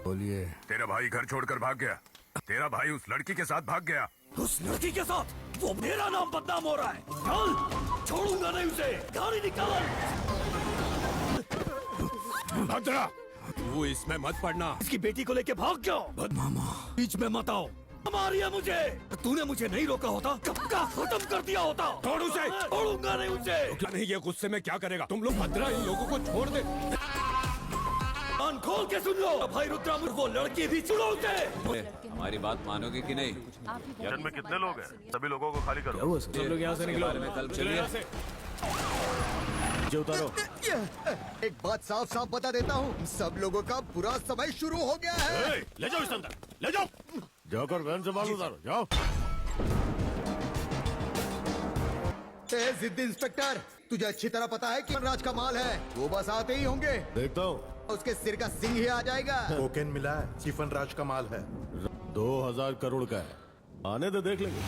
बोलिए। तेरा भाई घर छोड़कर भाग गया। तेरा भाई उस लड़की के साथ भाग गया। उस लड़की के साथ? वो मेरा नाम बदनाम हो रहा है। चल, छोड़ूंगा नहीं उसे। गाड़ी निकाल। भद्रा, तू इसमें मत पड़ना। इसकी बेटी को लेके भाग जाओ। मामा, बीच में मत आओ। मारिया मुझे। तूने मुझे नहीं रोका होता, कब का खत्म कर दिया होता। छोड़ उसे। छोड़ूंगा नहीं उसे। रुकना नहीं, ये गुस्से में क्या करेगा? तुम लोग भद्रा इन लोगों को छोड़ दे। कान खोल के सुन लो। भाई रुद्रामुर, वो लड़की भी छुड़ो उसे। हमारी बात मानोगे कि नहीं? किचन में कितने लोग हैं? सभी लोगों को खाली करो। सब लोग यहाँ से निकलो। में कल चलिए। जो उतारो। एक बात साफ साफ बता देता हूँ, सब लोगों का बुरा समय शुरू हो गया है। ले जाओ इस अंदर, ले जाओ। जाकर वैन से बाल उतारो, जाओ। जिद्दी इंस्पेक्टर, तुझे अच्छी तरह पता है कि राज का माल है। वो बस आते ही होंगे, देखता हूँ। उसके सिर का सिंह ही आ जाएगा। कोकेन मिला है, चिफन राज का माल है। 2000 करोड़ का है। आने दे, देख लेंगे।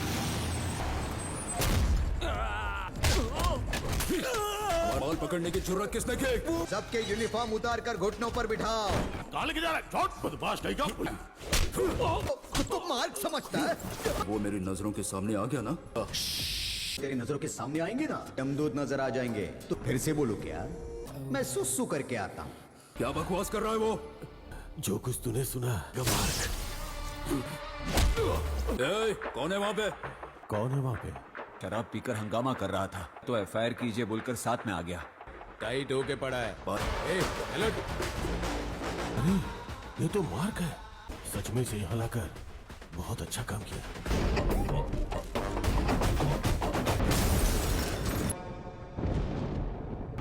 बॉल पकड़ने की जरूरत किसने की? सबके यूनिफॉर्म उतार कर घुटनों पर बिठाओ। कहाँ लेके जा रहा है? छोड़, बदमाश कहीं का। खुद को मार्ग समझता है। वो मेरी नजरों के सामने आ गया ना। तेरी नजरों के सामने आएंगे ना, यमदूत नजर आ जाएंगे तो फिर से बोलो क्या? मैं सुसु करके आता हूँ। क्या बकवास कर रहा है वो? जो कुछ तूने सुना, कौन है वहाँ पे? कौन है वहाँ पे? शराब पीकर हंगामा कर रहा था तो एफआईआर कीजिए बोलकर साथ में आ गया। टाइट होके पड़ा है। और अरे, ये तो मार्क है। सच में से यहाँ लाकर बहुत अच्छा काम किया।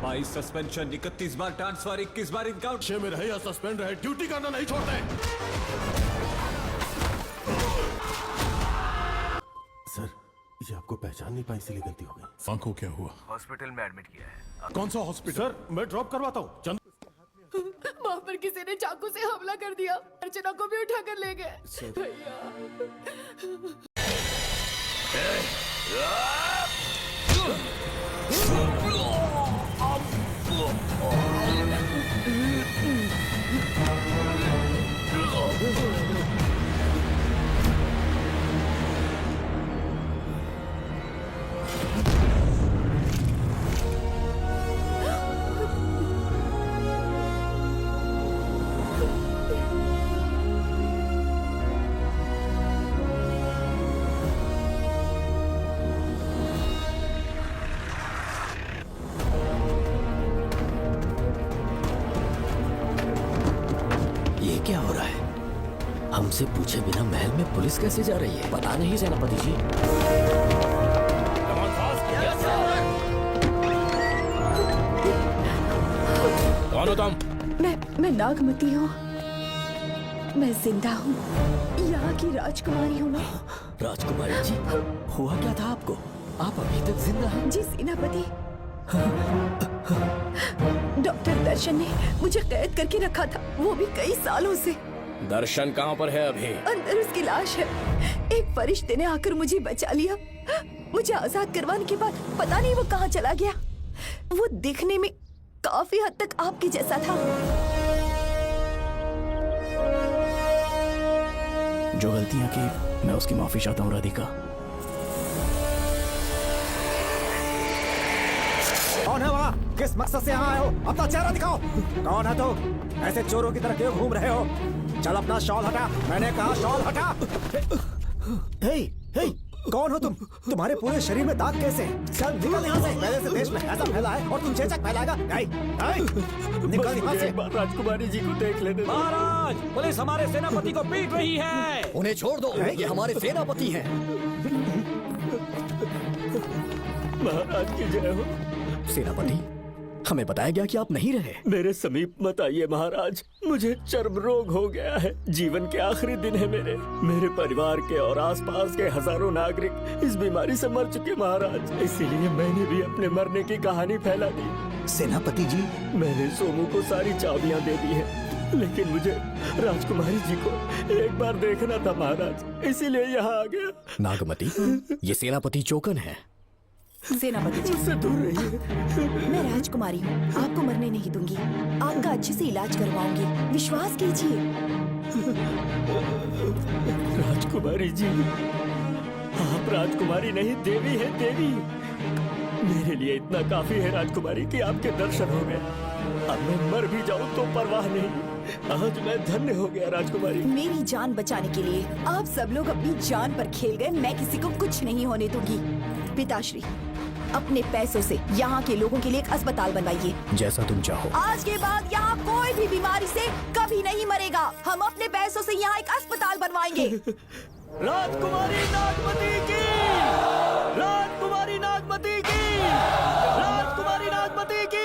22 सस्पेंशन, 31 बार ट्रांसफर, 21 बार इनकाउंट। अच्छे में रहे या सस्पेंड रहे, ड्यूटी करना नहीं छोड़ते। सर, ये आपको पहचान नहीं पाई, इसलिए गलती हो गई। आंखों क्या हुआ? हॉस्पिटल में एडमिट किया है। कौन सा हॉस्पिटल? सर, मैं ड्रॉप करवाता हूँ। चंद वहाँ पर किसी ने चाकू से हमला कर दिया। अर्चना को भी उठा कर ले गए। भैया, क्या हो रहा है? हमसे पूछे बिना महल में पुलिस कैसे जा रही है? पता नहीं सेनापति जी। कौन हो तुम? मैं नागमती हूँ। मैं जिंदा हूँ। यहाँ की राजकुमारी हूँ मैं। राजकुमारी जी, हुआ क्या था आपको? आप अभी तक जिंदा हैं? जी सेनापति। डॉक्टर दर्शन ने मुझे कैद करके रखा था, वो भी कई सालों से। दर्शन कहाँ पर है अभी? अंदर उसकी लाश है। एक फरिश्ते ने आकर मुझे बचा लिया। मुझे आजाद करवाने के बाद पता नहीं वो कहाँ चला गया। वो दिखने में काफी हद तक आपके जैसा था। जो गलतियाँ की, मैं उसकी माफी चाहता हूँ राधिका। कौन है वहाँ? किस मकसद से यहाँ आए हो? अपना चेहरा दिखाओ। कौन है तो? ऐसे चोरों की तरह क्यों घूम रहे हो? चल अपना शॉल हटा। मैंने कहा शॉल हटा। हे, हे, कौन हो तुम? तुम्हारे पूरे शरीर में दाग कैसे हैं? चल निकल यहाँ से। पहले से देश में ऐसा फैला है और तुम चेचक फैलाएगा। निकल यहाँ से। राजकुमारी जी को देख लेने दो। महाराज, पुलिस हमारे सेनापति को पीट रही है। उन्हें छोड़ दो, ये हमारे सेनापति हैं। महाराज की जय हो। सेनापति, हमें बताया गया कि आप नहीं रहे। मेरे समीप मत आइए महाराज, मुझे चर्म रोग हो गया है। जीवन के आखिरी दिन है मेरे परिवार के और आसपास के हजारों नागरिक इस बीमारी से मर चुके महाराज। इसीलिए मैंने भी अपने मरने की कहानी फैला दी। सेनापति जी, मैंने सोमू को सारी चाबियां दे दी हैं, लेकिन मुझे राजकुमारी जी को एक बार देखना था महाराज, इसीलिए यहाँ आ गया। नागमती, ये सेनापति चोकन है। सेनापति जी, मुझसे दूर रहिए। मैं राजकुमारी हूँ, आपको मरने नहीं दूंगी। आपका अच्छे से इलाज करवाऊंगी, विश्वास कीजिए। राजकुमारी जी, आप राजकुमारी नहीं देवी है, देवी। मेरे लिए इतना काफी है राजकुमारी कि आपके दर्शन हो गए। अब मैं मर भी जाऊं तो परवाह नहीं। आज मैं धन्य हो गया राजकुमारी। मेरी जान बचाने के लिए आप सब लोग अपनी जान पर खेल गए। मैं किसी को कुछ नहीं होने दूंगी। पिताश्री, अपने पैसों से यहाँ के लोगों के लिए एक अस्पताल बनवाइए। जैसा तुम चाहो। आज के बाद यहाँ कोई भी बीमारी से कभी नहीं मरेगा। हम अपने पैसों से यहाँ एक अस्पताल बनवाएंगे। राजकुमारी नागमती की, राजकुमारी नागमती की, राजकुमारी नागमती की।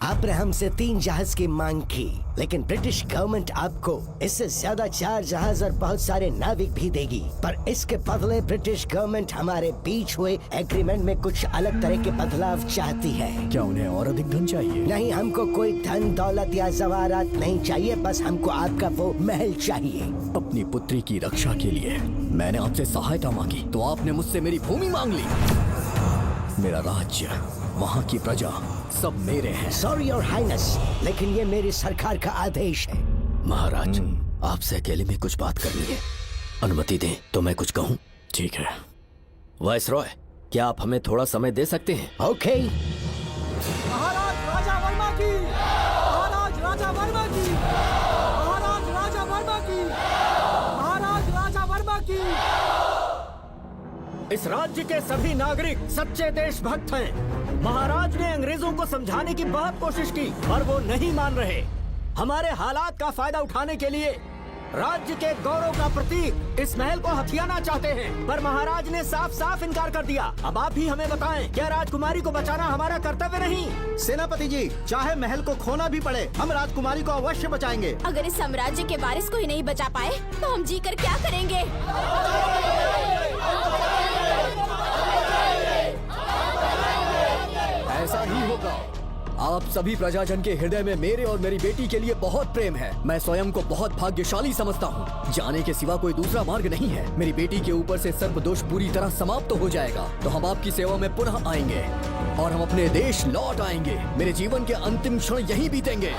आपने हमसे 3 जहाज की मांग की, लेकिन ब्रिटिश गवर्नमेंट आपको इससे ज्यादा 4 जहाज और बहुत सारे नाविक भी देगी। पर इसके बदले ब्रिटिश गवर्नमेंट हमारे बीच हुए एग्रीमेंट में कुछ अलग तरह के बदलाव चाहती है। क्या उन्हें और अधिक धन चाहिए? नहीं, हमको कोई धन दौलत या जवाहरात नहीं चाहिए, बस हमको आपका वो महल चाहिए। अपनी पुत्री की रक्षा के लिए मैंने आपसे सहायता मांगी तो आपने मुझसे मेरी भूमि मांग ली। मेरा राज्य, वहाँ की प्रजा सब मेरे हैं। सॉरी योर हाइनेस, लेकिन ये मेरी सरकार का आदेश है। महाराज, आपसे अकेले में कुछ बात करनी है। अनुमति दें तो मैं कुछ कहूँ? ठीक है। वाइसरॉय, क्या आप हमें थोड़ा समय दे सकते हैं? ओके। महाराज राजा वर्मा की, महाराज राजा वर्मा की, महाराज राजा वर्मा की, महाराज राजा वर्मा की। इस राज्य के सभी नागरिक सच्चे देशभक्त हैं। महाराज ने अंग्रेजों को समझाने की बहुत कोशिश की, पर वो नहीं मान रहे। हमारे हालात का फायदा उठाने के लिए राज्य के गौरव का प्रतीक इस महल को हथियाना चाहते हैं, पर महाराज ने साफ साफ इनकार कर दिया। अब आप ही हमें बताएं, क्या राजकुमारी को बचाना हमारा कर्तव्य नहीं? सेनापति जी, चाहे महल को खोना भी पड़े, हम राजकुमारी को अवश्य बचाएंगे। अगर इस साम्राज्य के वारिस को ही नहीं बचा पाए तो हम जीकर क्या करेंगे? ऐसा ही होगा। आप सभी प्रजाजन के हृदय में मेरे और मेरी बेटी के लिए बहुत प्रेम है। मैं स्वयं को बहुत भाग्यशाली समझता हूँ। जाने के सिवा कोई दूसरा मार्ग नहीं है। मेरी बेटी के ऊपर से सर्पदोष पूरी तरह समाप्त हो जाएगा तो हम आपकी सेवा में पुनः आएंगे और हम अपने देश लौट आएंगे। मेरे जीवन के अंतिम क्षण यहीं बीतेंगे।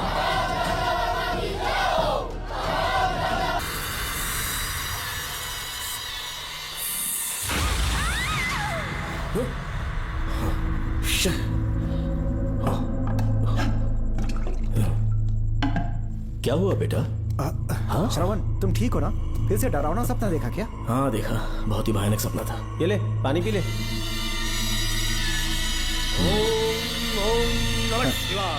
क्या हुआ बेटा? हाँ श्रवण, तुम ठीक हो ना? फिर से डरावना सपना देखा क्या? हाँ देखा, बहुत ही भयानक सपना था। ये ले पानी पी ले।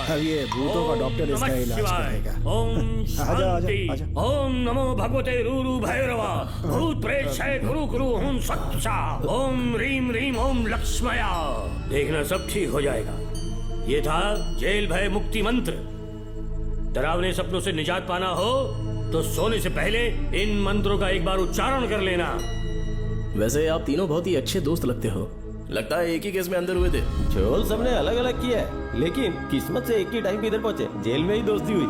अब ये भूतों का डॉक्टर इसका इलाज करेगा। ओम आजा, आजा, आजा। ओम नमो भगवते रूरू भैरवा भूत प्रेत शय गुरु गुरु हूं सच्चा। ओम रीम रीम ओम लक्ष्मया। देखना सब ठीक हो जाएगा। ये था जेल भय मुक्ति मंत्र। डरावने सपनों से निजात पाना हो तो सोने से पहले इन मंत्रों का एक बार उच्चारण कर लेना। वैसे आप तीनों बहुत ही अच्छे दोस्त लगते हो। लगता है एक ही केस में अंदर हुए थे। झोल सबने अलग अलग किया है, लेकिन किस्मत से एक ही टाइम पे इधर पहुंचे। जेल में ही दोस्ती हुई।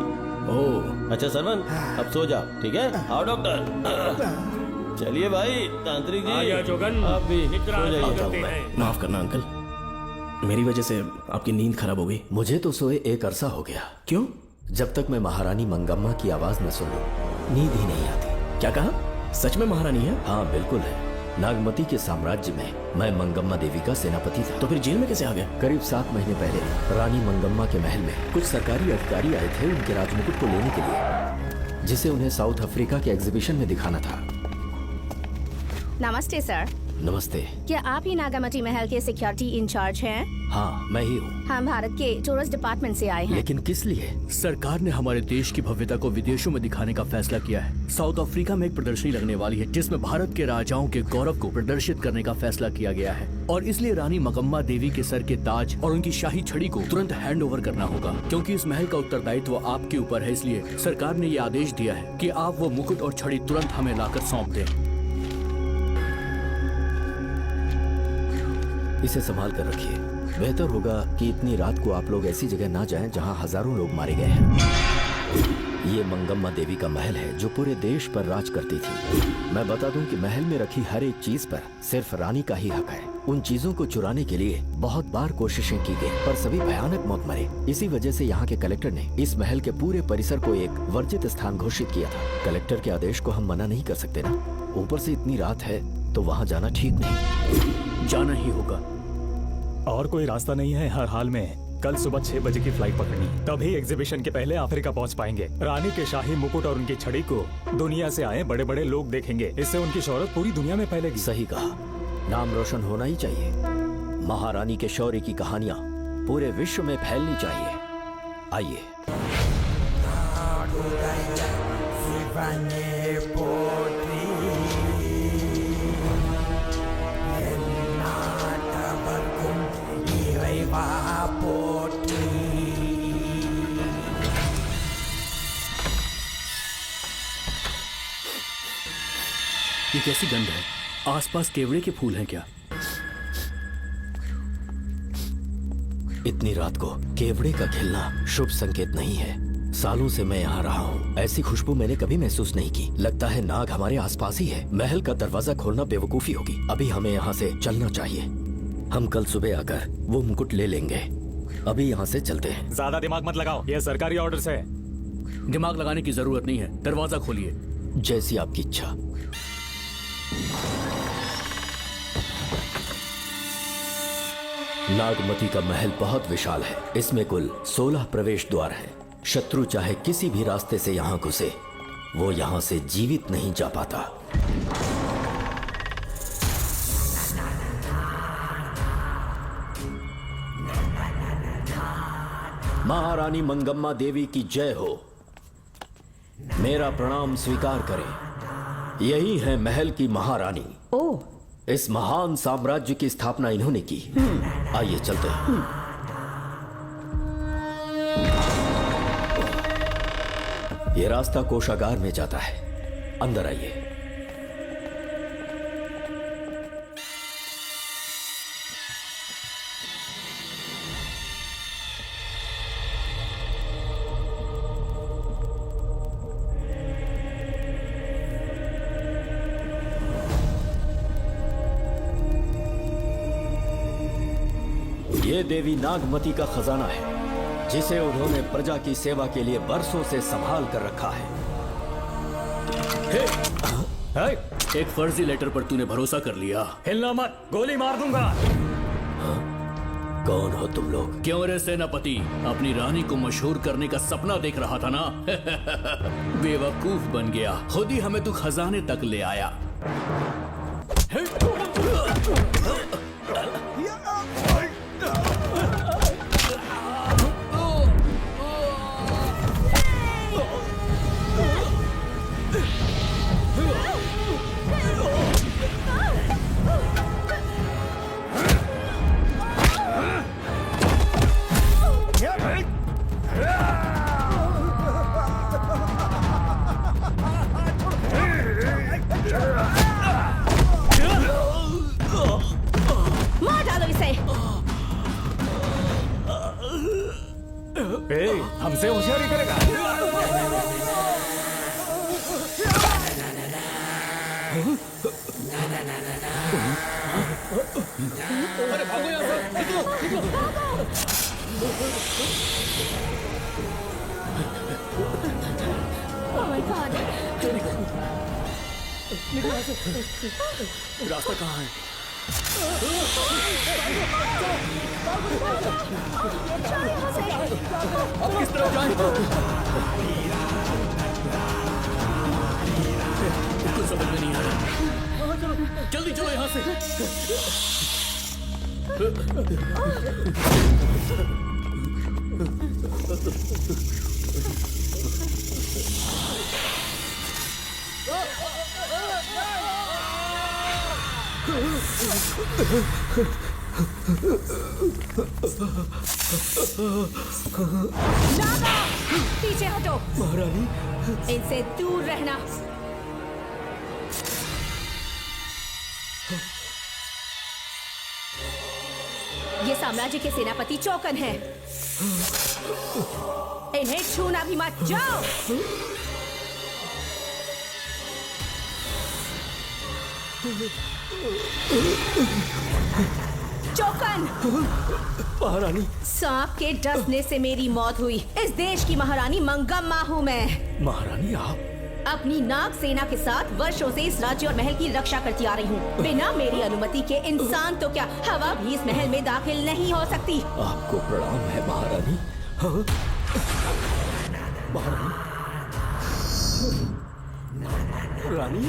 ओह अच्छा सरवन, अब सो जाओ, ठीक है? आओ डॉक्टर। चलिए भाई तांत्रिक जी, आजा जोगन, आप भी निद्रा सो जाइए। करते हैं। माफ करना अंकल, मेरी वजह से आपकी नींद खराब हो गई। मुझे तो सोए एक अरसा हो गया। क्यों? जब तक मैं महारानी मंगम्मा की आवाज न सुनूं, नींद ही नहीं आती। क्या कहा? सच में महारानी है? हाँ बिल्कुल है। नागमती के साम्राज्य में मैं मंगम्मा देवी का सेनापति था। तो फिर जेल में कैसे आ गए? करीब 7 महीने पहले रानी मंगम्मा के महल में कुछ सरकारी अधिकारी आए थे उनके राजमुकुट को लेने के लिए, जिसे उन्हें साउथ अफ्रीका के एग्जीबिशन में दिखाना था। नमस्ते सर। नमस्ते। क्या आप ही नागामती महल के सिक्योरिटी इंचार्ज हैं? हाँ मैं ही हूँ। हम भारत के टूरिस्ट डिपार्टमेंट से आए हैं। लेकिन किस लिए? सरकार ने हमारे देश की भव्यता को विदेशों में दिखाने का फैसला किया है। साउथ अफ्रीका में एक प्रदर्शनी लगने वाली है जिसमें भारत के राजाओं के गौरव को प्रदर्शित करने का फैसला किया गया है, और इसलिए रानी मंगम्मा देवी के सर के ताज और उनकी शाही छड़ी को तुरंत हैंड ओवर करना होगा। क्योंकि इस महल का उत्तरदायित्व आपके ऊपर है, इसलिए सरकार ने ये आदेश दिया है कि आप वो मुकुट और छड़ी तुरंत हमें लाकर सौंप दें। इसे संभाल कर रखिए। बेहतर होगा कि इतनी रात को आप लोग ऐसी जगह ना जाएं जहां हजारों लोग मारे गए हैं। ये मंगम्मा देवी का महल है जो पूरे देश पर राज करती थी। मैं बता दूं कि महल में रखी हर एक चीज पर सिर्फ रानी का ही हक है। उन चीजों को चुराने के लिए बहुत बार कोशिशें की गई, पर सभी भयानक मौत मरे। इसी वजह से यहाँ के कलेक्टर ने इस महल के पूरे परिसर को एक वर्जित स्थान घोषित किया था। कलेक्टर के आदेश को हम मना नहीं कर सकते ना। ऊपर से इतनी रात है तो वहाँ जाना ठीक नहीं। जाना ही होगा, और कोई रास्ता नहीं है। हर हाल में कल सुबह 6 बजे की फ्लाइट पकड़नी, तभी एग्जीबिशन के पहले अफ्रीका पहुंच पाएंगे। रानी के शाही मुकुट और उनकी छड़ी को दुनिया से आए बड़े बड़े लोग देखेंगे। इससे उनकी शोहरत पूरी दुनिया में फैलेगी। सही कहा, नाम रोशन होना ही चाहिए। महारानी के शौर्य की कहानियां पूरे विश्व में फैलनी चाहिए। आइए। ये कैसी गंध है? आसपास केवड़े के फूल हैं क्या? इतनी रात को केवड़े का खिलना शुभ संकेत नहीं है। सालों से मैं यहाँ रहा हूँ, ऐसी खुशबू मैंने कभी महसूस नहीं की। लगता है नाग हमारे आसपास ही है। महल का दरवाजा खोलना बेवकूफी होगी। अभी हमें यहाँ से चलना चाहिए। हम कल सुबह आकर वो मुकुट ले लेंगे। अभी यहाँ से चलते हैं। ज्यादा दिमाग मत लगाओ, ये सरकारी ऑर्डर्स है। दिमाग लगाने की जरूरत नहीं है, दरवाजा खोलिए। जैसी आपकी इच्छा। नागमती का महल बहुत विशाल है। इसमें कुल 16 प्रवेश द्वार हैं। शत्रु चाहे किसी भी रास्ते से यहाँ घुसे, वो यहाँ से जीवित नहीं जा पाता। महारानी मंगम्मा देवी की जय हो। मेरा प्रणाम स्वीकार करें। यही है महल की महारानी। ओह, इस महान साम्राज्य की स्थापना इन्होंने की। आइए चलते हैं। ये रास्ता कोषागार में जाता है। अंदर आइए। ये देवी नागमती का खजाना है, जिसे उन्होंने प्रजा की सेवा के लिए बरसों से संभाल कर रखा है। एक फर्जी लेटर पर तूने भरोसा कर लिया। हिलना मत, गोली मार दूंगा। कौन हो तुम लोग? क्यों रे सेनापति, अपनी रानी को मशहूर करने का सपना देख रहा था ना? बेवकूफ बन गया। खुद ही हमें तू खजाने तक ले आया। मार डालो इसे। हमसे होशियारी करेगा। अरे भागो यहाँ से, निकलो, निकलो। Oh my God! रास्ता कहाँ है? अब किस तरफ जाएं? कुछ समझ में नहीं आ रहा। जल्दी चलो यहाँ से। नागा, पीछे हटो। महारानी, इनसे दूर रहना। ये साम्राज्य के सेनापति चौकन हैं। इन्हें छूना भी मत। जाओ। चौकन। महारानी, सांप के डसने से मेरी मौत हुई। इस देश की महारानी मंगम्मा हूँ मैं। महारानी आप अपनी नाग सेना के साथ वर्षों से इस राज्य और महल की रक्षा करती आ रही हूँ। बिना मेरी अनुमति के इंसान तो क्या, हवा भी इस महल में दाखिल नहीं हो सकती। आपको प्रणाम है महारानी। हाँ? महारानी, रानी,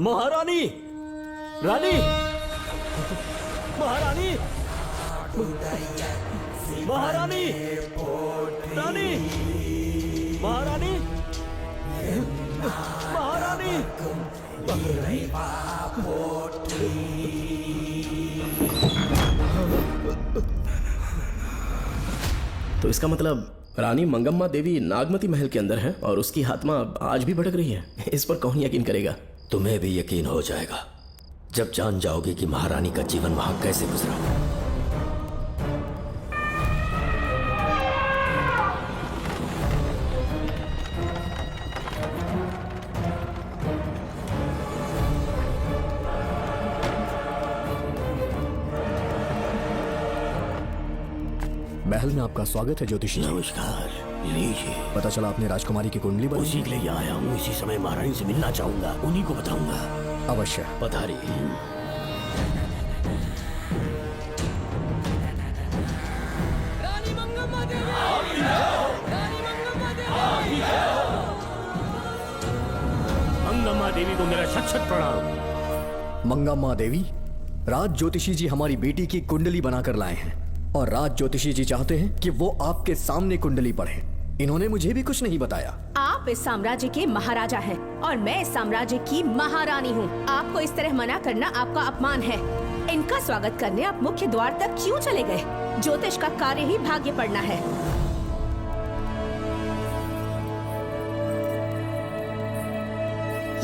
महारानी, रानी, महारानी, महारानी, रानी, महारानी, महारानी, तो इसका मतलब रानी मंगम्मा देवी नागमती महल के अंदर है और उसकी आत्मा आज भी भटक रही है। इस पर कौन यकीन करेगा? तुम्हें भी यकीन हो जाएगा जब जान जाओगे कि महारानी का जीवन वहां कैसे गुजरा। महल में आपका स्वागत है ज्योतिषी। नमस्कार, लीजिए। पता चला आपने राजकुमारी की कुंडली बनाई। उसी के लिए आया हूँ। इसी समय महारानी से मिलना चाहूंगा, उन्हीं को बताऊंगा। अवश्य पधारिए। रानी मंगम्मा देवी। रानी मंगम्मा देवी। मंगम्मा देवी को मेरा शत शत प्रणाम। मंगम्मा देवी, राज ज्योतिषी जी हमारी बेटी की कुंडली बनाकर लाए हैं और राज ज्योतिषी जी चाहते हैं कि वो आपके सामने कुंडली पढ़े। इन्होंने मुझे भी कुछ नहीं बताया। आप इस साम्राज्य के महाराजा हैं और मैं इस साम्राज्य की महारानी हूँ। आपको इस तरह मना करना आपका अपमान है। इनका स्वागत करने आप मुख्य द्वार तक क्यों चले गए? ज्योतिष का कार्य ही भाग्य पढ़ना है।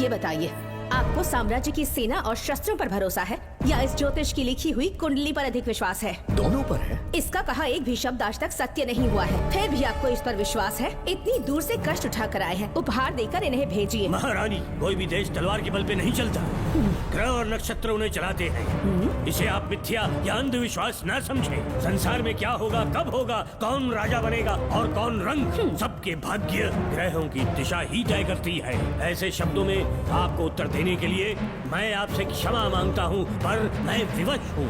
ये बताइए, आपको साम्राज्य की सेना और शस्त्रों पर भरोसा है या इस ज्योतिष की लिखी हुई कुंडली पर अधिक विश्वास है? दोनों पर है। इसका कहा एक भी शब्द आज तक सत्य नहीं हुआ है, फिर भी आपको इस पर विश्वास है? इतनी दूर से कष्ट उठा कर आए हैं, उपहार देकर इन्हें भेजिए। महारानी, कोई भी देश तलवार के बल पे नहीं चलता, ग्रह और नक्षत्र उन्हें चलाते हैं। इसे आप मिथ्या या अंधविश्वास न समझें। संसार में क्या होगा, कब होगा, कौन राजा बनेगा और कौन रंग, सबके भाग्य ग्रहों की दिशा ही तय करती है। ऐसे शब्दों में आपको उत्तर देने के लिए मैं आपसे क्षमा मांगता हूँ, पर मैं विवश हूँ।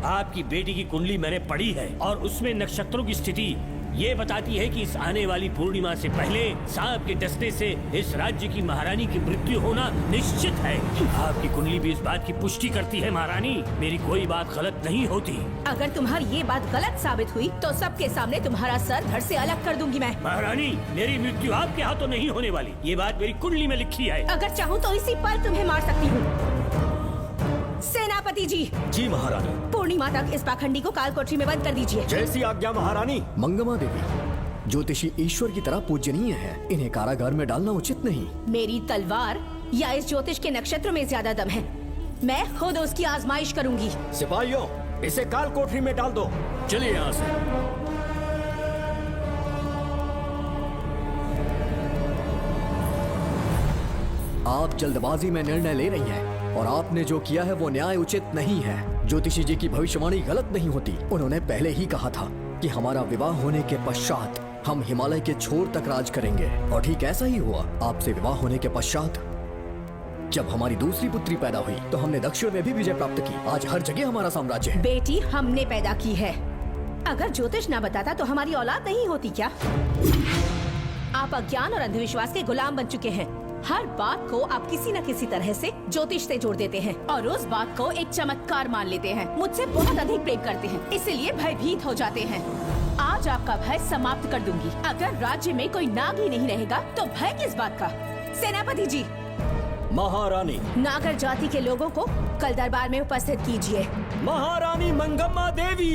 आपकी बेटी की कुंडली मैंने पढ़ी है और उसमें नक्षत्रों की स्थिति ये बताती है कि इस आने वाली पूर्णिमा से पहले सांप के डसने से इस राज्य की महारानी की मृत्यु होना निश्चित है। आपकी कुंडली भी इस बात की पुष्टि करती है। महारानी, मेरी कोई बात गलत नहीं होती। अगर तुम्हारी ये बात गलत साबित हुई तो सबके सामने तुम्हारा सर धड़ से अलग कर दूंगी मैं। महारानी, मेरी मृत्यु आपके हाथों नहीं होने वाली, ये बात मेरी कुंडली में लिखी है। अगर चाहूँ तो इसी पल तुम्हें मार सकती हूँ। सेनापति जी। जी महारानी। पूर्णिमा तक इस पाखंडी को काल कोठरी में बंद कर दीजिए। जैसी आज्ञा महारानी। मंगम्मा देवी, ज्योतिषी ईश्वर की तरह पूजनीय है, इन्हें कारागार में डालना उचित नहीं। मेरी तलवार या इस ज्योतिष के नक्षत्र में ज्यादा दम है, मैं खुद उसकी आजमाइश करूंगी। सिपाहियों, इसे काल कोठरी में डाल दो। चलिए यहाँ से। आप जल्दबाजी में निर्णय ले रही हैं और आपने जो किया है वो न्याय उचित नहीं है। ज्योतिषी जी की भविष्यवाणी गलत नहीं होती। उन्होंने पहले ही कहा था कि हमारा विवाह होने के पश्चात हम हिमालय के छोर तक राज करेंगे और ठीक ऐसा ही हुआ। आपसे विवाह होने के पश्चात जब हमारी दूसरी पुत्री पैदा हुई तो हमने दक्षिण में भी विजय प्राप्त की। आज हर जगह हमारा साम्राज्य है। बेटी हमने पैदा की है। अगर ज्योतिष ना बताता तो हमारी औलाद नहीं होती क्या? आप अज्ञान और अंधविश्वास के गुलाम बन चुके हैं। हर बात को आप किसी न किसी तरह से ज्योतिष से जोड़ देते हैं और उस बात को एक चमत्कार मान लेते हैं। मुझसे बहुत अधिक प्रेम करते हैं, इसीलिए भयभीत हो जाते हैं। आज आपका भय समाप्त कर दूंगी। अगर राज्य में कोई नाग ही नहीं रहेगा तो भय किस बात का? सेनापति जी। महारानी। नागर जाति के लोगों को कल दरबार में उपस्थित कीजिए। महारानी मंगम्मा देवी।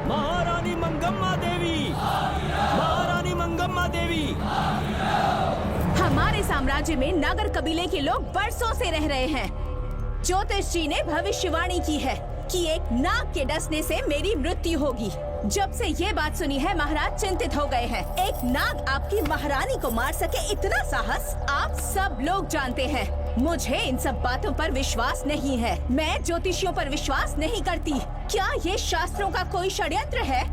महारानी मंगम्मा देवी। महारानी मंगम्मा देवी। हमारे साम्राज्य में नागर कबीले के लोग बरसों से रह रहे हैं। ज्योतिष जी ने भविष्यवाणी की है कि एक नाग के डसने से मेरी मृत्यु होगी। जब से ये बात सुनी है महाराज चिंतित हो गए हैं। एक नाग आपकी महारानी को मार सके इतना साहस आप सब लोग जानते हैं। मुझे इन सब बातों पर विश्वास नहीं है। मैं ज्योतिषियों पर विश्वास नहीं करती। क्या ये शास्त्रों का कोई षड्यंत्र है?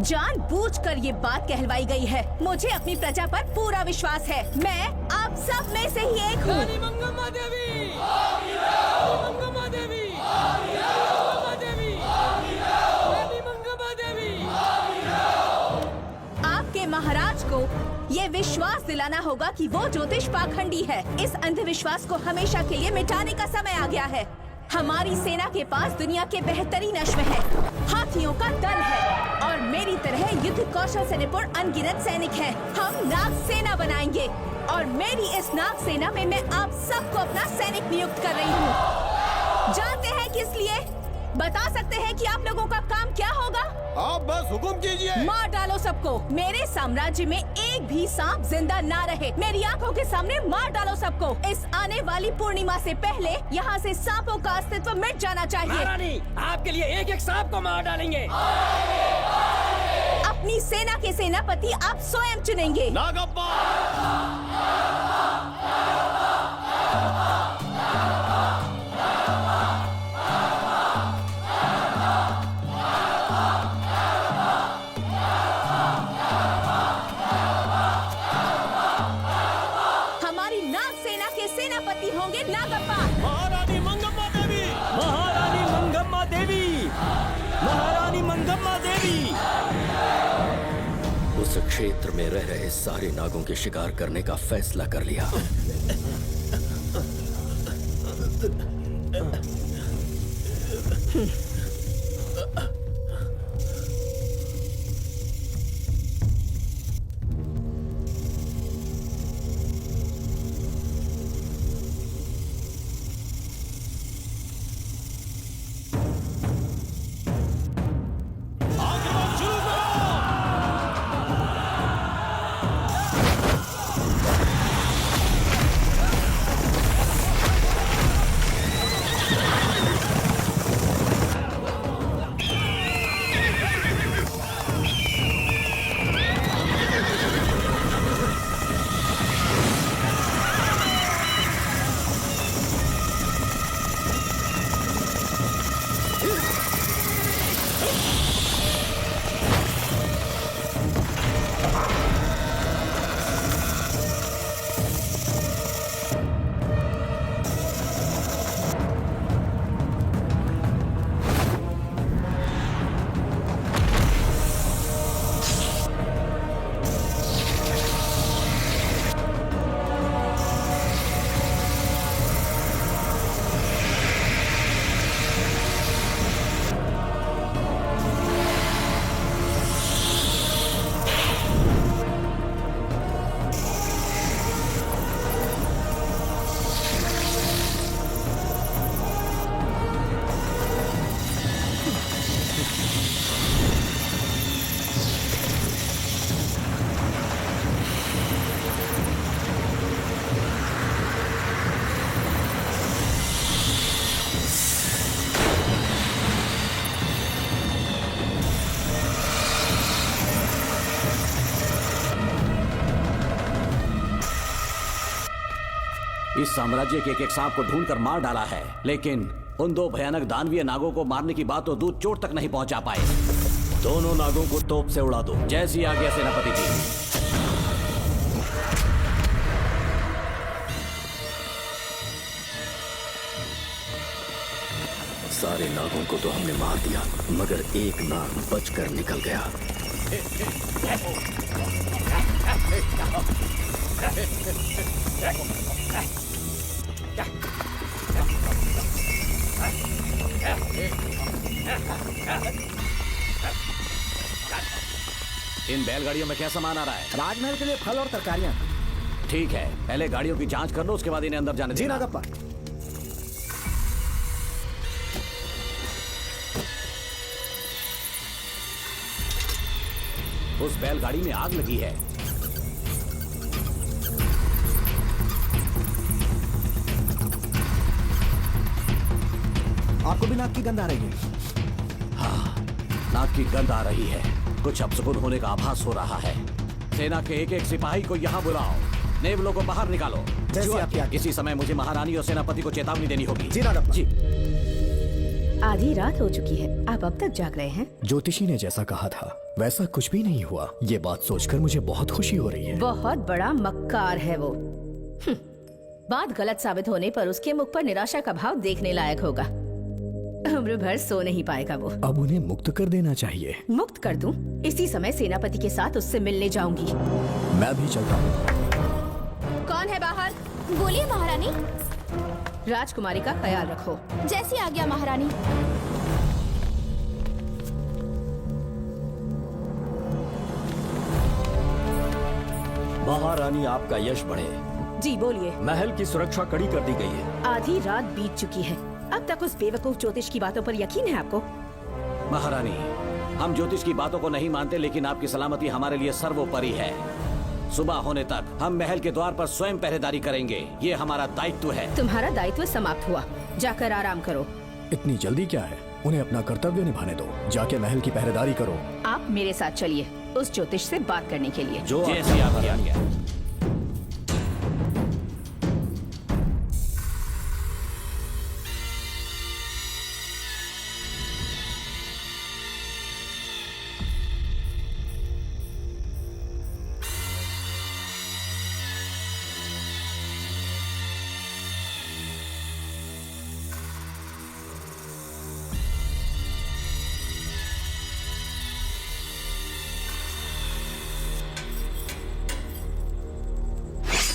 जानबूझकर ये बात कहलवाई गई है। मुझे अपनी प्रजा पर पूरा विश्वास है। मैं आप सब में से ही एक हूँ। रानी मंगम्मा देवी, मंगम्मा देवी, मंगम्मा देवी, रानी मंगम्मा देवी। आपके महाराज को ये विश्वास दिलाना होगा कि वो ज्योतिष पाखंडी है। इस अंधविश्वास को हमेशा के लिए मिटाने का समय आ गया है। हमारी सेना के पास दुनिया के बेहतरीन अश्व है, हाथियों का दल है और मेरी तरह युद्ध कौशल से निपुण अनगिनत सैनिक हैं। हम नाग सेना बनाएंगे और मेरी इस नाग सेना में मैं आप सबको अपना सैनिक नियुक्त कर रही हूँ। जानते हैं किस लिए? बता सकते हैं कि आप लोगों का काम क्या होगा? आप बस हुक्म कीजिए। मार डालो सबको। मेरे साम्राज्य में एक भी सांप जिंदा ना रहे। मेरी आंखों के सामने मार डालो सबको। इस आने वाली पूर्णिमा से पहले यहाँ से सांपों का अस्तित्व मिट जाना चाहिए। महारानी, आपके लिए एक एक सांप को मार डालेंगे। अपनी सेना के सेनापति आप स्वयं चुनेंगे। नागप्पा। हमारी नाग सेना के सेनापति होंगे नागप्पा। महारानी मंगम्मा देवी, महारानी मंगम्मा देवी, महारानी मंगम्मा देवी। उस क्षेत्र में रह रहे सारे नागों के शिकार करने का फैसला कर लिया। इस साम्राज्य के एक सांप को ढूंढकर मार डाला है, लेकिन उन दो भयानक दानवीय नागों को मारने की बात तो दूर चोट तक नहीं पहुंचा पाए। दोनों नागों को तोप से उड़ा दो। जैसी आज्ञा सेनापति जी। सारे नागों को तो हमने मार दिया, मगर एक नाग बचकर निकल गया। इन बैलगाड़ियों में क्या सामान आ रहा है? राजमहल के लिए फल और तरकारियां। ठीक है, पहले गाड़ियों की जांच कर लो, उसके बाद इन्हें अंदर जाने जी देना। नागप्पा। उस बैलगाड़ी में आग लगी है। आपको भी नाक की गंध आ रही है? हाँ, नाक की गंध आ रही है। कुछ अपशकुन होने का आभास हो रहा है। सेना के एक एक सिपाही को यहाँ बुलाओ, नेवलों को बाहर निकालो। जैसी आपकी आज्ञा। इसी समय मुझे महारानी और सेनापति को चेतावनी देनी होगी। जी नागप्पा। जी। आधी रात हो चुकी है, आप अब तक जाग रहे हैं? ज्योतिषी ने जैसा कहा था वैसा कुछ भी नहीं हुआ। ये बात सोचकर मुझे बहुत खुशी हो रही है। बहुत बड़ा मक्कार है वो। बात गलत साबित होने पर उसके मुख पर निराशा का भाव देखने लायक होगा। उम्र भर सो नहीं पाएगा वो। अब उन्हें मुक्त कर देना चाहिए। मुक्त कर दूं? इसी समय सेनापति के साथ उससे मिलने जाऊंगी। मैं भी चलता हूँ। कौन है बाहर? बोलिए महारानी। राजकुमारी का ख्याल रखो। जैसी आज्ञा महारानी। महारानी आपका यश बढ़े। जी बोलिए। महल की सुरक्षा कड़ी कर दी गई है। आधी रात बीत चुकी है, अब तक उस बेवकूफ ज्योतिष की बातों पर यकीन है आपको? महारानी, हम ज्योतिष की बातों को नहीं मानते, लेकिन आपकी सलामती हमारे लिए सर्वोपरि है। सुबह होने तक हम महल के द्वार पर स्वयं पहरेदारी करेंगे, ये हमारा दायित्व है। तुम्हारा दायित्व समाप्त हुआ, जाकर आराम करो। इतनी जल्दी क्या है? उन्हें अपना कर्तव्य निभाने दो। जाके महल की पहरेदारी करो। आप मेरे साथ चलिए उस ज्योतिष से बात करने के लिए। जो जैसी आपकी आज्ञा।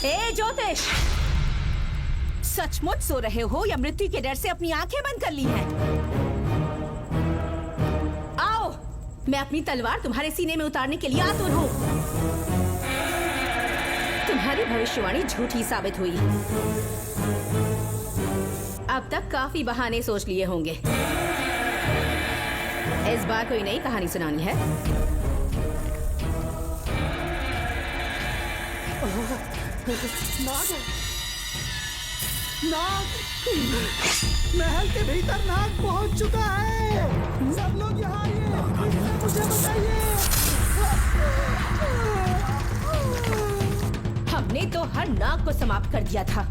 ए ज्योतिष, सचमुच सो रहे हो या मृत्यु के डर से अपनी आंखें बंद कर ली हैं? आओ, मैं अपनी तलवार तुम्हारे सीने में उतारने के लिए आतुर हूँ। तुम्हारी भविष्यवाणी झूठी साबित हुई। अब तक काफी बहाने सोच लिए होंगे। इस बार कोई नई कहानी सुनानी है? नाग है। नाग! महल के भीतर नाग पहुंच चुका है। सब लोग यहाँ आइए, मुझे बताइए। हमने तो हर नाग को समाप्त कर दिया था।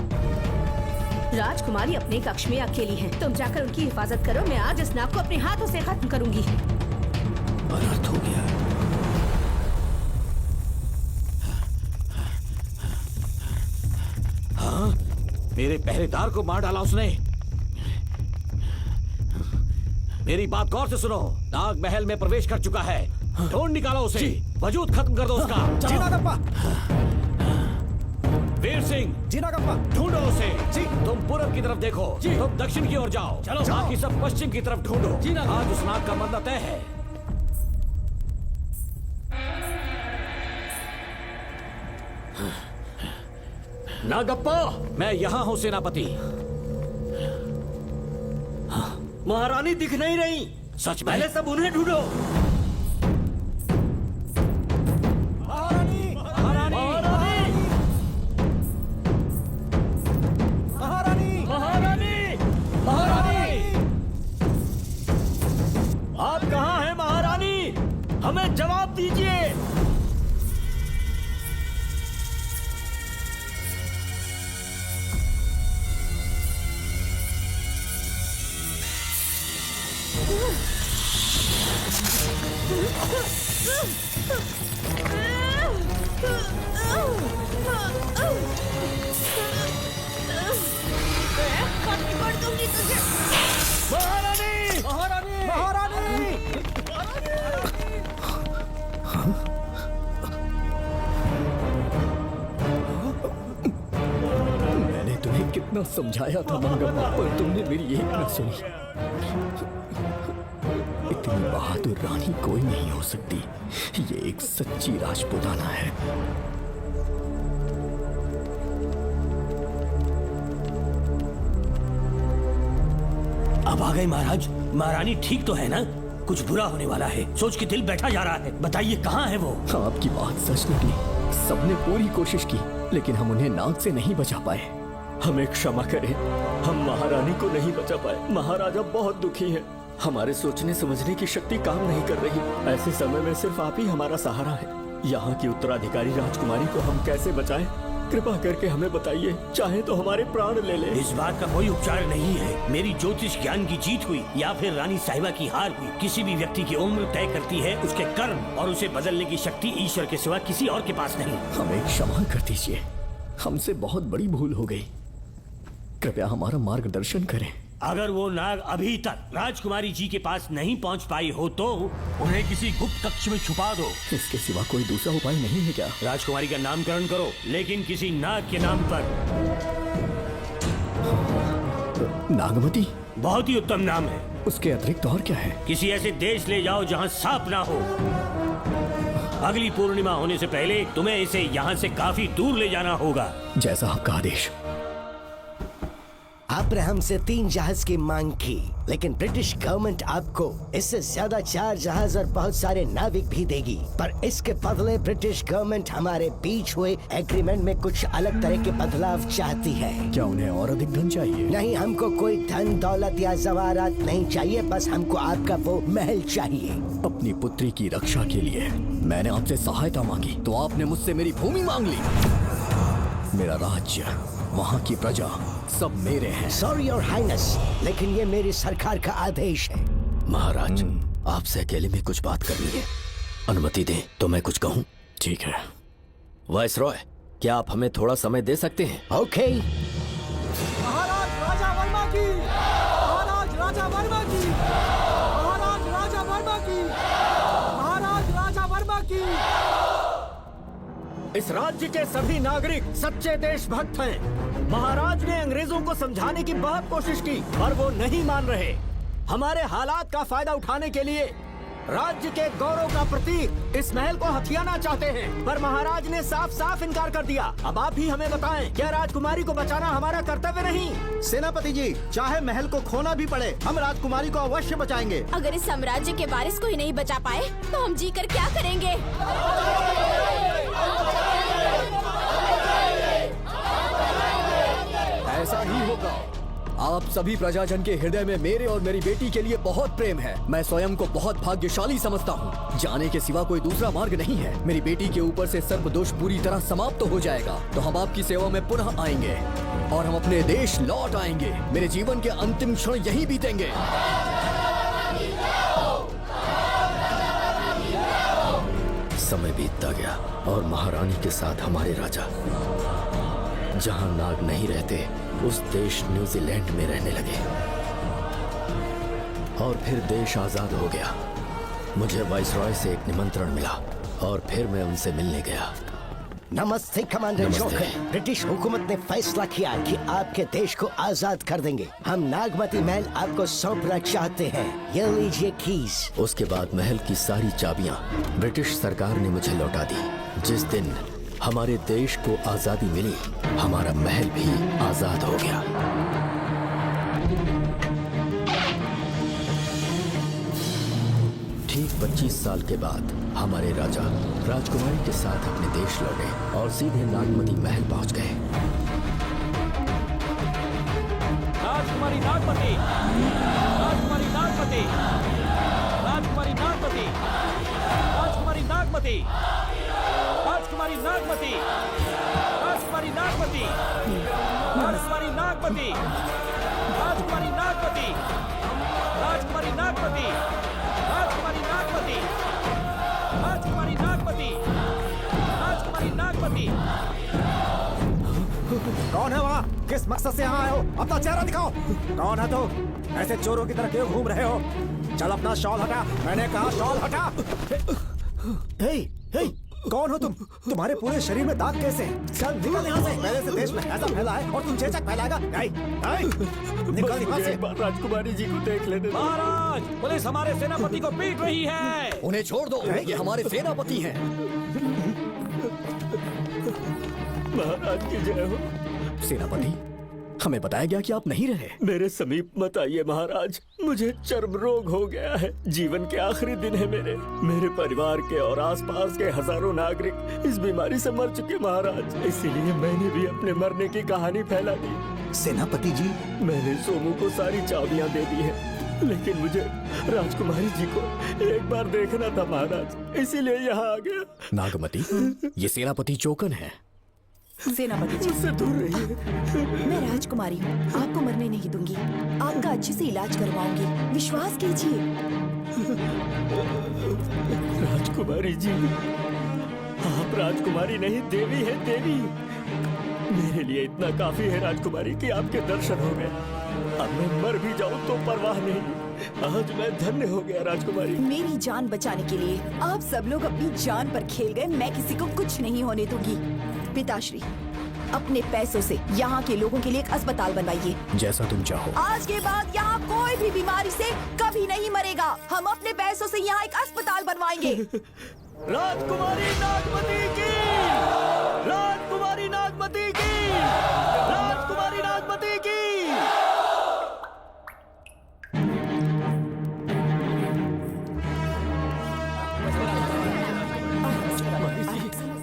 राजकुमारी अपने कक्ष में अकेली है, तुम जाकर उनकी हिफाजत करो। मैं आज इस नाग को अपने हाथों से खत्म करूंगी। अनर्थ हो गया। हाँ, मेरे पहरेदार को मार डाला उसने। मेरी बात गौर से सुनो। नाग महल में प्रवेश कर चुका है। ढूंढ निकालो उसे, वजूद खत्म कर दो उसका। जी नागप्पा। वीर सिंह, जी नागप्पा। ढूंढो उसे। जी। तुम पूरब की तरफ देखो, तुम दक्षिण की ओर जाओ। चलो। बाकी सब पश्चिम की तरफ ढूंढो। जी नागप्पा। आज उस नाग का मरना तय है। नागप्पा, मैं यहाँ हूँ सेनापति। महारानी दिख नहीं रही। सच में? पहले सब उन्हें ढूंढो। महारानी! महारानी! महारानी! महारानी! महारानी! आप कहाँ हैं महारानी? हमें जवाब दीजिए। महारानी! महारानी! महारानी! मैंने तुम्हें कितना समझाया था मंगम्मा, पर तुमने मेरी एक न सुनी। इतनी बहादुर रानी कोई नहीं हो सकती। ये एक सच्ची राजपुताना है। अब आ गए महाराज। महारानी ठीक तो है ना? कुछ बुरा होने वाला है, सोच के दिल बैठा जा रहा है। बताइए कहाँ है वो? आपकी बात सच निकली। सबने पूरी कोशिश की, लेकिन हम उन्हें नाग से नहीं बचा पाए। हमें क्षमा करें, हम महारानी को नहीं बचा पाए। महाराजा बहुत दुखी है, हमारे सोचने समझने की शक्ति काम नहीं कर रही। ऐसे समय में सिर्फ आप ही हमारा सहारा है। यहाँ की उत्तराधिकारी राजकुमारी को हम कैसे बचाएं? कृपा करके हमें बताइए, चाहे तो हमारे प्राण ले ले। इस बात का कोई उपचार नहीं है। मेरी ज्योतिष ज्ञान की जीत हुई या फिर रानी साहिबा की हार हुई। किसी भी व्यक्ति की उम्र तय करती है उसके कर्म, और उसे बदलने की शक्ति ईश्वर के सिवा किसी और के पास नहीं। हमें क्षमा कर दीजिए, हमसे बहुत बड़ी भूल हो गई। कृपया हमारा मार्गदर्शन करें। अगर वो नाग अभी तक राजकुमारी जी के पास नहीं पहुंच पाई हो तो उन्हें किसी गुप्त कक्ष में छुपा दो। इसके सिवा कोई दूसरा उपाय नहीं है क्या? राजकुमारी का नामकरण करो, लेकिन किसी नाग के नाम पर। नागमती बहुत ही उत्तम नाम है। उसके अतिरिक्त और क्या है? किसी ऐसे देश ले जाओ जहाँ सांप ना हो। अगली पूर्णिमा होने से पहले तुम्हें इसे यहाँ से काफी दूर ले जाना होगा। जैसा आपका आदेश। आपने हमसे 3 जहाज की मांग की, लेकिन ब्रिटिश गवर्नमेंट आपको इससे ज्यादा 4 जहाज और बहुत सारे नाविक भी देगी। पर इसके बदले ब्रिटिश गवर्नमेंट हमारे बीच हुए एग्रीमेंट में कुछ अलग तरह के बदलाव चाहती है। क्या उन्हें और अधिक धन चाहिए? नहीं, हमको कोई धन दौलत या जवाहरात नहीं चाहिए, बस हमको आपका वो महल चाहिए। अपनी पुत्री की रक्षा के लिए मैंने आपसे सहायता मांगी तो आपने मुझसे मेरी भूमि मांग ली। मेरा राज्य, वहाँ की प्रजा सब मेरे हैं। सॉरी योर हाइनेस, लेकिन ये मेरी सरकार का आदेश है। महाराज, आपसे अकेले में कुछ बात करनी है। अनुमति दें तो मैं कुछ कहूँ? ठीक है। वाइसरॉय, क्या आप हमें थोड़ा समय दे सकते हैं? ओके। महाराज राजा वर्मा की, महाराज राजा वर्मा की, महाराज राजा वर्मा की, महाराज राजा वर्मा की। इस राज्य के सभी नागरिक सच्चे देशभक्त हैं। महाराज ने अंग्रेजों को समझाने की बहुत कोशिश की, पर वो नहीं मान रहे। हमारे हालात का फायदा उठाने के लिए राज्य के गौरव का प्रतीक इस महल को हथियाना चाहते हैं, पर महाराज ने साफ साफ इनकार कर दिया। अब आप ही हमें बताएं, क्या राजकुमारी को बचाना हमारा कर्तव्य नहीं? सेनापति जी, चाहे महल को खोना भी पड़े, हम राजकुमारी को अवश्य बचाएंगे। अगर इस साम्राज्य के वारिस को ही नहीं बचा पाए तो हम जीकर क्या करेंगे? ऐसा ही होगा। आप सभी प्रजाजन के हृदय में मेरे और मेरी बेटी के लिए बहुत प्रेम है। मैं स्वयं को बहुत भाग्यशाली समझता हूँ। जाने के सिवा कोई दूसरा मार्ग नहीं है। मेरी बेटी के ऊपर से सर्प दोष पूरी तरह समाप्त हो जाएगा तो हम आपकी सेवा में पुनः आएंगे और हम अपने देश लौट आएंगे। मेरे जीवन के अंतिम क्षण यहीं बीतेंगे। समय बीतता गया और महारानी के साथ हमारे राजा, जहाँ नाग नहीं रहते उस देश न्यूजीलैंड में रहने लगे और फिर देश आजाद हो गया। मुझे वाइसरॉय से एक निमंत्रण मिला और फिर मैं उनसे मिलने गया। नमस्ते कमांडर जोकर। ब्रिटिश हुकूमत ने फैसला किया कि आपके देश को आजाद कर देंगे। हम नागमती महल आपको सौंपना चाहते हैं। ये लीजिए कीज। उसके बाद महल की सारी चाबियां ब्रिटिश सरकार ने मुझे लौटा दी। जिस दिन हमारे देश को आजादी मिली, हमारा महल भी आजाद हो गया। ठीक 25 साल के बाद हमारे राजा राजकुमारी के साथ अपने देश लौटे और सीधे नागमती महल पहुंच गए। राजकुमारी नागमती, राजकुमारी नागमती, राजकुमारी नागमती, राजकुमारी नागमती, राजकुमारी नागमती, राजकुमारी नागमती, राजकुमारी नागमती, राजकुमारी नागमती, राजकुमारी नागमती, राजकुमारी नागमती, राजकुमारी नागमती, राजकुमारी नागमती। कौन है वहाँ? किस मकसद से यहाँ आए हो? अपना चेहरा दिखाओ। कौन है तो? ऐसे चोरों की तरह क्यों घूम रहे हो? चल अपना शॉल हटा। मैंने कहा शॉल हटा। हे, हे, कौन हो तुम? तुम्हारे पूरे शरीर में दाग कैसे? चल निकल यहाँ से। पहले से देश में ऐसा फैला है और तुम चेचक फैलाएगा? निकल यहाँ से। राजकुमारी जी को देख लेने दो। महाराज, पुलिस हमारे सेनापति को पीट रही है। उन्हें छोड़ दो, ये हमारे सेनापति हैं। महाराज की जय हो। सेनापति, हमें बताया गया कि आप नहीं रहे। मेरे समीप मत आइए महाराज, मुझे चर्म रोग हो गया है। जीवन के आखिरी दिन है मेरे परिवार के और आसपास के हजारों नागरिक इस बीमारी से मर चुके महाराज। इसीलिए मैंने भी अपने मरने की कहानी फैला दी। सेनापति जी, मैंने सोमू को सारी चाबियां दे दी है, लेकिन मुझे राजकुमारी जी को एक बार देखना था महाराज, इसीलिए यहाँ आ गया। नागमती, ये सेनापति चोकन है। सेनापति जी, उससे दूर रहिए। मैं राजकुमारी हूँ, आपको मरने नहीं दूंगी। आपका अच्छे से इलाज करवाऊंगी, विश्वास कीजिए। राजकुमारी जी, आप राजकुमारी नहीं देवी है, देवी। मेरे लिए इतना काफी है राजकुमारी कि आपके दर्शन हो गए। अब मैं मर भी जाऊं तो परवाह नहीं। आज मैं धन्य हो गया राजकुमारी। मेरी जान बचाने के लिए आप सब लोग अपनी जान पर खेल गए। मैं किसी को कुछ नहीं होने दूंगी। पिताश्री, अपने पैसों से यहाँ के लोगों के लिए एक अस्पताल बनवाइए। जैसा तुम चाहो। आज के बाद यहाँ कोई भी बीमारी से कभी नहीं मरेगा। हम अपने पैसों से यहाँ एक अस्पताल बनवाएंगे। राजकुमारी नागमती की, राजकुमारी नागमती की, राजकुमारी नागमती की।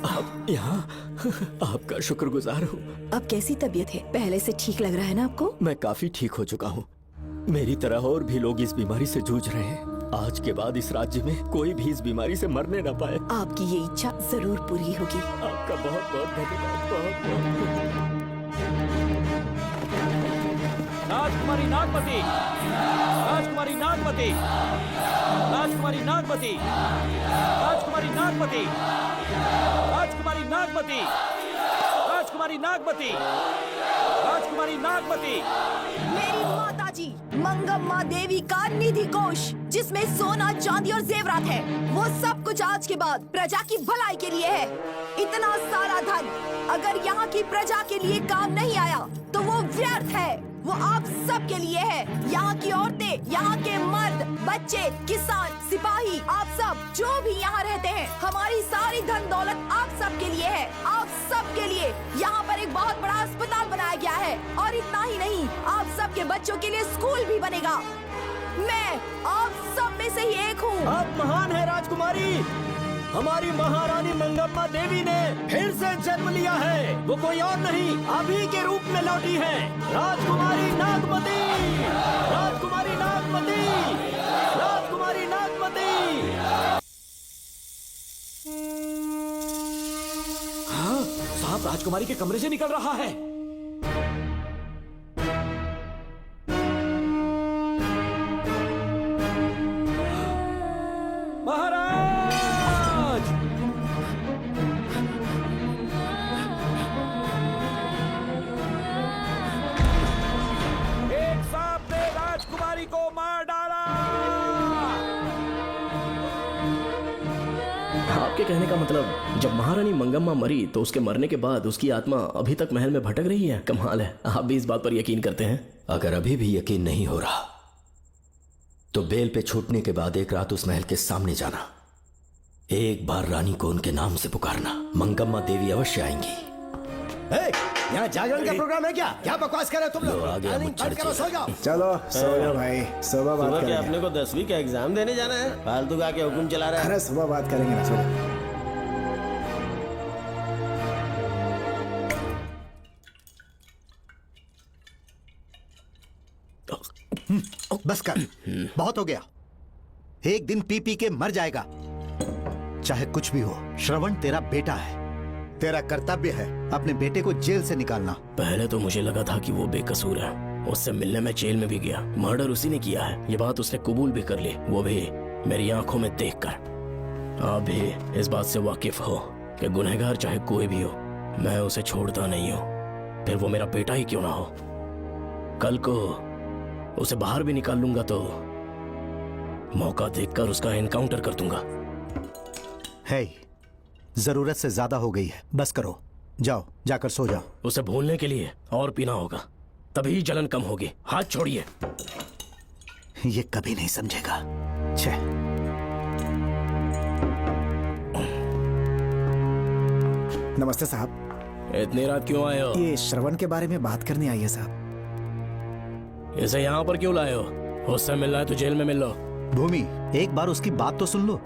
आप यहाँ, आपका शुक्रगुजार हूँ। अब कैसी तबीयत है? पहले से ठीक लग रहा है ना आपको? मैं काफी ठीक हो चुका हूँ। मेरी तरह और भी लोग इस बीमारी से जूझ रहे हैं। आज के बाद इस राज्य में कोई भी इस बीमारी से मरने न पाए। आपकी ये इच्छा जरूर पूरी होगी। आपका बहुत बहुत धन्यवाद, बहुत बहुत। राजकुमारी नागमती, राजकुमारी नागमती, राजकुमारी नागमती, राजकुमारी नागमती, राजकुमारी नागमती, राजकुमारी नागमती, राजकुमारी नागमती। मेरी माता जी मंगम्मा देवी का निधि कोष, जिसमें सोना, चांदी और जेवरात है, वो सब कुछ आज के बाद प्रजा की भलाई के लिए है। इतना सारा धन अगर यहाँ की प्रजा के लिए काम नहीं आया तो वो व्यर्थ है। वो आप सब के लिए है। यहाँ की औरतें, यहाँ के मर्द, बच्चे, किसान, सिपाही, आप सब जो भी यहाँ रहते हैं, हमारी सारी धन दौलत आप सब के लिए है। आप सब के लिए यहाँ पर एक बहुत बड़ा अस्पताल बनाया गया है। और इतना ही नहीं, आप सब के बच्चों के लिए स्कूल भी बनेगा। मैं आप सब में से ही एक हूँ। आप महान है राजकुमारी। हमारी महारानी मंगम्मा देवी ने फिर से जन्म लिया है। वो कोई और नहीं, अभी के रूप में लौटी है। राजकुमारी नागमती, राजकुमारी नागमती, राजकुमारी नागमती। हाँ, सांप राजकुमारी के कमरे से निकल रहा है। आपके कहने का मतलब जब महारानी मंगम्मा मरी तो उसके मरने के बाद उसकी आत्मा अभी तक महल में भटक रही है? कमाल है, आप भी इस बात पर यकीन करते हैं? अगर अभी भी यकीन नहीं हो रहा तो बेल पे छूटने के बाद एक रात उस महल के सामने जाना, एक बार रानी को उनके नाम से पुकारना। मंगम्मा देवी अवश्य आएंगी। यहाँ जागरण का प्रोग्राम है क्या? क्या बकवास कर रहे हो तुम लोग? सो जाओ। चलो सो जाओ भाई, सुबह बात करेंगे। अपने को 10वीं का एग्जाम देने जाना है, फालतू का क्या हुक्म चला रहा है? अरे सुबह बात करेंगे ना, सो जाओ। बस कर, बहुत हो गया। एक दिन पी पी के मर जाएगा। चाहे कुछ भी हो, श्रवण तेरा बेटा है। तेरा कर्तव्य है अपने बेटे को जेल से निकालना। पहले तो मुझे लगा था कि वो बेकसूर है। उससे मिलने में जेल में भी गया। मर्डर उसी ने किया है, ये बात उसने कबूल भी कर ली, वो भी मेरी आंखों में देखकर। आप भी इस बात से वाकिफ हो कि गुनहगार चाहे कोई भी हो, मैं उसे छोड़ता नहीं हूँ, फिर वो मेरा बेटा ही क्यों ना हो। कल को उसे बाहर भी निकाल लूंगा तो मौका देखकर उसका एनकाउंटर कर दूंगा। है, जरूरत से ज्यादा हो गई है, बस करो। जाओ, जाकर सो जाओ। उसे भूलने के लिए और पीना होगा, तभी जलन कम होगी। हाथ छोड़िए। ये कभी नहीं समझेगा। छे। नमस्ते साहब। इतनी रात क्यों आए हो? ये श्रवण के बारे में बात करने आई है साहब। इसे यहाँ पर क्यों लाए हो? उससे मिलना है तो जेल में मिल लो। भूमि, एक बार उसकी बात तो सुन लो।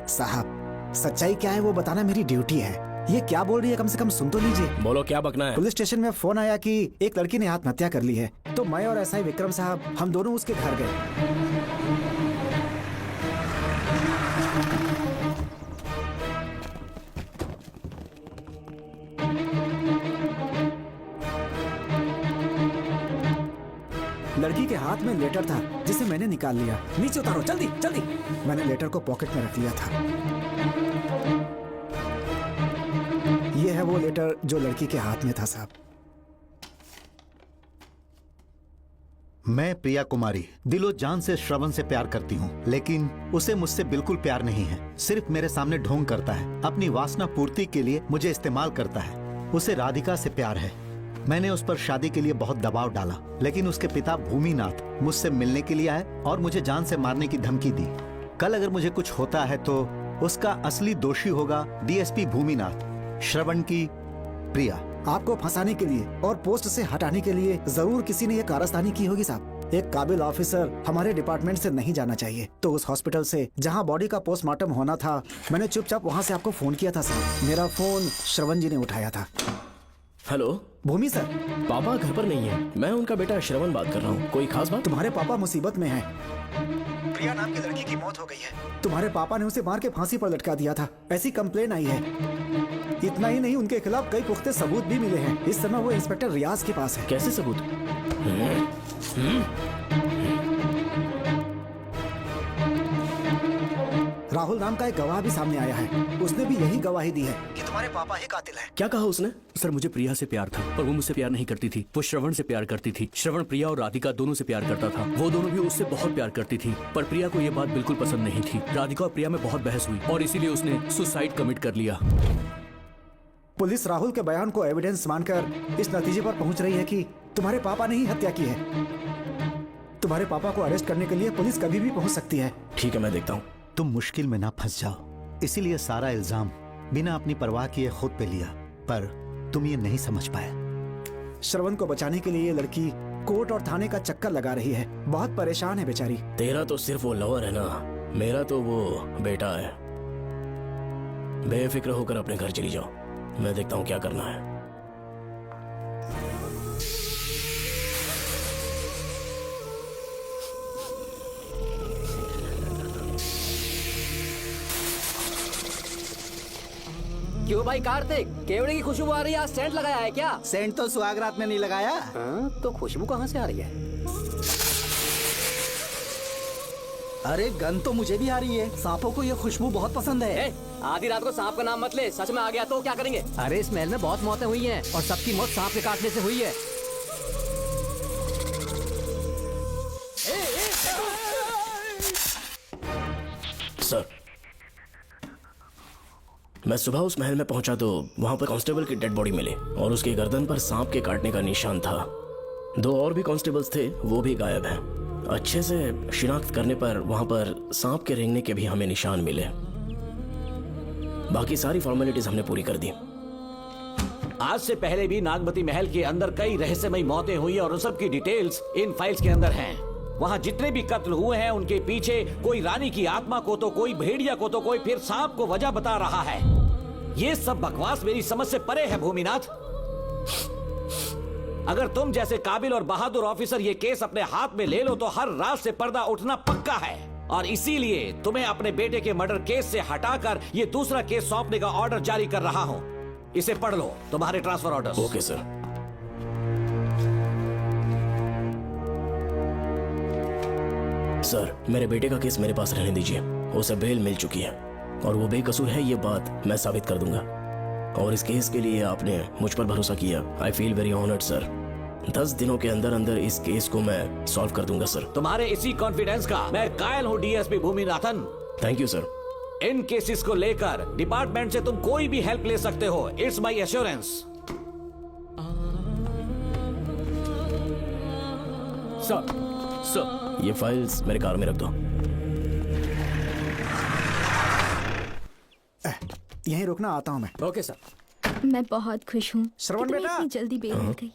साहब, सच्चाई क्या है वो बताना मेरी ड्यूटी है। ये क्या बोल रही है, कम से कम सुन तो लीजिए। बोलो, क्या बकना है? पुलिस स्टेशन में फोन आया कि एक लड़की ने आत्महत्या कर ली है, तो मैं और एसआई विक्रम साहब हम दोनों उसके घर गए। लड़की के हाथ में लेटर था जिसे मैंने निकाल लिया। नीचे उतारो, जल्दी जल्दी। मैंने लेटर को पॉकेट में रख लिया था। ये है वो लेटर जो लड़की के हाथ में था साहब। मैं प्रिया कुमारी दिलो जान से श्रवण से प्यार करती हूँ, लेकिन उसे मुझसे बिल्कुल प्यार नहीं है। सिर्फ मेरे सामने ढोंग करता है, अपनी वासना पूर्ति के लिए मुझे इस्तेमाल करता है। उसे राधिका से प्यार है। मैंने उस पर शादी के लिए बहुत दबाव डाला, लेकिन उसके पिता भूमिनाथ मुझसे मिलने के लिए आए और मुझे जान से मारने की धमकी दी। कल अगर मुझे कुछ होता है तो उसका असली दोषी होगा डीएसपी भूमिनाथ। श्रवण की प्रिया। आपको फंसाने के लिए और पोस्ट से हटाने के लिए जरूर किसी ने ये कारस्तानी की होगी साहब। एक काबिल ऑफिसर हमारे डिपार्टमेंट से नहीं जाना चाहिए। तो उस हॉस्पिटल से जहां बॉडी का पोस्टमार्टम होना था, मैंने चुपचाप वहां से आपको फोन किया था साहब। मेरा फोन श्रवण जी ने उठाया था। हेलो भूमि सर। पापा घर पर नहीं है। मैं उनका बेटा श्रवण बात कर रहा हूँ। कोई खास बात? तुम्हारे पापा मुसीबत में हैं। प्रिया नाम की लड़की की मौत हो गई है। तुम्हारे पापा ने उसे मार के फांसी पर लटका दिया था, ऐसी कंप्लेन आई है। इतना ही नहीं, उनके खिलाफ कई पुख्ते सबूत भी मिले हैं। इस समय वो इंस्पेक्टर रियाज के पास है। कैसे सबूत? राहुल नाम का एक गवाह भी सामने आया है। उसने भी यही गवाही दी है कि तुम्हारे पापा ही कातिल है। क्या कहा उसने? सर, मुझे प्रिया से प्यार था, पर वो मुझसे प्यार नहीं करती थी। वो श्रवण से प्यार करती थी। श्रवण प्रिया और राधिका दोनों से प्यार करता था। वो दोनों भी उससे बहुत प्यार करती थी, पर प्रिया को ये बात बिल्कुल पसंद नहीं थी। राधिका और प्रिया में बहुत बहस हुई और इसीलिए उसने सुसाइड कमिट कर लिया। पुलिस राहुल के बयान को एविडेंस मानकर इस नतीजे पर पहुंच रही है कि तुम्हारे पापा ने ही हत्या की है। तुम्हारे पापा को अरेस्ट करने के लिए पुलिस कभी भी पहुंच सकती है। ठीक है, मैं देखता हूँ। तुम मुश्किल में ना फंस जाओ, इसीलिए सारा इल्जाम बिना अपनी परवाह किए खुद पे लिया, पर तुम ये नहीं समझ पाए। श्रवण को बचाने के लिए ये लड़की कोर्ट और थाने का चक्कर लगा रही है। बहुत परेशान है बेचारी। तेरा तो सिर्फ वो लवर है ना, मेरा तो वो बेटा है। बेफिक्र होकर अपने घर चली जाओ, मैं देखता हूँ क्या करना है। क्यों भाई कार्तिक, केवड़े की खुशबू आ रही है? आज सेंट लगाया है क्या? सेंट तो सुहाग रात में नहीं लगाया। तो खुशबू कहाँ से आ रही है? अरे गन तो मुझे भी आ रही है। सांपों को ये खुशबू बहुत पसंद है। आधी रात को सांप का नाम मत ले, सच में आ गया तो क्या करेंगे? अरे इस महल में बहुत मौतें हुई हैं और सबकी मौत सांप के काटने से हुई है। सर, मैं सुबह उस महल में पहुंचा तो वहां पर कांस्टेबल की डेड बॉडी मिली और उसकी गर्दन पर सांप के काटने का निशान था। 2 और भी कांस्टेबल्स थे, वो भी गायब हैं। अच्छे से शिनाख्त करने पर वहां पर सांप के रेंगने के भी हमें निशान मिले। बाकी सारी फॉर्मेलिटीज हमने पूरी कर दी। आज से पहले भी नागमती महल के अंदर कई रहस्यमयी मौतें हुई और उन सब की डिटेल्स इन फाइल्स के अंदर हैं। वहाँ जितने भी कत्ल हुए हैं उनके पीछे कोई रानी की आत्मा को तो कोई भेड़िया को तो कोई फिर सांप को वजह बता रहा है। ये सब बकवास मेरी समझ से परे है भूमिनाथ। अगर तुम जैसे काबिल और बहादुर ऑफिसर ये केस अपने हाथ में ले लो तो हर रात से पर्दा उठना पक्का है, और इसीलिए तुम्हें अपने बेटे के मर्डर केस से हटाकर ये दूसरा केस सौंपने का ऑर्डर जारी कर रहा हूं। इसे पढ़ लो, तुम्हारे transfer order. Okay sir. Sir, मेरे बेटे का केस मेरे पास रहने दीजिए। उसे बेल मिल चुकी है और वो बेकसूर है, ये बात मैं साबित कर दूंगा। और इस केस के लिए आपने मुझ पर भरोसा किया। I feel very honoured sir. 10 दिनों के अंदर अंदर इस केस को मैं सॉल्व कर दूंगा सर। तुम्हारे इसी कॉन्फिडेंस का मैं कायल हूँ DSP Bhuminathan. Thank you sir. In cases को लेकर डिपार्टमेंट से तुम कोई भी हेल्प ले सकते हो। It's my assurance. सर, ये फाइल्स मेरे कार में रख दो। यहीं रुकना, आता हूं मैं। Okay sir. मैं बहुत खुश हूँ। श्रवण तुम्हें बेटा। इतनी जल्दी बेल मिल गई।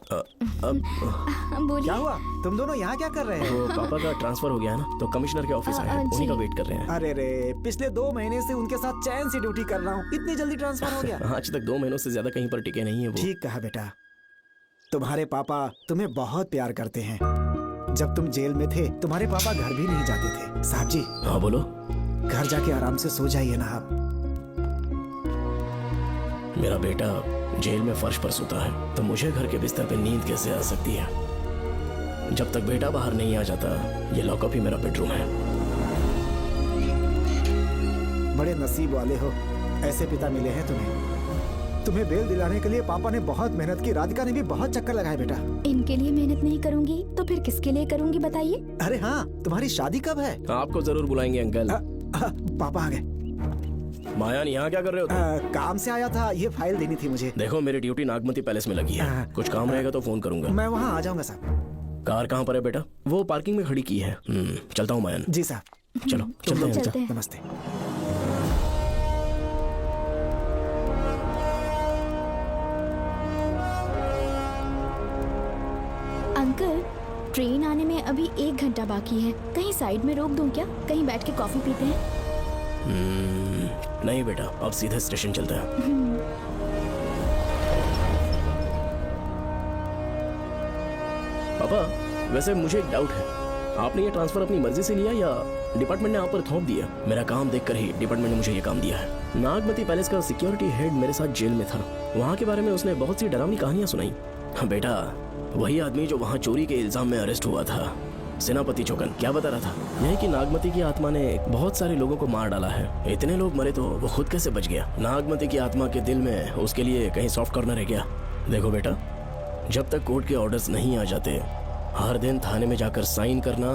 बोलिए। क्या हुआ? तुम दोनों यहाँ क्या कर रहे वो हो? पापा का ट्रांसफर हो गया है ना, तो कमिश्नर के ऑफिस आए हैं, जी। उन्हीं का वेट कर रहे हैं। अरे रे, पिछले 2 महीने से उनके साथ चैन से ड्यूटी कर रहा हूँ, इतनी जल्दी ट्रांसफर हो गया? आज तक 2 महीनों से ज्यादा कहीं पर टिके नहीं है वो। ठीक कहा बेटा, तुम्हारे पापा तुम्हें बहुत प्यार करते हैं। जब तुम जेल में थे तुम्हारे पापा घर भी नहीं जाते थे। साहब जी। हाँ बोलो। घर जाके आराम से सो जाइए ना आप। मेरा बेटा जेल में फर्श पर सोता है तो मुझे घर के बिस्तर पे नींद कैसे आ सकती है? जब तक बेटा बाहर नहीं आ जाता, ये लॉकअप ही मेरा बेडरूम है। बड़े नसीब वाले हो, ऐसे पिता मिले हैं तुम्हें। तुम्हें बेल दिलाने के लिए पापा ने बहुत मेहनत की, राधिका ने भी बहुत चक्कर लगाए बेटा। इनके लिए मेहनत नहीं करूंगी तो फिर किसके लिए करूंगी बताइए? अरे हाँ, तुम्हारी शादी कब है? आपको जरूर बुलाएंगे अंकल। पापा आ गए। मायान, यहाँ क्या कर रहे हो तुम? काम से आया था, ये फाइल देनी थी मुझे। देखो मेरी ड्यूटी नागमती पैलेस में लगी है, कुछ काम रहेगा तो फोन करूंगा। मैं वहाँ आ जाऊंगा साहब। कार कहाँ पर है बेटा? वो पार्किंग में खड़ी की है। चलता हूँ मायान। जी साहब। चलो चलते हैं। नमस्ते। अंकल, ट्रेन आने में अभी 1 घंटा बाकी है, कहीं साइड में रोक दूं क्या? कहीं बैठ के कॉफी पीते हैं? नहीं बेटा, अब सीधे स्टेशन चलते हैं। पापा, वैसे मुझे एक डाउट है, आपने ये ट्रांसफर अपनी मर्जी से लिया या डिपार्टमेंट ने आप पर थोप दिया? मेरा काम देखकर ही डिपार्टमेंट ने मुझे ये काम दिया है। नागमती पैलेस का सिक्योरिटी हेड मेरे साथ जेल में था, वहाँ के बारे में उसने बहुत सी डरावनी कहानियां सुनाई। बेटा, वही आदमी जो वहाँ चोरी के इल्जाम में अरेस्ट हुआ था, सेनापति चौकन, क्या बता रहा था? यह कि नागमती की आत्मा ने बहुत सारे लोगों को मार डाला है। इतने लोग मरे तो वो खुद कैसे बच गया? नागमती की आत्मा के दिल में उसके लिए कहीं सॉफ्ट कॉर्नर है क्या? देखो बेटा, जब तक कोर्ट के ऑर्डर्स नहीं आ जाते, हर दिन थाने में जाकर साइन करना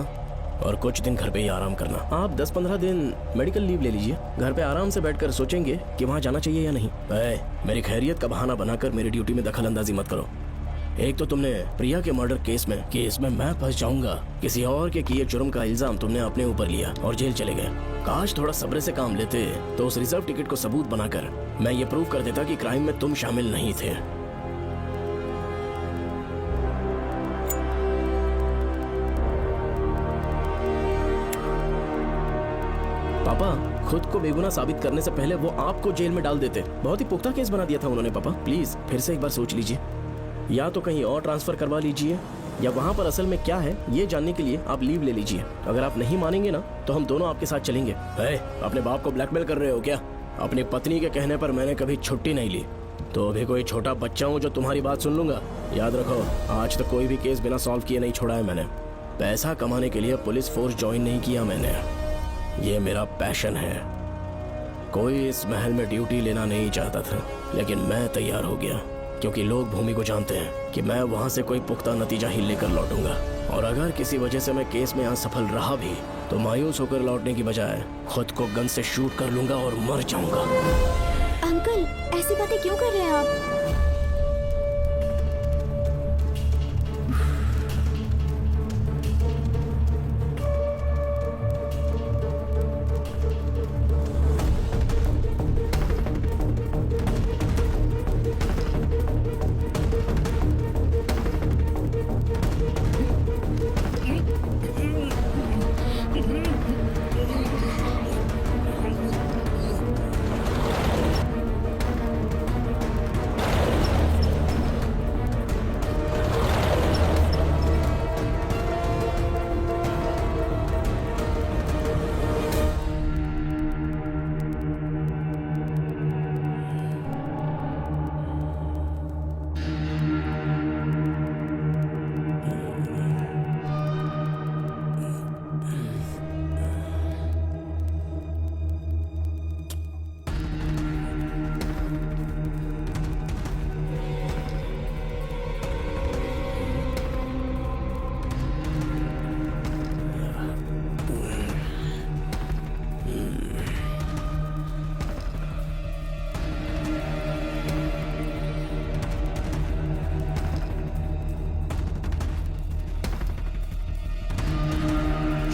और कुछ दिन घर पे ही आराम करना। आप 10-15 दिन मेडिकल लीव ले लीजिए, घर पे आराम से बैठकर सोचेंगे कि वहाँ जाना चाहिए या नहीं। मेरी खैरियत का बहाना बनाकर मेरी ड्यूटी में दखल अंदाजी मत करो। एक तो तुमने प्रिया के मर्डर केस में कि इसमें मैं फंस जाऊंगा, किसी और के किए जुर्म का इल्जाम तुमने अपने ऊपर लिया और जेल चले गए। काश थोड़ा सब्र से काम लेते तो उस रिजर्व टिकट को सबूत बनाकर मैं ये प्रूव कर देता कि क्राइम में तुम शामिल नहीं थे। पापा, खुद को बेगुनाह साबित करने से पहले वो आपको जेल में डाल देते। बहुत ही पुख्ता केस बना दिया था उन्होंने। पापा प्लीज फिर से एक बार सोच लीजिए, या तो कहीं और ट्रांसफर करवा लीजिए या वहाँ पर असल में क्या है ये जानने के लिए आप लीव ले लीजिए। अगर आप नहीं मानेंगे ना तो हम दोनों आपके साथ चलेंगे। अपने बाप को ब्लैकमेल कर रहे हो क्या? अपनी पत्नी के कहने पर मैंने कभी छुट्टी नहीं ली, तो अभी कोई छोटा बच्चा हूँ जो तुम्हारी बात सुन लूंगा? याद रखो, आज तक कोई भी केस बिना सॉल्व किए नहीं छोड़ा है मैंने। पैसा कमाने के लिए पुलिस फोर्स ज्वाइन नहीं किया मैंने, ये मेरा पैशन है। कोई इस महल में ड्यूटी लेना नहीं चाहता था, लेकिन मैं तैयार हो गया क्योंकि लोग भूमि को जानते हैं कि मैं वहां से कोई पुख्ता नतीजा ही लेकर लौटूंगा। और अगर किसी वजह से मैं केस में असफल रहा भी तो मायूस होकर लौटने की बजाय खुद को गन से शूट कर लूंगा और मर जाऊंगा। अंकल, ऐसी बातें क्यों कर रहे हैं आप?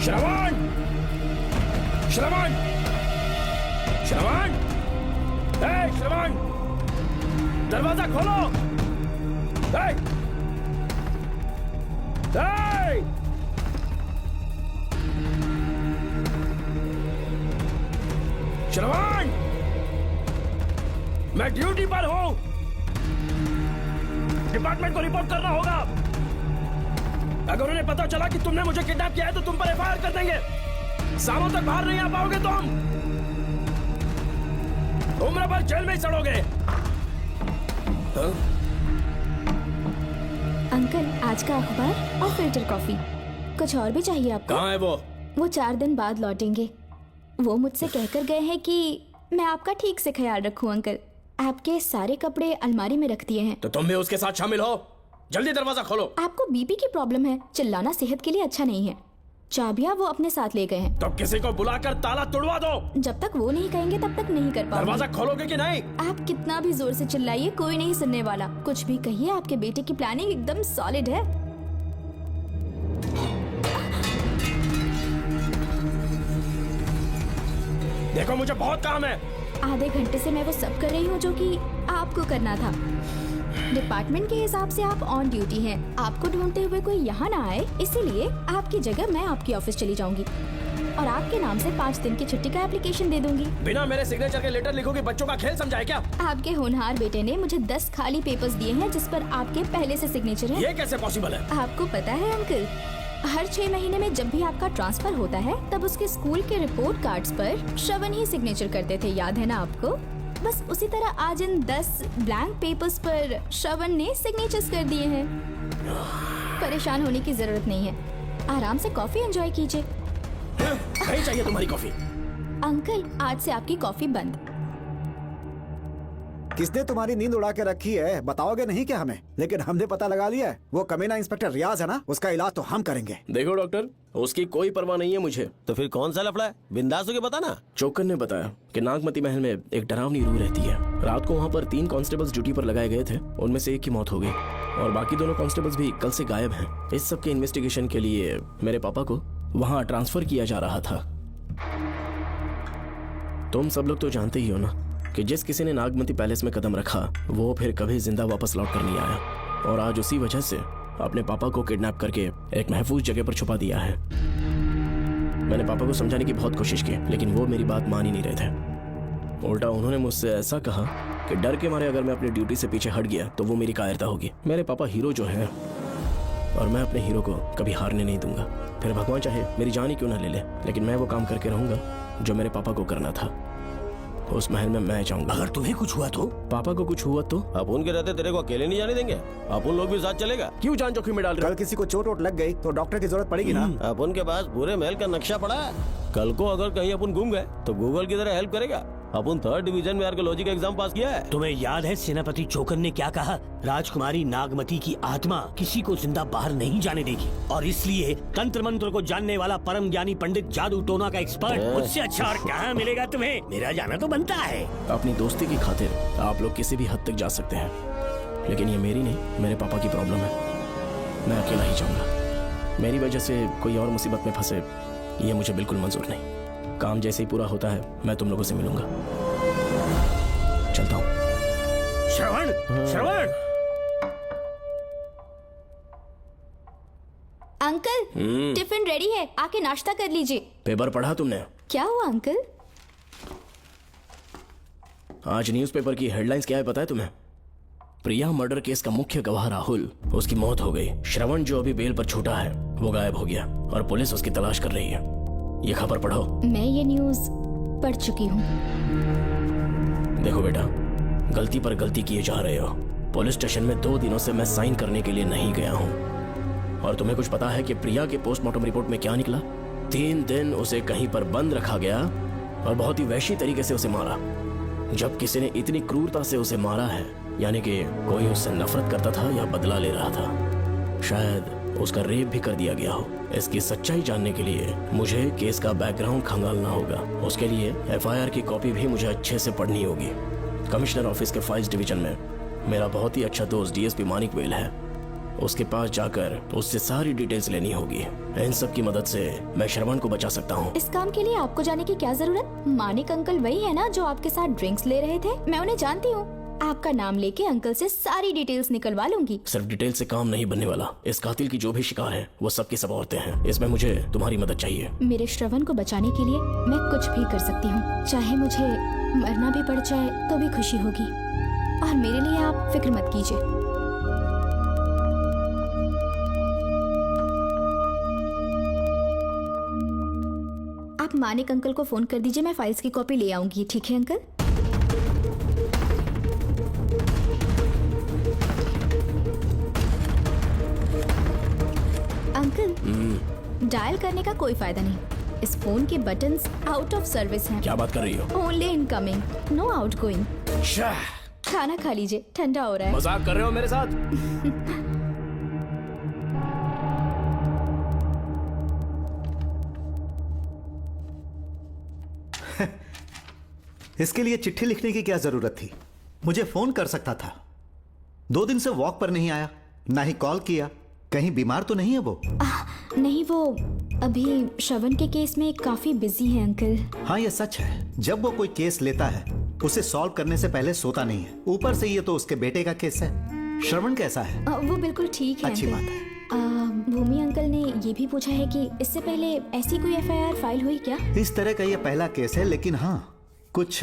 श्रवण! श्रवण! श्रवण! श्रवण! दरवाजा खोलो। हे! हे! श्रवण, मैं ड्यूटी पर हूं। डिपार्टमेंट को रिपोर्ट करना होगा। अगर उन्हें पता चला कि तुमने मुझे किडनैप किया है तो तुम पर एफआईआर कर देंगे। शामों तक बाहर नहीं आ पाओगे तुम। उम्र भर जेल में ही सड़ोगे। अंकल, आज का अखबार और फिल्टर कॉफी। कुछ और भी चाहिए आपको? कहाँ है वो? वो 4 दिन बाद लौटेंगे। वो मुझसे कहकर गए हैं कि मैं आपका ठीक से ख्याल रखूं अंकल। आपके सारे कपड़े अलमारी में रख दिए हैं। तो तुम भी उसके साथ शामिल हो। जल्दी दरवाजा खोलो। आपको बीपी की प्रॉब्लम है, चिल्लाना सेहत के लिए अच्छा नहीं है। चाबियां वो अपने साथ ले गए हैं। तो किसी को बुलाकर ताला तोड़वा दो। जब तक वो नहीं कहेंगे तब तक नहीं कर पाऊंगी। दरवाजा खोलोगे कि नहीं? आप कितना भी जोर से चिल्लाइए, कोई नहीं सुनने वाला। कुछ भी कहिए, आपके बेटे की प्लानिंग एकदम सॉलिड है। देखो, मुझे बहुत काम है। आधे घंटे से मैं वो सब कर रही हूँ जो कि आपको करना था। डिपार्टमेंट के हिसाब से आप ऑन ड्यूटी हैं। आपको ढूंढते हुए कोई यहाँ ना आए, इसीलिए आपकी जगह मैं आपकी ऑफिस चली जाऊंगी और आपके नाम से 5 दिन की छुट्टी का एप्लीकेशन दे दूंगी। बिना मेरे सिग्नेचर के लेटर लिखोगे? बच्चों का खेल समझाए क्या? आपके होनहार बेटे ने मुझे 10 खाली पेपर्स दिए हैं जिस पर आपके पहले से सिग्नेचर है। ये कैसे पॉसिबल है? आपको पता है अंकल, हर 6 महीने में जब भी आपका ट्रांसफर होता है तब उसके स्कूल के रिपोर्ट कार्ड्स पर श्रवण ही सिग्नेचर करते थे, याद है ना आपको? बस उसी तरह आज इन 10 ब्लैंक पेपर्स पर श्रवण ने सिग्नेचर्स कर दिए हैं। परेशान होने की जरूरत नहीं है, आराम से कॉफी एंजॉय कीजिए। नहीं चाहिए तुम्हारी कॉफी। अंकल, आज से आपकी कॉफी बंद। किसने तुम्हारी नींद उड़ा के रखी है? बताओगे नहीं क्या हमें? लेकिन हमने पता लगा लिया है। वो कमीना इंस्पेक्टर रियाज है ना, उसका इलाज तो हम करेंगे। देखो डॉक्टर, उसकी कोई परवाह नहीं है मुझे। तो फिर कौन सा लफड़ा है? बिंदास होके बता ना। चोकर ने बताया कि नागमती महल में एक डरावनी रूह रहती है। रात को वहाँ पर 3 कांस्टेबल्स ड्यूटी पर लगाए गए थे। उनमें से एक की मौत हो गई और बाकी दोनों कांस्टेबल्स भी कल से गायब हैं। इस सब के इन्वेस्टिगेशन के लिए मेरे पापा को वहाँ ट्रांसफर किया जा रहा था। तुम सब लोग तो जानते ही हो ना कि जिस किसी ने नागमती पैलेस में कदम रखा वो फिर कभी जिंदा वापस लौट कर नहीं आया। और आज उसी वजह से अपने पापा को किडनैप करके एक महफूज जगह पर छुपा दिया है। मैंने पापा को समझाने की बहुत कोशिश की, लेकिन वो मेरी बात मान ही नहीं रहे थे। उल्टा उन्होंने मुझसे ऐसा कहा कि डर के मारे अगर मैं अपनी ड्यूटी से पीछे हट गया तो वो मेरी कायरता होगी। मेरे पापा हीरो जो है और मैं अपने हीरो को कभी हारने नहीं दूंगा। फिर भगवान चाहे मेरी जान ही क्यों ना ले ले, लेकिन मैं वो काम करके रहूंगा जो मेरे पापा को करना था। उस महल में मैं जाऊंगा। अगर तुम्हें कुछ हुआ तो? पापा को कुछ हुआ तो? अपुन के रहते तेरे को अकेले नहीं जाने देंगे। अपुन लोग भी साथ चलेगा। क्यों जान जोखिम में डाल रहे? कल किसी को चोट वोट लग गई तो डॉक्टर की जरूरत पड़ेगी ना। अपुन के पास पूरे महल का नक्शा पड़ा है। कल को अगर कहीं अपन गुम गए तो गूगल की तरह हेल्प करेगा। अपन 3rd डिवीजन में आर्कियोलॉजी का एग्जाम पास किया है। तुम्हें याद है सेनापति चोकर ने क्या कहा? राजकुमारी नागमती की आत्मा किसी को जिंदा बाहर नहीं जाने देगी और इसलिए तंत्र मंत्र को जानने वाला परम ज्ञानी पंडित जादू टोना का एक्सपर्ट मुझसे अच्छा और कहाँ मिलेगा तुम्हें? मेरा जाना तो बनता है। अपनी दोस्ती की खातिर आप लोग किसी भी हद तक जा सकते हैं, लेकिन ये मेरी नहीं, मेरे पापा की प्रॉब्लम है। मैं अकेला ही जाऊंगा। मेरी वजह से कोई और मुसीबत में फंसे ये मुझे बिल्कुल मंजूर नहीं। काम जैसे ही पूरा होता है मैं तुम लोगों से मिलूंगा। चलता हूँ। श्रवण, श्रवण। अंकल, टिफिन रेडी है, आके नाश्ता कर लीजिए। पेपर पढ़ा तुमने? क्या हुआ अंकल? आज न्यूज़पेपर की हेडलाइंस क्या है पता है तुम्हें? प्रिया मर्डर केस का मुख्य गवाह राहुल, उसकी मौत हो गई। श्रवण जो अभी बेल पर छूटा है वो गायब हो गया और पुलिस उसकी तलाश कर रही है। ये खबर पढ़ो। मैं ये न्यूज़ पढ़ चुकी हूँ। देखो बेटा, गलती पर गलती किए जा रहे हो। पुलिस स्टेशन में 2 दिनों से मैं साइन करने के लिए नहीं गया हूँ। और तुम्हें कुछ पता है कि प्रिया के पोस्टमार्टम रिपोर्ट में क्या निकला? 3 दिन उसे कहीं पर बंद रखा गया और बहुत ही वैशी तरीके से उसे मारा। जब किसी ने इतनी क्रूरता से उसे मारा है, यानी कि कोई उससे नफरत करता था या बदला ले रहा था। शायद उसका रेप भी कर दिया गया हो। इसकी सच्चाई जानने के लिए मुझे केस का बैकग्राउंड खंगालना होगा। उसके लिए एफआईआर की कॉपी भी मुझे अच्छे से पढ़नी होगी। कमिश्नर ऑफिस के फाइल्स डिवीजन में मेरा बहुत ही अच्छा दोस्त डीएसपी मानिक वेल है। उसके पास जाकर उससे सारी डिटेल्स लेनी होगी। इन सब की मदद से मैं श्रवण को बचा सकता हूँ। इस काम के लिए आपको जाने की क्या जरूरत? मानिक अंकल वही है ना जो आपके साथ ड्रिंक्स ले रहे थे? मैं उन्हें जानती हूँ। आपका नाम लेके अंकल से सारी डिटेल्स निकलवा लूंगी। सिर्फ डिटेल से काम नहीं बनने वाला। इस कातिल की जो भी शिकार है वो सब की सब औरतें हैं। इसमें मुझे तुम्हारी मदद चाहिए। मेरे श्रवण को बचाने के लिए मैं कुछ भी कर सकती हूँ। चाहे मुझे मरना भी पड़ जाए तो भी खुशी होगी। और मेरे लिए आप फिक्र मत कीजिए। आप मानिक अंकल को फोन कर दीजिए, मैं फाइल्स की कॉपी ले आऊंगी। ठीक है अंकल? अंकल, डायल करने का कोई फायदा नहीं। इस फोन के बटन्स आउट ऑफ सर्विस हैं। क्या बात कर रही हो? Only incoming, no outgoing. खाना खा लीजिए, ठंडा हो रहा है। मजाक कर रहे हो मेरे साथ? इसके लिए चिट्ठी लिखने की क्या जरूरत थी? मुझे फोन कर सकता था। 2 दिन से वॉक पर नहीं आया, ना ही कॉल किया। कहीं बीमार तो नहीं है वो? नहीं, वो अभी श्रवण के केस में काफी बिजी है अंकल। हाँ, ये सच है। जब वो कोई केस लेता है उसे सॉल्व करने से पहले सोता नहीं है। ऊपर से ये तो उसके बेटे का केस है। श्रवण कैसा है? वो बिल्कुल ठीक है। अच्छी बात है। भूमि अंकल ने ये भी पूछा है कि इससे पहले ऐसी कोई FIR फाइल हुई क्या? इस तरह का ये पहला केस है, लेकिन हाँ, कुछ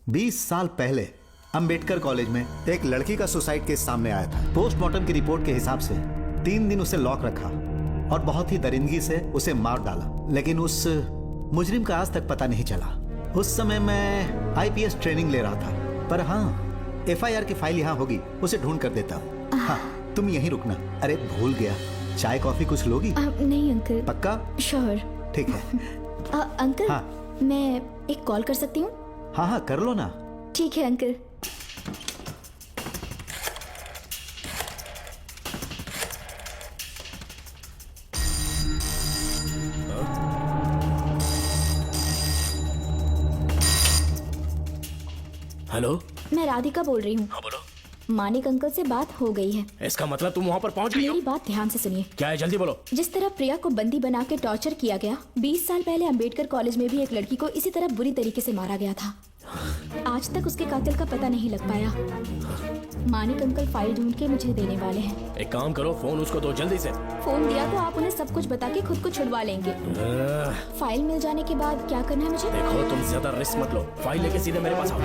20 साल पहले अंबेडकर कॉलेज में एक लड़की का सुसाइड केस सामने आया था। पोस्टमार्टम की रिपोर्ट के हिसाब से 3 दिन उसे लॉक रखा और बहुत ही दरिंदगी से उसे मार डाला। लेकिन उस मुजरिम का आज तक पता नहीं चला। उस समय मैं IPS ट्रेनिंग ले रहा था। पर हाँ, FIR की फाइल यहाँ होगी, उसे ढूंढ कर देता हूँ। हाँ, तुम यहीं रुकना। अरे भूल गया, चाय कॉफी कुछ लोगी? नहीं अंकल। पक्का? श्योर। ठीक है। अंकल, हाँ। मैं एक कॉल कर सकती हूँ? हाँ हाँ, कर लो ना। ठीक है अंकल। हेलो, मैं राधिका बोल रही हूँ। हाँ बोलो। मानिक अंकल से बात हो गई है। इसका मतलब तुम वहाँ पर पहुँच गई हो? मेरी बात ध्यान से सुनिए। क्या है, जल्दी बोलो। जिस तरह प्रिया को बंदी बना के टॉर्चर किया गया, 20 साल पहले अंबेडकर कॉलेज में भी एक लड़की को इसी तरह बुरी तरीके से मारा गया था। आज तक उसके कातिल का पता नहीं लग पाया। मानिक अंकल फाइल ढूंढ के मुझे देने वाले हैं। एक काम करो, फोन उसको दो जल्दी से। फोन दिया तो आप उन्हें सब कुछ बता के खुद को छुड़वा लेंगे। फाइल मिल जाने के बाद क्या करना है मुझे? देखो, तुम ज्यादा रिस्क मत लो। फाइल लेके सीधे मेरे पास आओ।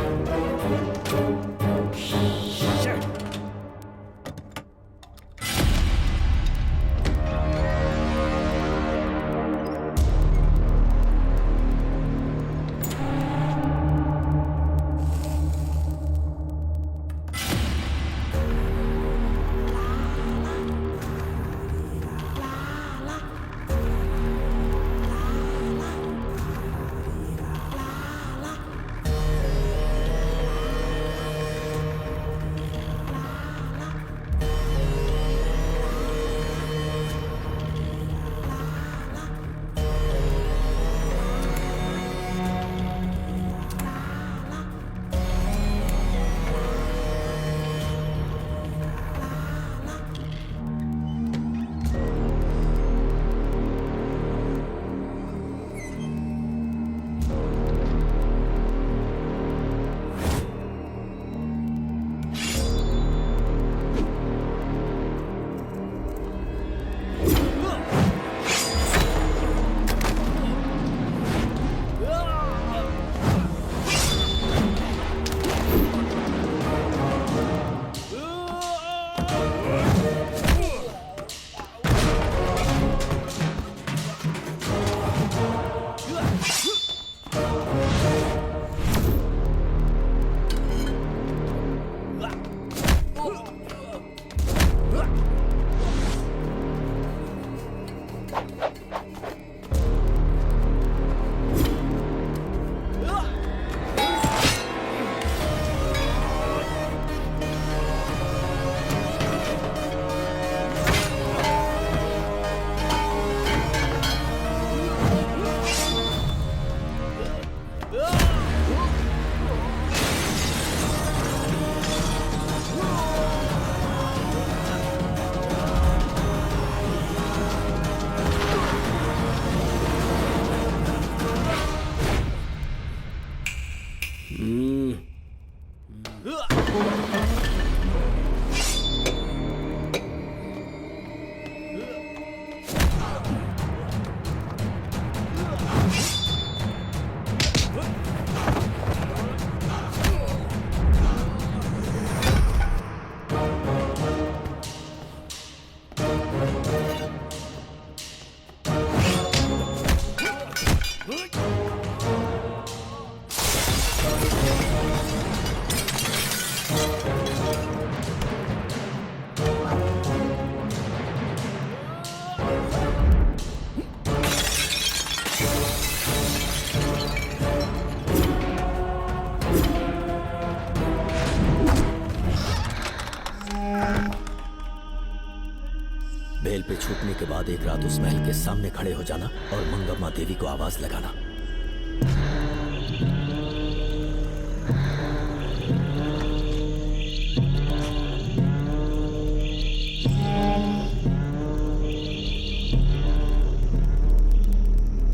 बेल पे छूटने के बाद एक रात उस महल के सामने खड़े हो जाना और मंगम्मा देवी को आवाज लगाना।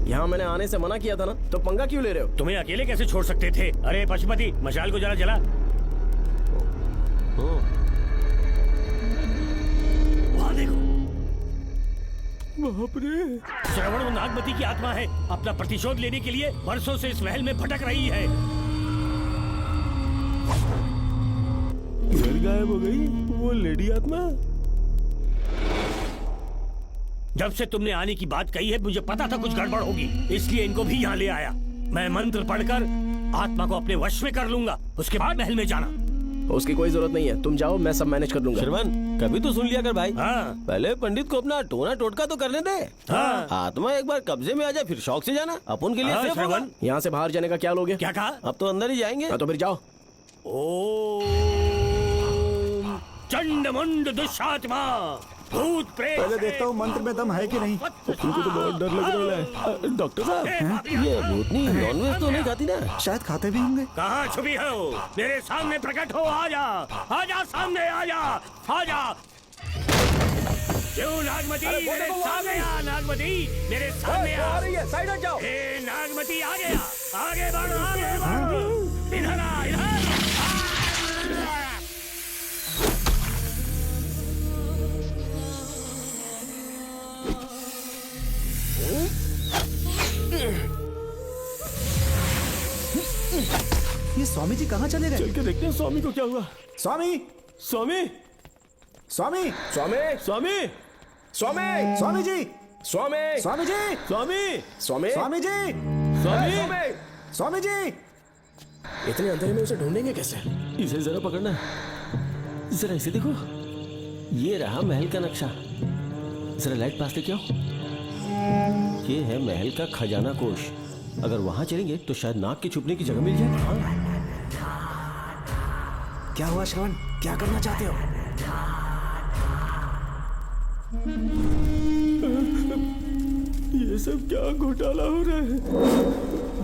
यहाँ मैंने आने से मना किया था ना, तो पंगा क्यों ले रहे हो? तुम्हें अकेले कैसे छोड़ सकते थे? अरे पशुपति, मशाल को जरा जला। वहाँ देखो। बाप रे! श्रवण वो नागमती की आत्मा है। अपना प्रतिशोध लेने के लिए वर्षों से इस महल में भटक रही है। घर गायब हो गई वो लेडी आत्मा। जब से तुमने आने की बात कही है, मुझे पता था कुछ गड़बड़ होगी, इसलिए इनको भी यहाँ ले आया। मैं मंत्र पढ़कर आत्मा को अपने वश में कर लूंगा, उसके बाद महल में जाना। उसकी कोई जरूरत नहीं है, तुम जाओ, मैं सब मैनेज कर दूंगा। श्रवण, कभी तो सुन लिया कर भाई। हाँ। पहले पंडित को अपना टोना टोटका तो करने दे। हाँ। आत्मा एक बार कब्जे में आ जाए फिर शौक से जाना, अपन के लिए हाँ, सेफ होगा। श्रवण। यहाँ से बाहर जाने का क्या लोगे? क्या कहा? अब तो अंदर ही जाएंगे। हाँ, तो फिर जाओ। ओम चंडमुंड दुष्टात्मा भूत प्रेत। पहले देखता हूँ मंत्र में दम है कि नहीं। तुमको तो बहुत डर लग रहा है। डॉक्टर साहब, ये भूतनी नॉनवेज तो नहीं खाती ना? शायद खाते भी होंगे। कहाँ छुपी हो? मेरे सामने प्रकट हो, आजा, आजा सामने, आजा, आजा। क्यों नागमती मेरे सामने आ, नागमती मेरे सामने आ रही है, साइड हट जाओ। ए नागमती आ गया, आगे बढ़, आगे बढ़, इधर आ, इधर। ये स्वामी जी कहाँ चले गए? चल के देखते हैं स्वामी को क्या हुआ। स्वामी, स्वामी, स्वामी, स्वामी, स्वामी, स्वामी, स्वामी जी, स्वामी, स्वामी जी, स्वामी, स्वामी, स्वामी जी, स्वामी, स्वामी जी। इतने अंधेरे में उसे ढूंढेंगे कैसे? इसे जरा पकड़ना, जरा इसे देखो, ये रहा महल का नक्शा। जरा लाइट पास लेके आओ। ये है महल का खजाना कोष। अगर वहां चलेंगे तो शायद नाग के छुपने की जगह मिल जाए। हाँ। क्या हुआ श्रवण, क्या करना चाहते हो? ये सब क्या घोटाला हो रहा है?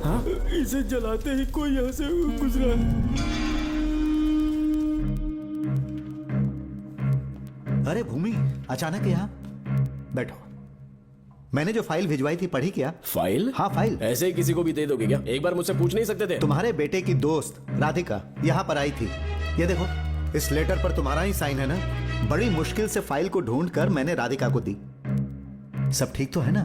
हाँ? इसे जलाते ही कोई यहाँ से गुजरा है। अरे भूमि, अचानक यहाँ? बैठो। मैंने जो फाइल भिजवाई थी पढ़ी क्या? फाइल? हाँ फाइल। ऐसे ही किसी को भी दे दोगे क्या? एक बार मुझसे पूछ नहीं सकते थे? तुम्हारे बेटे की दोस्त राधिका यहाँ पर आई थी। ये देखो, इस लेटर पर तुम्हारा ही साइन है ना? बड़ी मुश्किल से फाइल को ढूंढ कर मैंने राधिका को दी। सब ठीक तो है ना?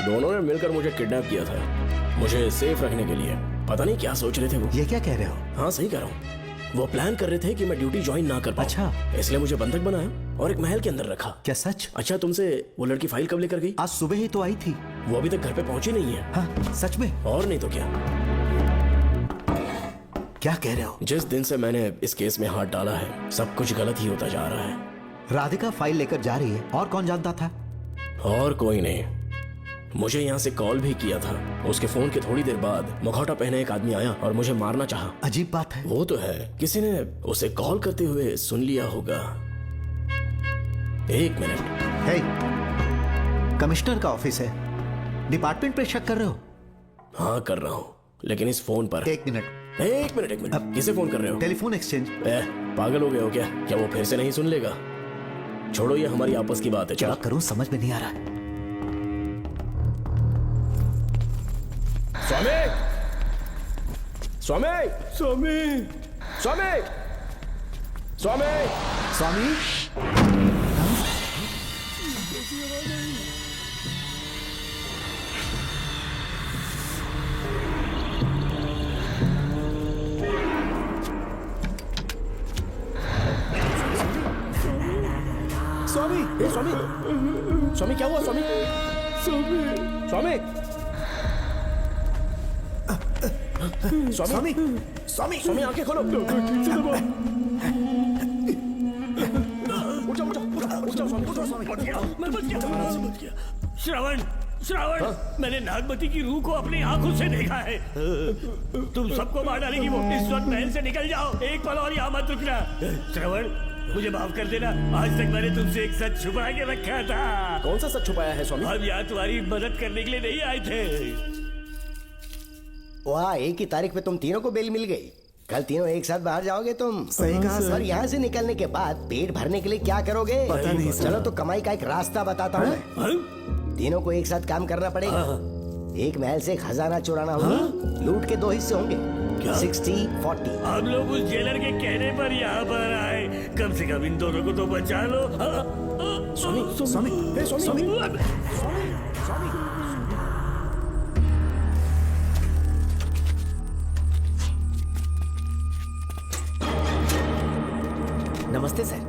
दोनों ने मिलकर मुझे किडनैप किया था, मुझे सेफ रखने के लिए। पता नहीं क्या सोच रहे थे वो। ये क्या कह रहे हो? हाँ सही कह रहा हूँ। वो प्लान कर रहे थे कि मैं ड्यूटी ज्वाइन ना कर पाऊं। अच्छा। इसलिए मुझे बंधक बनाया और एक महल के अंदर रखा। क्या सच? अच्छा, तुमसे वो लड़की फाइल कब लेकर गई? आज सुबह ही तो आई थी। वो अभी तक घर पे पहुंची नहीं है। हाँ, सच में? और नहीं तो क्या। क्या कह रहे हो? जिस दिन से मैंने इस केस में हाथ डाला है, सब कुछ गलत ही होता जा रहा है। राधिका फाइल लेकर जा रही है, और कौन जानता था? और कोई नहीं। मुझे यहाँ से कॉल भी किया था। उसके फोन के थोड़ी देर बाद मुखौटा पहने एक आदमी आया और मुझे मारना चाहा। अजीब बात है। वो तो है, किसी ने उसे कॉल करते हुए सुन लिया होगा। एक मिनट। हे, कमिश्नर का ऑफिस है, डिपार्टमेंट पे शक कर रहे हो? हाँ कर रहा हूँ, लेकिन इस फोन पर। एक मिनट। अब किसे फोन कर रहे हो? Telephone exchange. पागल हो गए हो क्या? क्या वो फिर से नहीं सुन लेगा? छोड़ो, ये हमारी आपस की बात है। क्या करूं समझ में नहीं आ रहा है। स्वामी, स्वामी, स्वामी, स्वामी, स्वामी, स्वामी, स्वामी, ए स्वामी, स्वामी क्या हुआ स्वामी? स्वामी, स्वामी, स्वामी, स्वामी, स्वामी आंखें खोलो। उठो, उठो, उठो, स्वामी, उठो, स्वामी। मैं बच गया। श्रावण, श्रावण, मैंने नागमती की रूह को अपनी आंखों से देखा है। तुम सबको मार डालेगी वो। इस वक्त महल से निकल जाओ, एक पल और यहाँ मत रुकना। श्रावण, मुझे माफ कर देना, आज तक मैंने तुमसे एक सच छुपा के रखा था। कौन सा सच छुपाया है स्वामी? हम यहाँ तुम्हारी मदद करने के लिए नहीं आए थे। वाह, एक ही तारीख पे तुम तीनों को बेल मिल गई। कल तीनों एक साथ बाहर जाओगे तुम। सही कहा सर। और यहाँ से निकलने के बाद पेट भरने के लिए क्या करोगे? पता नहीं सर। चलो तो कमाई का एक रास्ता बताता हूँ मैं। तीनों को एक साथ काम करना पड़ेगा। एक महल से खजाना चुराना होगा। लूट के 2 हिस्से होंगे, 60-40। हम लोग उस जेलर के कहने पर यहाँ पर आए। कम से कम इन दोनों को तो बचा लो। स्वामी, स्वामी, ए स्वामी, नमस्ते सर।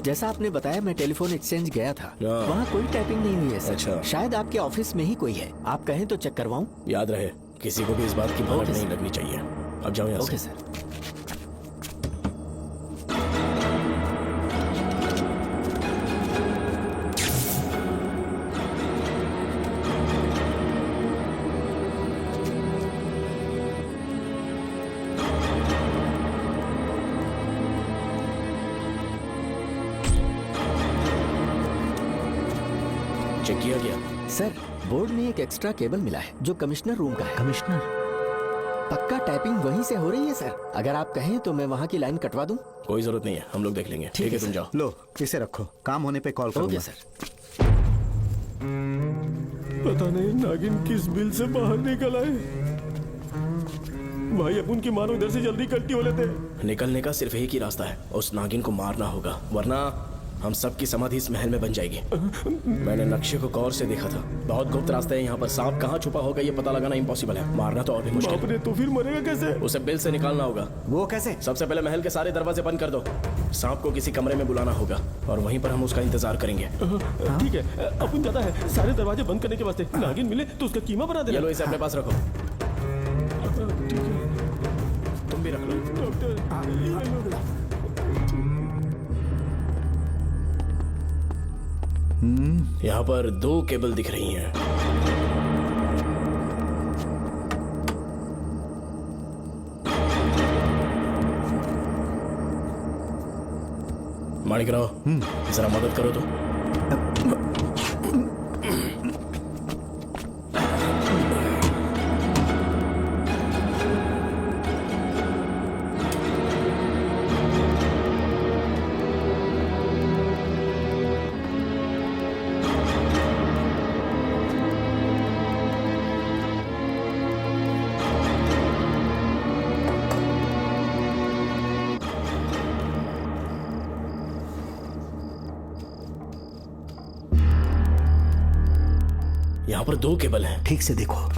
जैसा आपने बताया, मैं टेलीफोन एक्सचेंज गया था। वहाँ कोई टाइपिंग नहीं हुई है सर। अच्छा। शायद आपके ऑफिस में ही कोई है। आप कहें तो चेक करवाऊं? याद रहे, किसी को भी इस बात की भनक नहीं लगनी चाहिए। अब जाओ यहाँ से। Okay sir. चेक किया गया सर। बोर्ड में एक एक्स्ट्रा केबल मिला है जो कमिश्नर रूम का है। कमिश्नर? पक्का टाइपिंग वहीं से हो रही है सर। अगर आप कहें तो मैं वहाँ की लाइन कटवा दूं? कोई जरूरत नहीं है, हम लोग देख लेंगे। ठीक है, तुम जाओ। लो, इसे रखो, काम होने पे कॉल करूंगा। Okay sir. पता नहीं नागिन किस बिल से बाहर निकल आए। भाई अब उनकी मानो इधर से जल्दी कल्टी हो लेते। निकलने का सिर्फ एक ही रास्ता है, उस नागिन को मारना होगा, वरना हम सबकी समाधि इस महल में बन जाएगी। मैंने नक्शे को गौर से देखा था। बहुत गुप्त रास्ता है यहाँ पर। सांप कहाँ छुपा होगा ये पता लगाना इम्पॉसिबल है। मारना तो और भी मुश्किल है। तो फिर मरेगा कैसे? उसे बिल से निकालना होगा। वो कैसे? सबसे पहले महल के सारे दरवाजे बंद कर दो। सांप को किसी कमरे में बुलाना होगा और वहीं पर हम उसका इंतजार करेंगे। ठीक है, अपन ज्यादा है। सारे दरवाजे बंद करने के वास्ते नागिन मिले तो उसका कीमा बना देना। ये लो, इसे अपने पास रखो। तुम भी रख लो। यहाँ पर 2 केबल दिख रही हैं। माणिकराव, जरा मदद करो तो। यहाँ पर 2 केबल हैं। ठीक से देखो।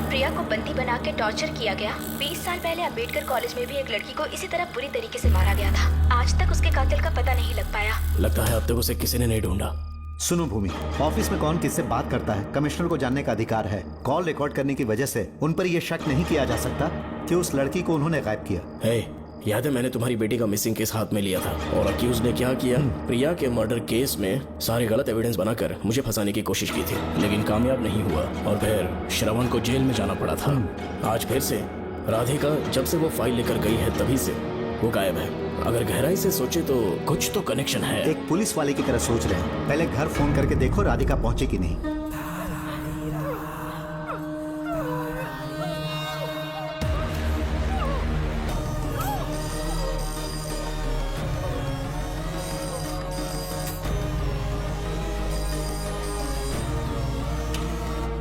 प्रिया को बंदी बना के टॉर्चर किया गया। 20 साल पहले अंबेडकर कॉलेज में भी एक लड़की को इसी तरह बुरी तरीके से मारा गया था। आज तक उसके कातिल का पता नहीं लग पाया। लगता है अब तक उसे किसी ने नहीं ढूंढा। सुनो भूमि, ऑफिस में कौन किससे बात करता है कमिश्नर को जानने का अधिकार है। कॉल रिकॉर्ड करने की वजह से उन पर यह शक नहीं किया जा सकता कि उस लड़की को उन्होंने गायब किया। हे, याद है मैंने तुम्हारी बेटी का मिसिंग केस हाथ में लिया था और अक्यूज ने क्या किया, प्रिया के मर्डर केस में सारे गलत एविडेंस बनाकर मुझे फंसाने की कोशिश की थी, लेकिन कामयाब नहीं हुआ और फिर श्रवण को जेल में जाना पड़ा था। आज फिर से राधिका जब से वो फाइल लेकर गई है तभी से वो गायब है। अगर गहराई से सोचे तो कुछ तो कनेक्शन है। एक पुलिस वाले की तरह सोच रहे हैं। पहले घर फोन करके देखो राधिका पहुंचे कि नहीं।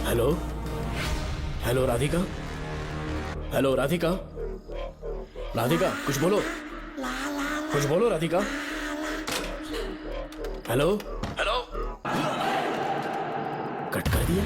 Hello hello Radhika, hello Radhika, Radhika कुछ बोलो, कुछ बोलो राधिका। हेलो हेलो, कट कर दिया।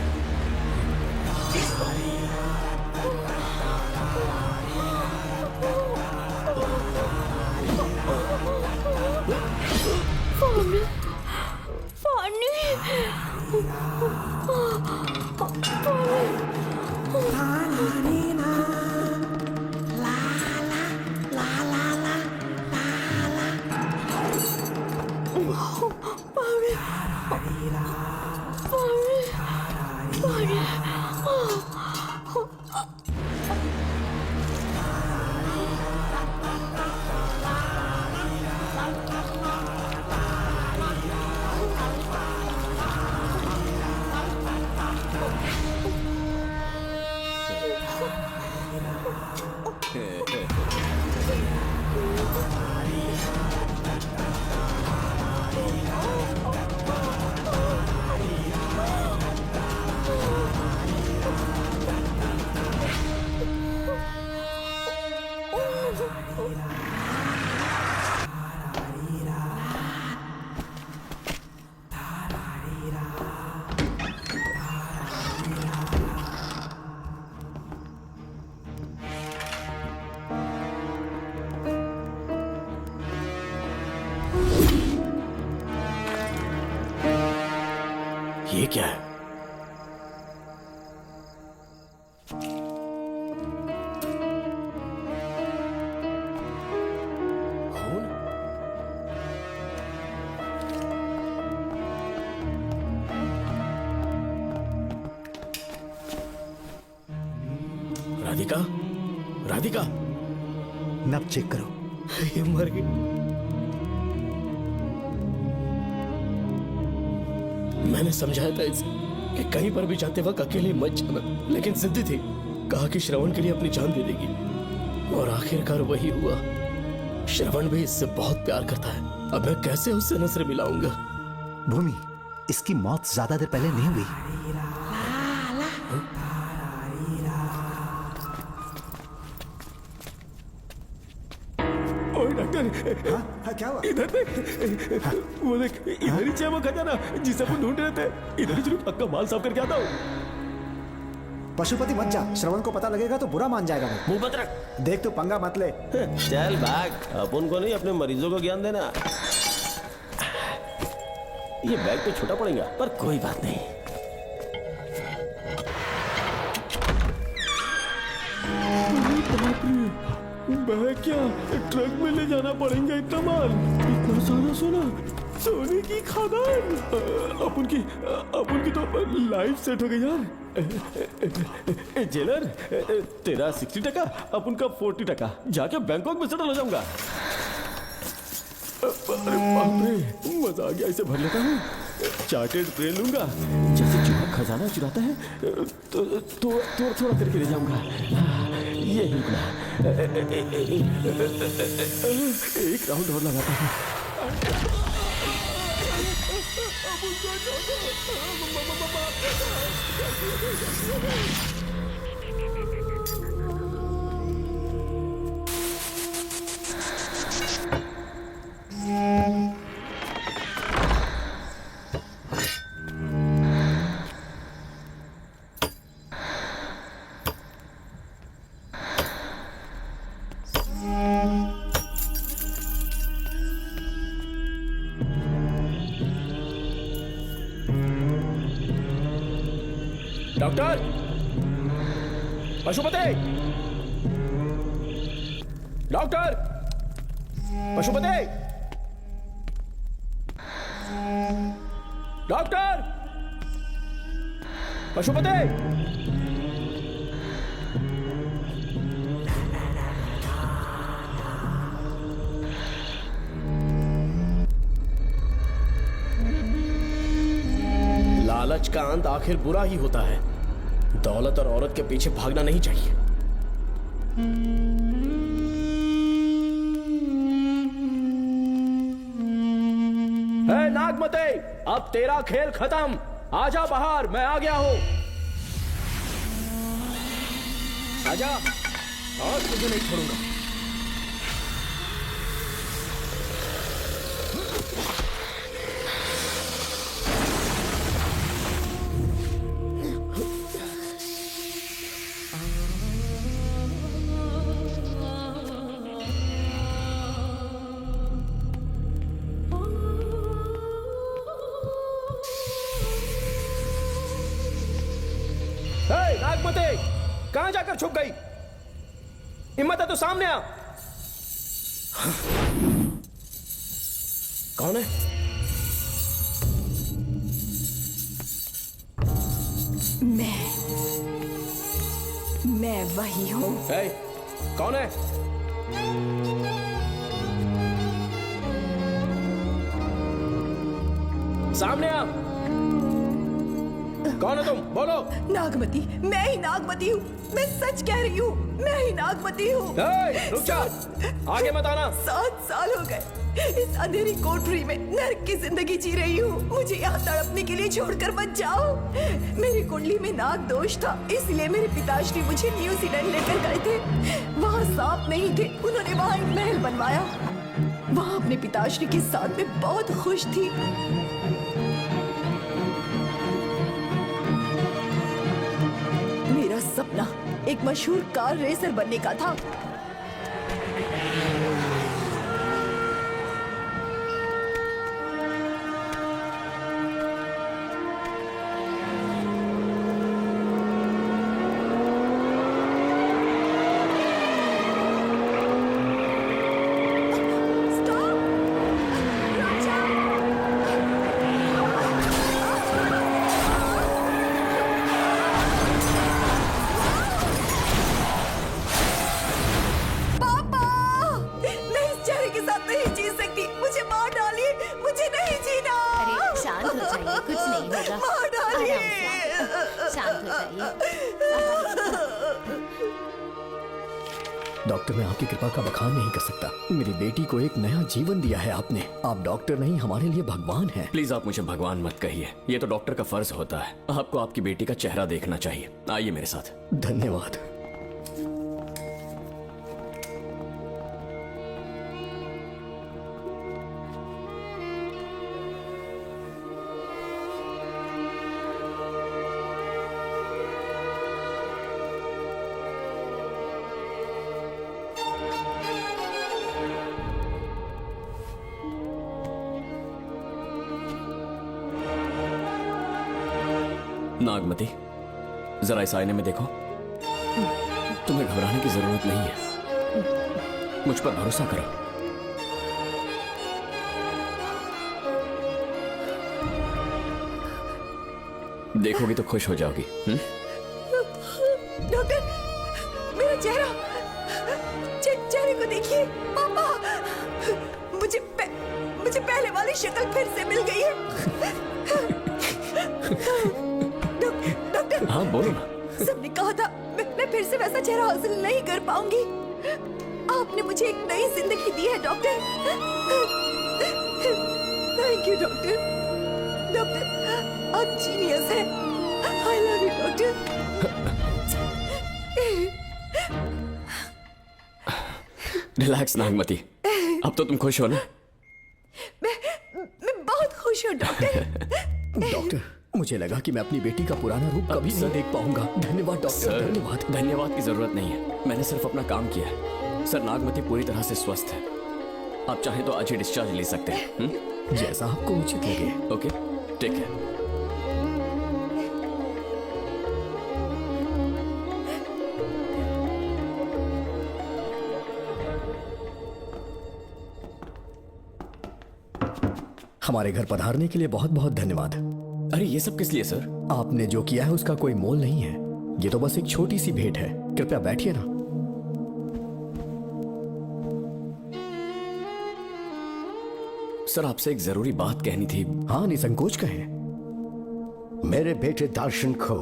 ये क्या है? राधिका, राधिका, नब चेक करो। ये मर गई। मैंने समझाया था इसे कि कहीं पर भी जाते वक्त अकेले मत जाना, लेकिन जिद्दी थी। कहा कि श्रवण के लिए अपनी जान दे देगी और आखिरकार वही हुआ। श्रवण भी इससे बहुत प्यार करता है। अब मैं कैसे उससे नजर मिलाऊंगा? भूमि, इसकी मौत ज्यादा देर पहले नहीं हुई। डॉक्टर, क्या हुआ? इधर देख, वो देख, इधर ही वो खजाना जिसे अपन ढूंढ रहे थे। इधर ही चलो, पक्का माल साफ करके आता हूँ। पशुपति मत जा, श्रवण को पता लगेगा तो बुरा मान जाएगा वो। मुंह मत रख। देख तू पंगा मत ले। चल भाग, अपन को नहीं अपने मरीजों को ज्ञान देना। ये बैग तो छोटा पड़ेगा पर कोई बात नहीं। बैग क्या ट्रक में ले जाना पड़ेगा? इतना माल, इतना सारा सोना, सोने की खादान। अपन की तो लाइफ सेट हो गई यार। जेलर, तेरा 60%, अपन का 40%। जाके बैंकॉक में सेटल हो जाऊंगा। अरे बाप रे, मजा आ गया। इसे भर लेता हूँ। चार्टेड प्लेन लूंगा। जैसे चूहा खजाना चुराता है तो थोड़ा करके ले जाऊंगा। ये रुकना, एक राउंड और लगाता हूँ। Doctor, Pashupati, doctor. Pashupati, doctor, Pashupati. लालच का अंत आखिर बुरा ही होता है। दौलत और औरत के पीछे भागना नहीं चाहिए। नागमते, अब तेरा खेल खत्म। आजा बाहर, मैं आ गया हूं। आजा, आज तुझे नहीं छोड़ूंगा। नागमते, कहां जाकर छुप गई? हिम्मत है तो सामने आ। कौन है? मैं वही हूं। कौन है? सामने आ। कौन है तुम? बोलो। नागमती, मैं ही नागमती हूँ। मैं सच कह रही हूँ, मैं ही नागमती हूँ। रुक जा, आगे मत आना। 7 साल हो गए इस अंधेरी कोठरी में नर्क की जिंदगी जी रही हूँ। मुझे यहाँ तड़पने के लिए छोड़कर मत जाओ। मेरी कुंडली में नाग दोष था, इसलिए मेरे पिताश्री मुझे न्यूजीलैंड लेकर गए थे। वहाँ सांप नहीं थे, उन्होंने वहाँ एक महल बनवाया। वहाँ अपने पिताश्री के साथ में बहुत खुश थी। मेरा सपना एक मशहूर कार रेसर बनने का था। डॉक्टर, मैं आपकी कृपा का बखान नहीं कर सकता। मेरी बेटी को एक नया जीवन दिया है आपने। आप डॉक्टर नहीं, हमारे लिए भगवान हैं। प्लीज आप मुझे भगवान मत कहिए, ये तो डॉक्टर का फर्ज होता है। आपको आपकी बेटी का चेहरा देखना चाहिए। आइए मेरे साथ। धन्यवाद। नागमती, जरा इस आईने में देखो। तुम्हें घबराने की जरूरत नहीं है, मुझ पर भरोसा करो। देखोगी तो खुश हो जाओगी। डॉक्टर, मेरा चेहरा, चेहरे को देखिए। पापा, मुझे पहले वाली शक्ल फिर से मिल गई है। डॉक्टर, हाँ बोलो ना। सबने कहा था मैं फिर से वैसा चेहरा हासिल नहीं कर पाऊंगी। आपने मुझे एक नई जिंदगी दी है doctor. Thank you doctor. Doctor, आप जीनियस हैं। I love you doctor. Relax Nagmati, अब तो तुम खुश हो ना? मैं बहुत खुश हूँ डॉक्टर। डॉक्टर, मुझे लगा कि मैं अपनी बेटी का पुराना रूप कभी नहीं देख पाऊंगा। धन्यवाद डॉक्टर, धन्यवाद। धन्यवाद की जरूरत नहीं है, मैंने सिर्फ अपना काम किया है। सर, नागमती पूरी तरह से स्वस्थ है। आप चाहें तो आज ही डिस्चार्ज ले सकते हैं। जैसा आपको उचित लगे। Okay, take care. हमारे घर पधारने के लिए बहुत बहुत धन्यवाद। अरे ये सब किस लिए सर? आपने जो किया है उसका कोई मोल नहीं है। ये तो बस एक छोटी सी भेंट है। कृपया बैठिए ना। सर आपसे एक जरूरी बात कहनी थी। हाँ, निसंकोच कहें। मेरे बेटे दर्शन को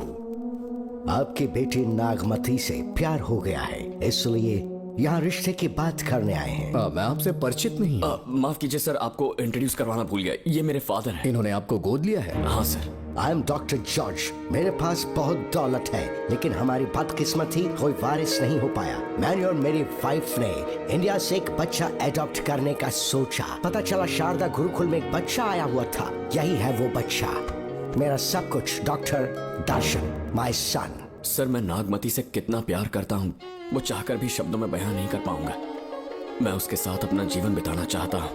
आपकी बेटी नागमती से प्यार हो गया है, इसलिए यहाँ रिश्ते की बात करने आए हैं। मैं आपसे परिचित नहीं। माफ कीजिए सर, आपको इंट्रोड्यूस करवाना भूल गया। ये मेरे फादर हैं। इन्होंने आपको गोद लिया है? हाँ sir. I am doctor George. मेरे पास बहुत दौलत है, लेकिन हमारी बदकिस्मती कोई वारिस नहीं हो पाया। मैंने और मेरी वाइफ ने इंडिया से एक बच्चा एडॉप्ट करने का सोचा। पता चला शारदा गुरुकुल में एक बच्चा आया हुआ था। यही है वो बच्चा, मेरा सब कुछ। Doctor Darshan, my son. Sir मैं नागमती से कितना प्यार करता हूँ वो चाहकर भी शब्दों में बयां नहीं कर पाऊंगा। मैं उसके साथ अपना जीवन बिताना चाहता हूँ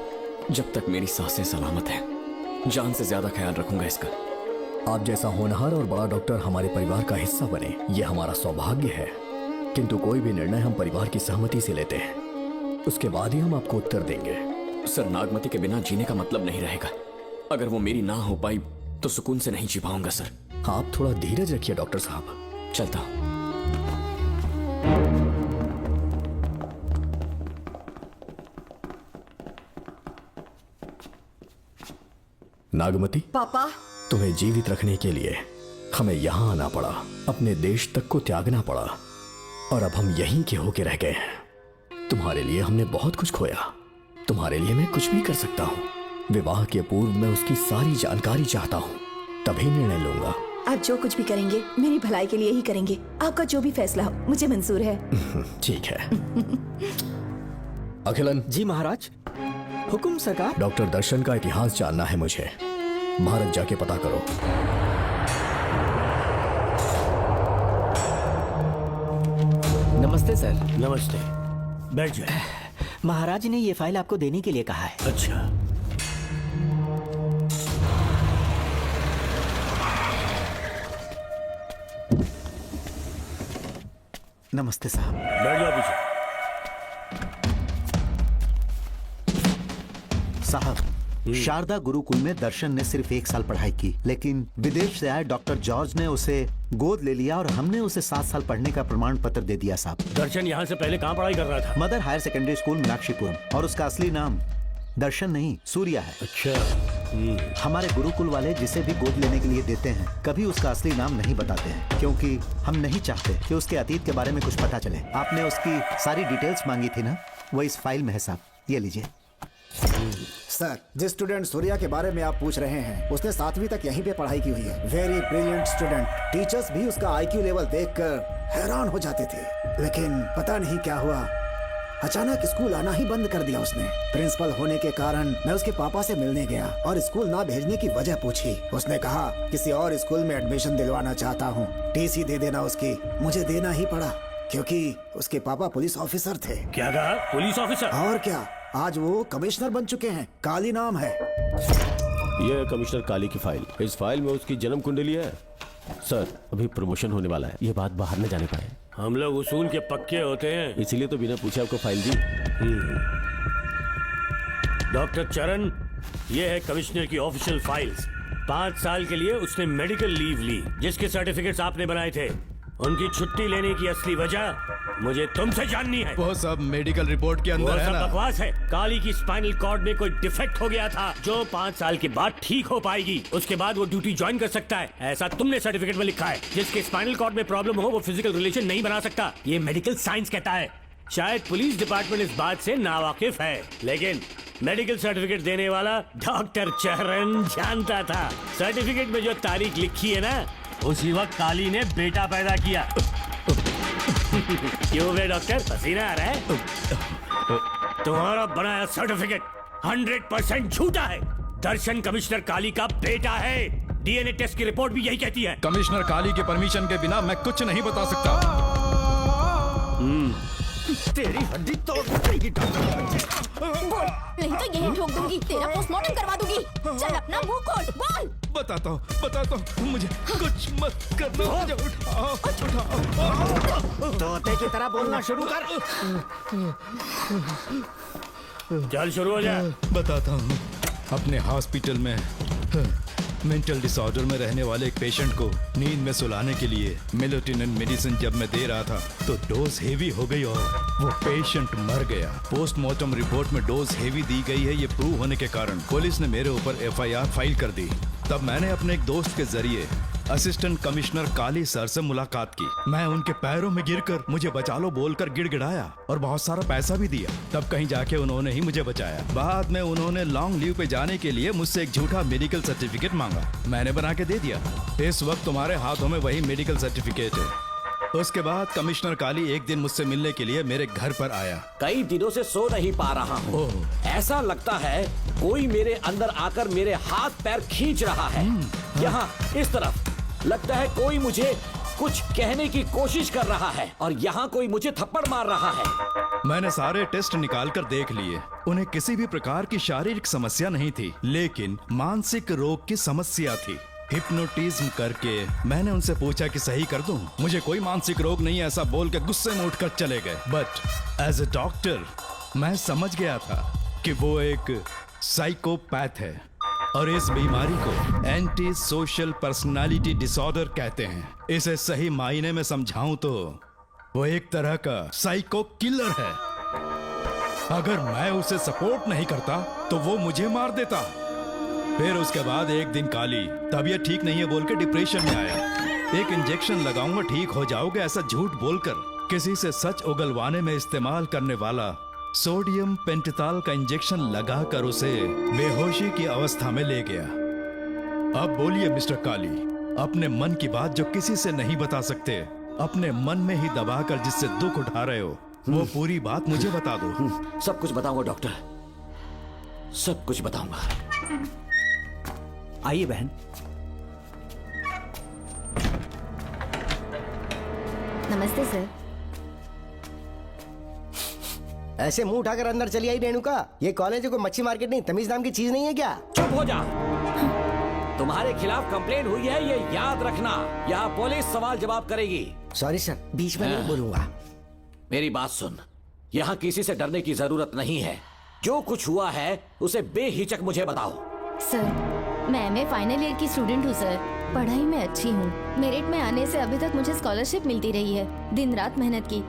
जब तक मेरी सांसें सलामत हैं। जान से ज्यादा ख्याल रखूंगा इसका। आप जैसा होनहार और बड़ा डॉक्टर हमारे परिवार का हिस्सा बने, ये हमारा सौभाग्य है। किंतु कोई भी निर्णय हम परिवार की सहमति से लेते हैं, उसके बाद ही हम आपको उत्तर देंगे। सर नागमती के बिना जीने का मतलब नहीं रहेगा। अगर वो मेरी ना हो पाई तो सुकून से नहीं जी पाऊंगा सर। आप थोड़ा धीरज रखिए डॉक्टर साहब। चलता हूं। नागमती, पापा, तुम्हें जीवित रखने के लिए हमें यहाँ आना पड़ा, अपने देश तक को त्यागना पड़ा, और अब हम यहीं के होके रह गए हैं। तुम्हारे लिए हमने बहुत कुछ खोया। तुम्हारे लिए मैं कुछ भी कर सकता हूँ। विवाह के पूर्व मैं उसकी सारी जानकारी चाहता हूँ, तभी निर्णय लूंगा। आप जो कुछ भी करेंगे मेरी भलाई के लिए ही करेंगे। आपका जो भी फैसला हो मुझे मंजूर है। ठीक है। अखिलन। जी महाराज। हुकुम सरकार। डॉक्टर दर्शन का इतिहास जानना है मुझे। भारत जाके पता करो। नमस्ते सर। नमस्ते, बैठ जाए। महाराज ने ये फाइल आपको देने के लिए कहा है। अच्छा। नमस्ते साहब। बैठ जाओ पीछे। साहब, शारदा गुरुकुल में दर्शन ने सिर्फ 1 साल पढ़ाई की, लेकिन विदेश से आए डॉक्टर जॉर्ज ने उसे गोद ले लिया और हमने उसे 7 साल पढ़ने का प्रमाण पत्र दे दिया साहब। दर्शन यहाँ से पहले कहाँ पढ़ाई कर रहा था? Mother higher secondary school Meenakshipuram, और उसका असली नाम दर्शन नहीं सूर्या है। अच्छा। हमारे गुरुकुल वाले जिसे भी गोद लेने के लिए देते हैं कभी उसका असली नाम नहीं बताते हैं, क्योंकि हम नहीं चाहते कि उसके अतीत के बारे में कुछ पता चले। आपने उसकी सारी डिटेल्स मांगी थी ना, वो इस फाइल में है साहब, ये लीजिए। सर, जिस स्टूडेंट सूर्या के बारे में आप पूछ रहे हैं उसने 7वीं तक यहीं पे पढ़ाई की हुई है। Very brilliant student. टीचर्स भी उसका IQ लेवल देखकर हैरान हो जाते थे, लेकिन पता नहीं क्या हुआ, अचानक स्कूल आना ही बंद कर दिया उसने। प्रिंसिपल होने के कारण मैं उसके पापा से मिलने गया और स्कूल ना भेजने की वजह पूछी। उसने कहा किसी और स्कूल में एडमिशन दिलवाना चाहता हूँ, TC दे देना उसकी। मुझे देना ही पड़ा क्योंकि उसके पापा पुलिस ऑफिसर थे। क्या कहा? Police officer? और क्या, आज वो कमिश्नर बन चुके हैं। काली नाम है। यह है कमिश्नर काली की फाइल। इस फाइल में उसकी जन्म कुंडली है। सर, अभी प्रमोशन होने वाला है, ये बात बाहर न जाने पाए। हम लोग उसूल के पक्के होते हैं, इसीलिए तो बिना पूछे आपको फाइल दी। डॉक्टर चरण, ये है कमिश्नर की ऑफिशियल फाइल्स। 5 साल के लिए उसने मेडिकल लीव ली, जिसके सर्टिफिकेट्स आपने बनाए थे। उनकी छुट्टी लेने की असली वजह मुझे तुमसे जाननी है। वो सब मेडिकल रिपोर्ट के अंदर है ना? बकवास है। काली की स्पाइनल कॉर्ड में कोई डिफेक्ट हो गया था जो 5 साल के बाद ठीक हो पाएगी। उसके बाद वो ड्यूटी ज्वाइन कर सकता है, ऐसा तुमने सर्टिफिकेट में लिखा है। जिसके स्पाइनल कॉर्ड में प्रॉब्लम हो वो फिजिकल रिलेशन नहीं बना सकता, ये मेडिकल साइंस कहता है। शायद पुलिस डिपार्टमेंट इस बात से नावाकिफ है, लेकिन मेडिकल सर्टिफिकेट देने वाला डॉक्टर चरण जानता था। सर्टिफिकेट में जो तारीख लिखी है ना, उसी वक्त काली ने बेटा पैदा किया। क्यों बे डॉक्टर, पसीना आ रहा है? तुम्हारा बनाया सर्टिफिकेट 100% झूठा है। दर्शन कमिश्नर काली का बेटा है। DNA टेस्ट की रिपोर्ट भी यही कहती है। कमिश्नर काली के परमिशन के बिना मैं कुछ नहीं बता सकता। तेरी हड्डी तोड़ देगी डॉक्टर। नहीं तो यही ठोक दूंगी, तेरा पोस्टमार्टम करवा दूंगी। चल अपना मुंह खोल, बोल। बताता हूँ, मुझे कुछ मत करना। मुझे उठाओ। तोते की तरह बोलना शुरू कर। चल शुरू हो जा। बताता हूँ, अपने हॉस्पिटल में मेंटल डिसऑर्डर में रहने वाले एक पेशेंट को नींद में सुलाने के लिए मेलेटोनिन मेडिसिन जब मैं दे रहा था तो डोज हेवी हो गई और वो पेशेंट मर गया। पोस्टमार्टम रिपोर्ट में डोज हेवी दी गई है, ये प्रूव होने के कारण पुलिस ने मेरे ऊपर FIR फाइल कर दी। तब मैंने अपने एक दोस्त के जरिए असिस्टेंट कमिश्नर काली सर से मुलाकात की। मैं उनके पैरों में गिरकर मुझे बचा लो बोलकर गिड़गिड़ाया और बहुत सारा पैसा भी दिया। तब कहीं जाके उन्होंने ही मुझे बचाया। बाद में उन्होंने लॉन्ग लीव पे जाने के लिए मुझसे एक झूठा मेडिकल सर्टिफिकेट मांगा, मैंने बना के दे दिया। इस वक्त तुम्हारे हाथों में वही मेडिकल सर्टिफिकेट है। उसके बाद कमिश्नर काली एक दिन मुझसे मिलने के लिए मेरे घर पर आया। कई दिनों से सो नहीं पा रहा हूँ। ऐसा लगता है कोई मेरे अंदर आकर मेरे हाथ पैर खींच रहा है। यहाँ इस तरफ लगता है कोई मुझे कुछ कहने की कोशिश कर रहा है और यहाँ कोई मुझे थप्पड़ मार रहा है। मैंने सारे टेस्ट निकाल कर देख लिए, उन्हें किसी भी प्रकार की शारीरिक समस्या नहीं थी, लेकिन मानसिक रोग की समस्या थी। हिप्नोटिज्म करके मैंने उनसे पूछा कि सही कर दूं। मुझे कोई मानसिक रोग नहीं है ऐसा बोल के गुस्से में उठकर चले गए। बट एज ए डॉक्टर मैं समझ गया था कि वो एक साइकोपैथ है और इस बीमारी को एंटी सोशल पर्सनालिटी डिसऑर्डर कहते हैं। इसे सही मायने में समझाऊं तो वो एक तरह का साइको किलर है। अगर मैं उसे सपोर्ट नहीं करता तो वो मुझे मार देता। फिर उसके बाद एक दिन काली तबीयत ठीक नहीं है बोल के डिप्रेशन में आया। एक इंजेक्शन लगाऊंगा ठीक हो जाओगे ऐसा झूठ बोलकर किसी से सच उगलवाने में इस्तेमाल करने वाला सोडियम पेंटोथॉल का इंजेक्शन लगाकर उसे बेहोशी की अवस्था में ले गया। अब बोलिए मिस्टर काली, अपने मन की बात जो किसी से नहीं बता सकते, अपने मन में ही दबाकर जिससे दुख उठा रहे हो, वो पूरी बात मुझे बता दो। सब कुछ बताऊंगा डॉक्टर, सब कुछ बताऊंगा। आइए बहन। नमस्ते सर। ऐसे मुंह उठाकर अंदर चली आई रेणुका। ये कॉलेज है कोई मच्छी मार्केट नहीं, तमीज नाम की चीज नहीं है क्या? चुप हो जा। तुम्हारे खिलाफ कंप्लेंट हुई है ये याद रखना। यहाँ पुलिस सवाल जवाब करेगी। सॉरी सर, बीच में नहीं बोलूंगा। मेरी बात सुन, यहाँ किसी से डरने की जरूरत नहीं है। जो कुछ हुआ है उसे बेहिचक मुझे बताओ। सर मैं MA फाइनल ईयर की स्टूडेंट हूँ सर। पढ़ाई में अच्छी हूँ। मेरिट में आने से अभी तक मुझे स्कॉलरशिप मिलती रही है। दिन रात मेहनत की,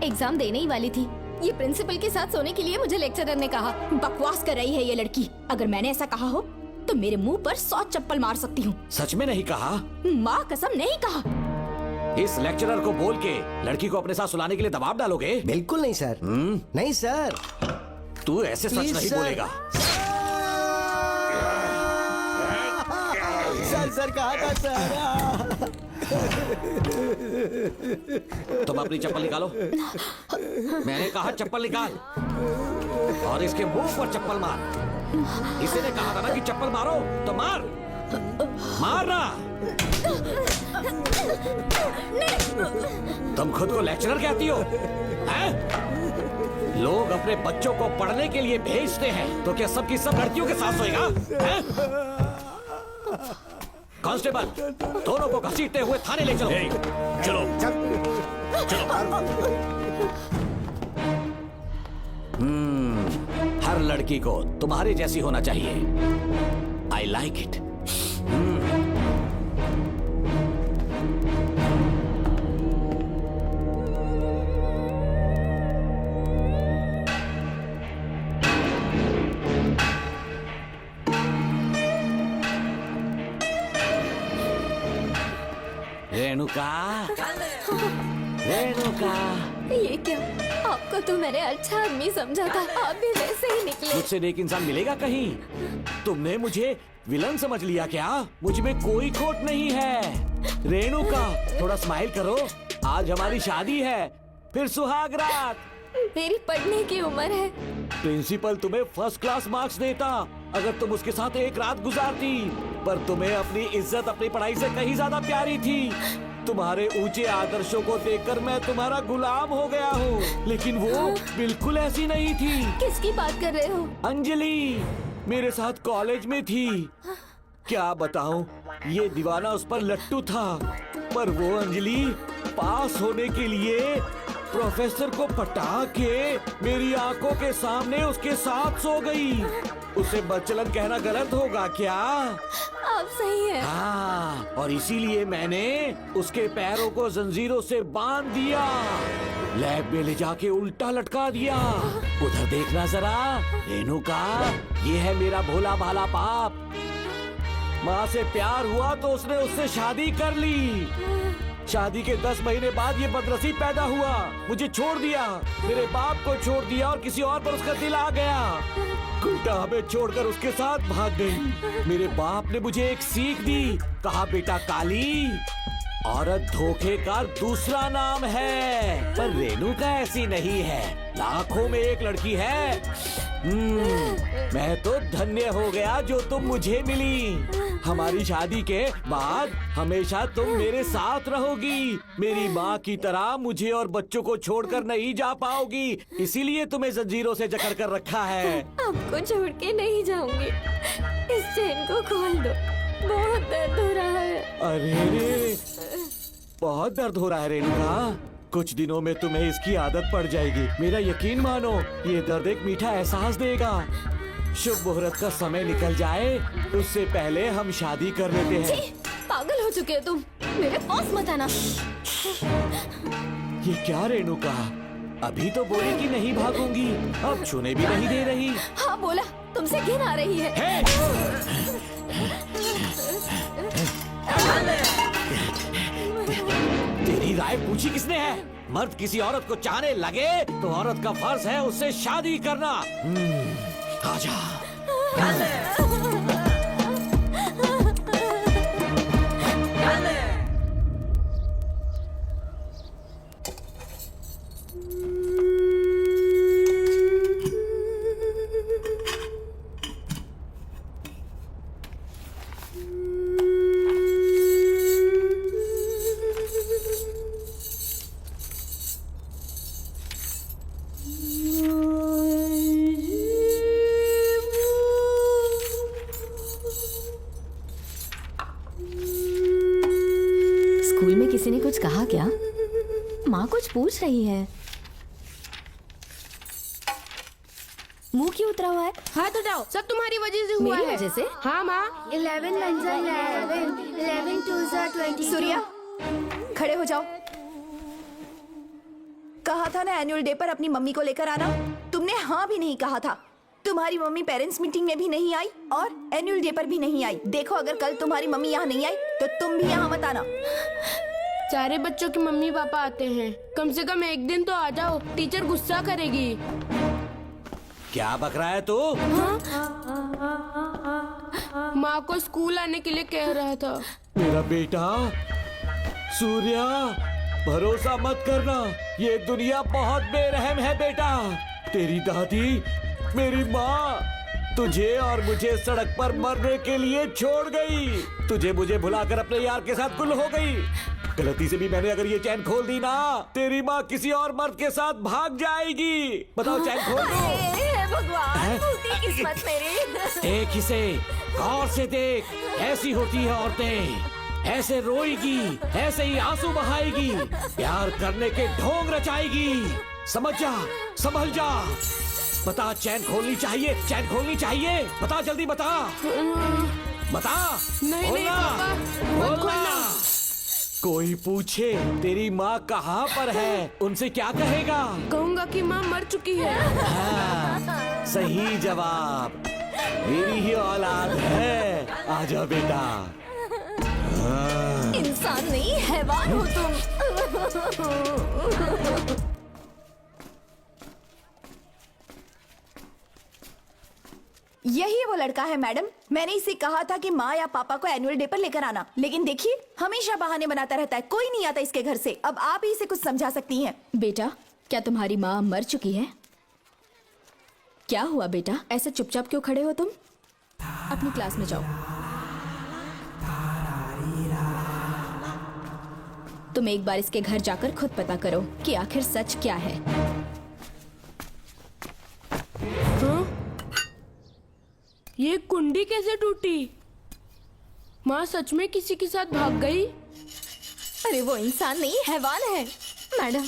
एग्जाम देने ही वाली थी। ये प्रिंसिपल के साथ सोने के लिए मुझे लेक्चरर ने कहा। बकवास कर रही है ये लड़की। अगर मैंने ऐसा कहा हो तो मेरे मुंह पर 100 चप्पल मार सकती हूँ। सच में नहीं कहा? माँ कसम नहीं कहा। इस लेक्चरर को बोल के लड़की को अपने साथ सुलाने के लिए दबाव डालोगे? बिल्कुल नहीं सर। नहीं सर। तू ऐसे सच नहीं बोलेगा। सर कहा था सर। तुम अपनी चप्पल निकालो। मैंने कहा चप्पल निकाल और इसके मुंह पर चप्पल मार। इसी ने कहा था ना कि चप्पल मारो तो मार। मारना। तुम खुद को लेक्चरर कहती हो हैं? लोग अपने बच्चों को पढ़ने के लिए भेजते हैं तो क्या सबकी सब लड़कियों के साथ सोएगा? कांस्टेबल, दोनों को घसीटते हुए थाने ले चलो। चलो हर लड़की को तुम्हारी जैसी होना चाहिए। I like it. Renuka, Renuka. ये क्या? आपको तो मैंने अच्छा आदमी समझा था, आप भी वैसे ही निकले। मुझसे नेक इंसान मिलेगा कहीं? तुमने मुझे विलन समझ लिया क्या? मुझ में कोई खोट नहीं है। रेणुका, थोड़ा स्माइल करो। आज हमारी शादी है, फिर सुहाग रात। मेरी पढ़ने की उम्र है। प्रिंसिपल तुम्हें फर्स्ट क्लास मार्क्स देता अगर तुम उसके साथ एक रात गुजारती, पर तुम्हें अपनी इज्जत अपनी पढ़ाई से कहीं ज्यादा प्यारी थी। तुम्हारे ऊंचे आदर्शों को देखकर मैं तुम्हारा गुलाम हो गया हूँ, लेकिन वो बिल्कुल ऐसी नहीं थी। किसकी बात कर रहे हो? अंजलि मेरे साथ कॉलेज में थी। क्या बताऊं, ये दीवाना उस पर लट्टू था, पर वो अंजलि पास होने के लिए प्रोफेसर को पटा के मेरी आंखों के सामने उसके साथ सो गई। उसे बदचलन कहना गलत होगा क्या? आप सही है। हाँ, और इसीलिए मैंने उसके पैरों को जंजीरों से बांध दिया, लैब में ले जाके उल्टा लटका दिया। उधर देखना जरा रेणुका, ये है मेरा भोला भाला बाप। माँ से प्यार हुआ तो उसने उससे शादी कर ली। शादी के 10 महीने बाद ये बदनसीब पैदा हुआ, मुझे छोड़ दिया, मेरे बाप को छोड़ दिया और किसी और पर उसका दिल आ गया। उल्टा हमें छोड़कर उसके साथ भाग गई। मेरे बाप ने मुझे एक सीख दी, कहा बेटा काली, औरत धोखे का दूसरा नाम है, पर रेणुका ऐसी नहीं है, लाखों में एक लड़की है। मैं तो धन्य हो गया जो तुम मुझे मिली। हमारी शादी के बाद हमेशा तुम मेरे साथ रहोगी। मेरी माँ की तरह मुझे और बच्चों को छोड़कर नहीं जा पाओगी, इसीलिए तुम्हें जंजीरों से जकड़ कर रखा है। आपको छोड़ के नहीं जाऊंगी। इस चेन को खोल दो, बहुत दर्द हो रहा है। अरे रे, बहुत दर्द हो रहा है रेणुका। कुछ दिनों में तुम्हें इसकी आदत पड़ जाएगी, मेरा यकीन मानो। ये दर्द एक मीठा एहसास देगा। शुभ मुहूर्त का समय निकल जाए उससे पहले हम शादी कर लेते हैं। पागल हो चुके हो तुम, मेरे पास मत आना। ये क्या रेणुका, अभी तो बोली कि नहीं भागूंगी, अब छूने भी नहीं दे रही। हाँ बोला, तुमसे घिन आ रही है। तेरी राय पूछी किसने है? मर्द किसी औरत को चाहने लगे तो औरत का फर्ज है उससे शादी करना। आजा। स्कूल में किसी ने कुछ कहा क्या? माँ कुछ पूछ रही है। मुंह क्यों उतरा हुआ है? हाथ उठाओ, सब तुम्हारी वजह से हुआ मेरी है। वजह से? हाँ माँ। 11 2 20। सूर्या, खड़े हो जाओ। कहा था ना एनुअल डे पर अपनी मम्मी को लेकर आना, तुमने हाँ भी नहीं कहा था। तुम्हारी मम्मी पेरेंट्स मीटिंग में भी नहीं आई और एनुअल डे पर भी नहीं आई। देखो, अगर कल तुम्हारी मम्मी यहाँ नहीं आई तो तुम भी यहाँ मत आना। सारे बच्चों की मम्मी पापा आते हैं, कम से कम एक दिन तो आ जाओ, टीचर गुस्सा करेगी। क्या बक रहा है तू? माँ को स्कूल आने के लिए कह रहा था। मेरा बेटा सूर्या, भरोसा मत करना, ये दुनिया बहुत बेरहम है बेटा। तेरी दादी, मेरी माँ तुझे और मुझे सड़क पर मरने के लिए छोड़ गई। तुझे मुझे भुलाकर अपने यार के साथ गुल हो गई। गलती से भी मैंने अगर ये चैन खोल दी ना, तेरी माँ किसी और मर्द के साथ भाग जाएगी। बताओ, चैन खोल दो। भगवान, टूटी किस्मत मेरी। देख इसे, गौर से देख, ऐसी होती है औरतें, ऐसे रोएगी, ऐसे ही आंसू बहाएगी, प्यार करने के ढोंग रचाएगी। समझ जा, संभल जा। बता, चैन खोलनी चाहिए, चैन खोलनी चाहिए। बता, जल्दी बता, बता। नहीं नहीं पापा, मत खोलना। कोई पूछे तेरी माँ कहाँ पर है, उनसे क्या कहेगा? कहूँगा कि माँ मर चुकी है। हाँ, सही जवाब, मेरी ही औलाद है। आजा बेटा। हाँ। इंसान नहीं, हैवान हो तुम। यही वो लड़का है मैडम। मैंने इसे कहा था कि माँ या पापा को एनुअल डे पर लेकर आना, लेकिन देखिए हमेशा बहाने बनाता रहता है, कोई नहीं आता इसके घर से। अब आप ही इसे कुछ समझा सकती हैं। बेटा, क्या तुम्हारी माँ मर चुकी है? क्या हुआ बेटा, ऐसे चुपचाप क्यों खड़े हो तुम? अपनी क्लास में जाओ। तुम एक बार इसके घर जाकर खुद पता करो कि आखिर सच क्या है। ये कुंडी कैसे टूटी? माँ सच में किसी के साथ भाग गई? अरे वो इंसान नहीं, हैवान है। मैडम,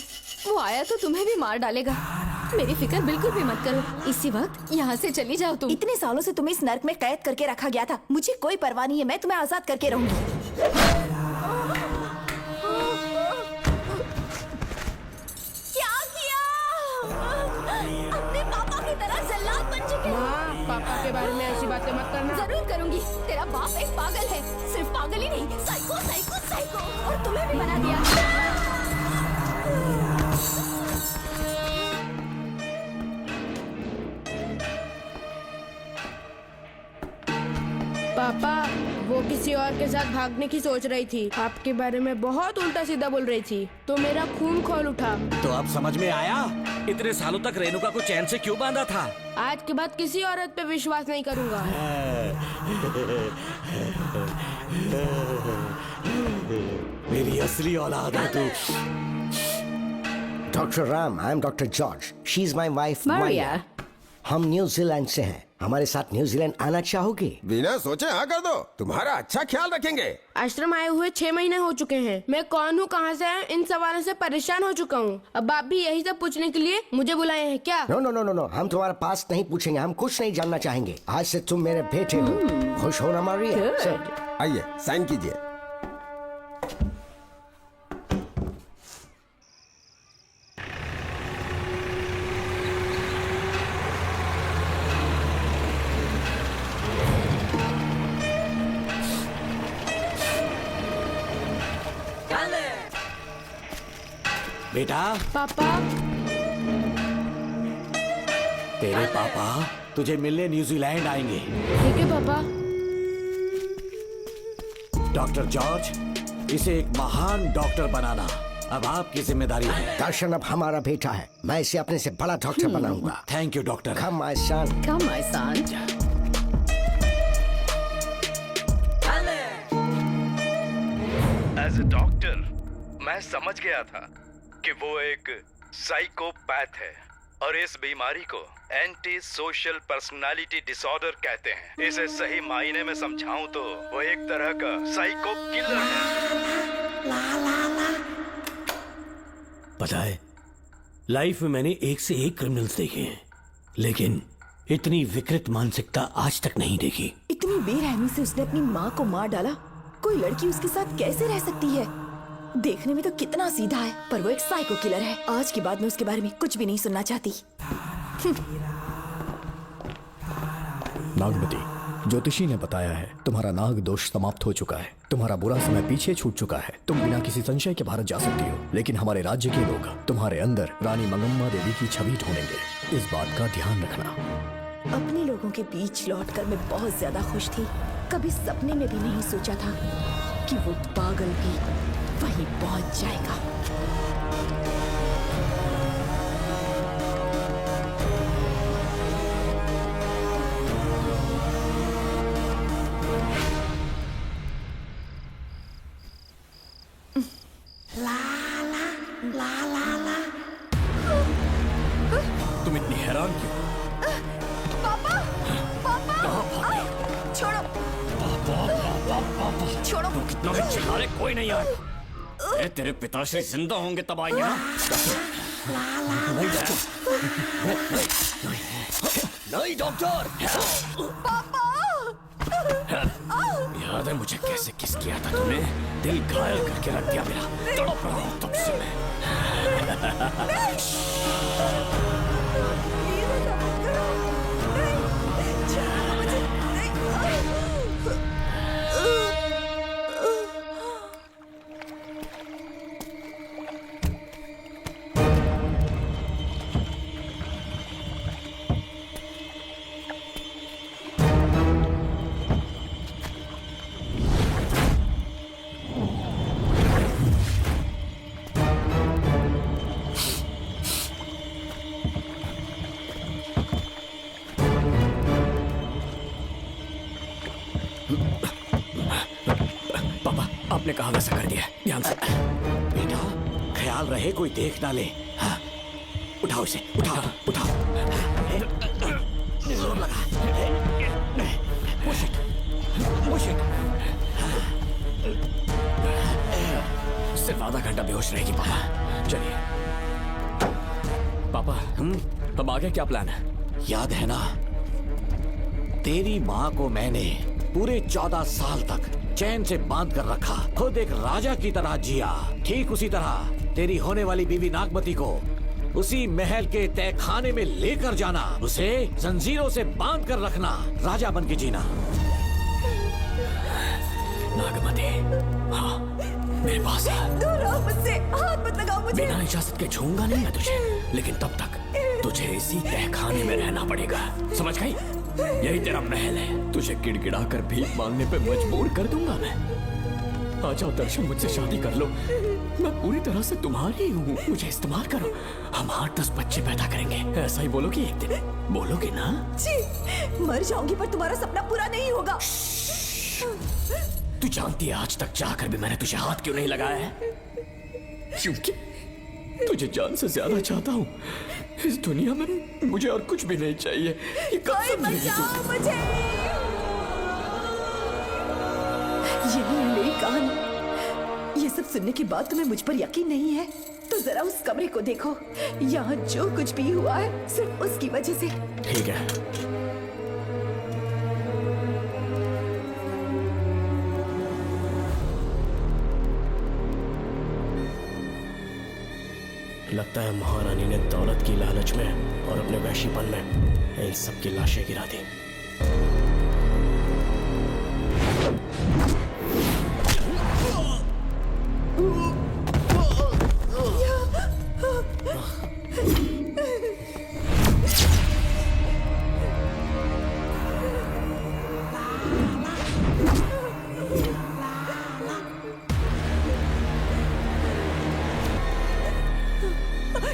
वो आया तो तुम्हें भी मार डालेगा। मेरी फिक्र बिल्कुल भी मत करो, इसी वक्त यहाँ से चली जाओ तुम। इतने सालों से तुम्हें इस नर्क में कैद करके रखा गया था, मुझे कोई परवाह नहीं है, मैं तुम्हें आजाद करके रहूंगी। क्या किया? अपने पापा की तरह जल्लाद बन चुके हो। पापा के बारे में ऐसी बातें मत करना। जरूर करूंगी। तेरा बाप एक पागल है, सिर्फ पागल ही नहीं, साइको साइको साइको। और तुम्हें भी बना दिया। पापा, वो किसी और के साथ भागने की सोच रही थी, आपके बारे में बहुत उल्टा सीधा बोल रही थी, तो मेरा खून खोल उठा। तो अब समझ में आया इतने सालों तक रेणुका को चैन से क्यों बांधा था। आज के बाद किसी औरत पे विश्वास नहीं करूंगा। मेरी असली औलाद है तू। Doctor Ram, I am doctor George, she is my wife Maria. हम न्यूजीलैंड से हैं, हमारे साथ न्यूजीलैंड आना चाहोगे? बिना सोचे हाँ कर दो, तुम्हारा अच्छा ख्याल रखेंगे। आश्रम आए हुए 6 महीने हो चुके हैं। मैं कौन हूँ, कहाँ से आया, इन सवालों से परेशान हो चुका हूँ। अब आप भी यही सब पूछने के लिए मुझे बुलाए हैं क्या? No no no no no, हम तुम्हारा पास नहीं पूछेंगे, हम कुछ नहीं जानना चाहेंगे। आज से तुम मेरे बेटे हो। खुश हो ना मारिया? आइए साइन कीजिए। बेटा। पापा। तेरे पापा तुझे मिलने न्यूजीलैंड आएंगे। ठीक है पापा। डॉक्टर जॉर्ज, इसे एक महान डॉक्टर बनाना अब आपकी जिम्मेदारी है। दर्शन अब हमारा बेटा है, मैं इसे अपने से बड़ा डॉक्टर बनाऊंगा। Thank you doctor. Come my son. Come my son. As a doctor मैं समझ गया था कि वो एक साइकोपैथ है और इस बीमारी को एंटी सोशल पर्सनालिटी डिसऑर्डर कहते हैं। इसे सही मायने में समझाऊं तो वो एक तरह का साइको किलर है। पता है, लाइफ में मैंने एक से एक क्रिमिनल्स देखे हैं, लेकिन इतनी विकृत मानसिकता आज तक नहीं देखी। इतनी बेरहमी से उसने अपनी माँ को मार डाला। कोई लड़की उसके साथ कैसे रह सकती है? देखने में तो कितना सीधा है, पर वो एक साइको किलर है। आज के बाद मैं उसके बारे में कुछ भी नहीं सुनना चाहती। नागमती, ज्योतिषी ने बताया है तुम्हारा नाग दोष समाप्त हो चुका है, तुम्हारा बुरा समय पीछे छूट चुका है, तुम बिना किसी संशय के भारत जा सकती हो। लेकिन हमारे राज्य के लोग तुम्हारे अंदर रानी मंगम्मा देवी की छवि ढूंढेंगे, इस बात का ध्यान रखना। अपने लोगों के बीच लौटकर मैं बहुत ज्यादा खुश थी। कभी सपने में भी नहीं सोचा था कि वो पागल भी वहीं पहुंच जाएगा। तुम इतनी हैरान क्यों? पापा, पापा, छोड़ो, छोड़ो। तू कितना भी चिल्ला रहे, कोई नहीं आएगा। तेरे पिताश्री जिंदा होंगे तब आएंगे ना। नहीं डॉक्टर। पापा, याद है मुझे कैसे किस किया था तुमने? दिल घायल करके रख दिया मेरा। तड़प रहा हूं तब से मैं। आपने कहा वैसा कर दिया, ध्यान से। बेटा ख्याल रहे कोई देख ना ले। हाँ। उठाओ इसे, उठाओ उठाओ। जोर लगा। Push it, push it। सिर्फ आधा घंटा बेहोश रहेगी पापा। चलिए। पापा अब आगे क्या प्लान है? याद है ना, तेरी माँ को मैंने पूरे 14 साल तक चैन से बांध कर रखा, खुद एक राजा की तरह जिया। ठीक उसी तरह तेरी होने वाली बीवी नागमती को उसी महल के तहखाने में लेकर जाना, उसे जंजीरों से बांध कर रखना, राजा बन के जीना। नागमती, हाँ मेरे पास है। दूर रहो मुझसे, हाथ मत लगाओ मुझे। बिना इजाजत के छूंगा नहीं मैं तुझे, लेकिन तब तक तुझे इसी तहखाने में रहना पड़ेगा, समझ गई? यही तेरा महल है। तुझे गिड़गिड़ा कर भीख मांगने पे मजबूर कर दूंगा मैं। आ जाओ दर्शन, मुझसे शादी कर लो। मैं पूरी तरह से तुम्हारी हूँ, मुझे इस्तेमाल करो। हम 8-10 बच्चे पैदा करेंगे। ऐसा ही बोलोगी एक दिन? बोलोगी ना? जी, मर जाऊंगी पर तुम्हारा सपना पूरा नहीं होगा। तू जानती है आज तक जाकर भी मैंने तुझे हाथ क्यों नहीं लगाया है? क्योंकि तुझे जान से ज्यादा चाहता हूँ। इस दुनिया में मुझे और कुछ भी नहीं चाहिए। ये कसम है मुझे। यही है मेरी कहानी। ये सब सुनने के बाद तुम्हें मुझ पर यकीन नहीं है तो जरा उस कमरे को देखो। यहाँ जो कुछ भी हुआ है सिर्फ उसकी वजह से। ठीक है, लगता है महारानी ने दौलत की लालच में और अपने वैशीपन में इन सब की लाशें गिरा दी।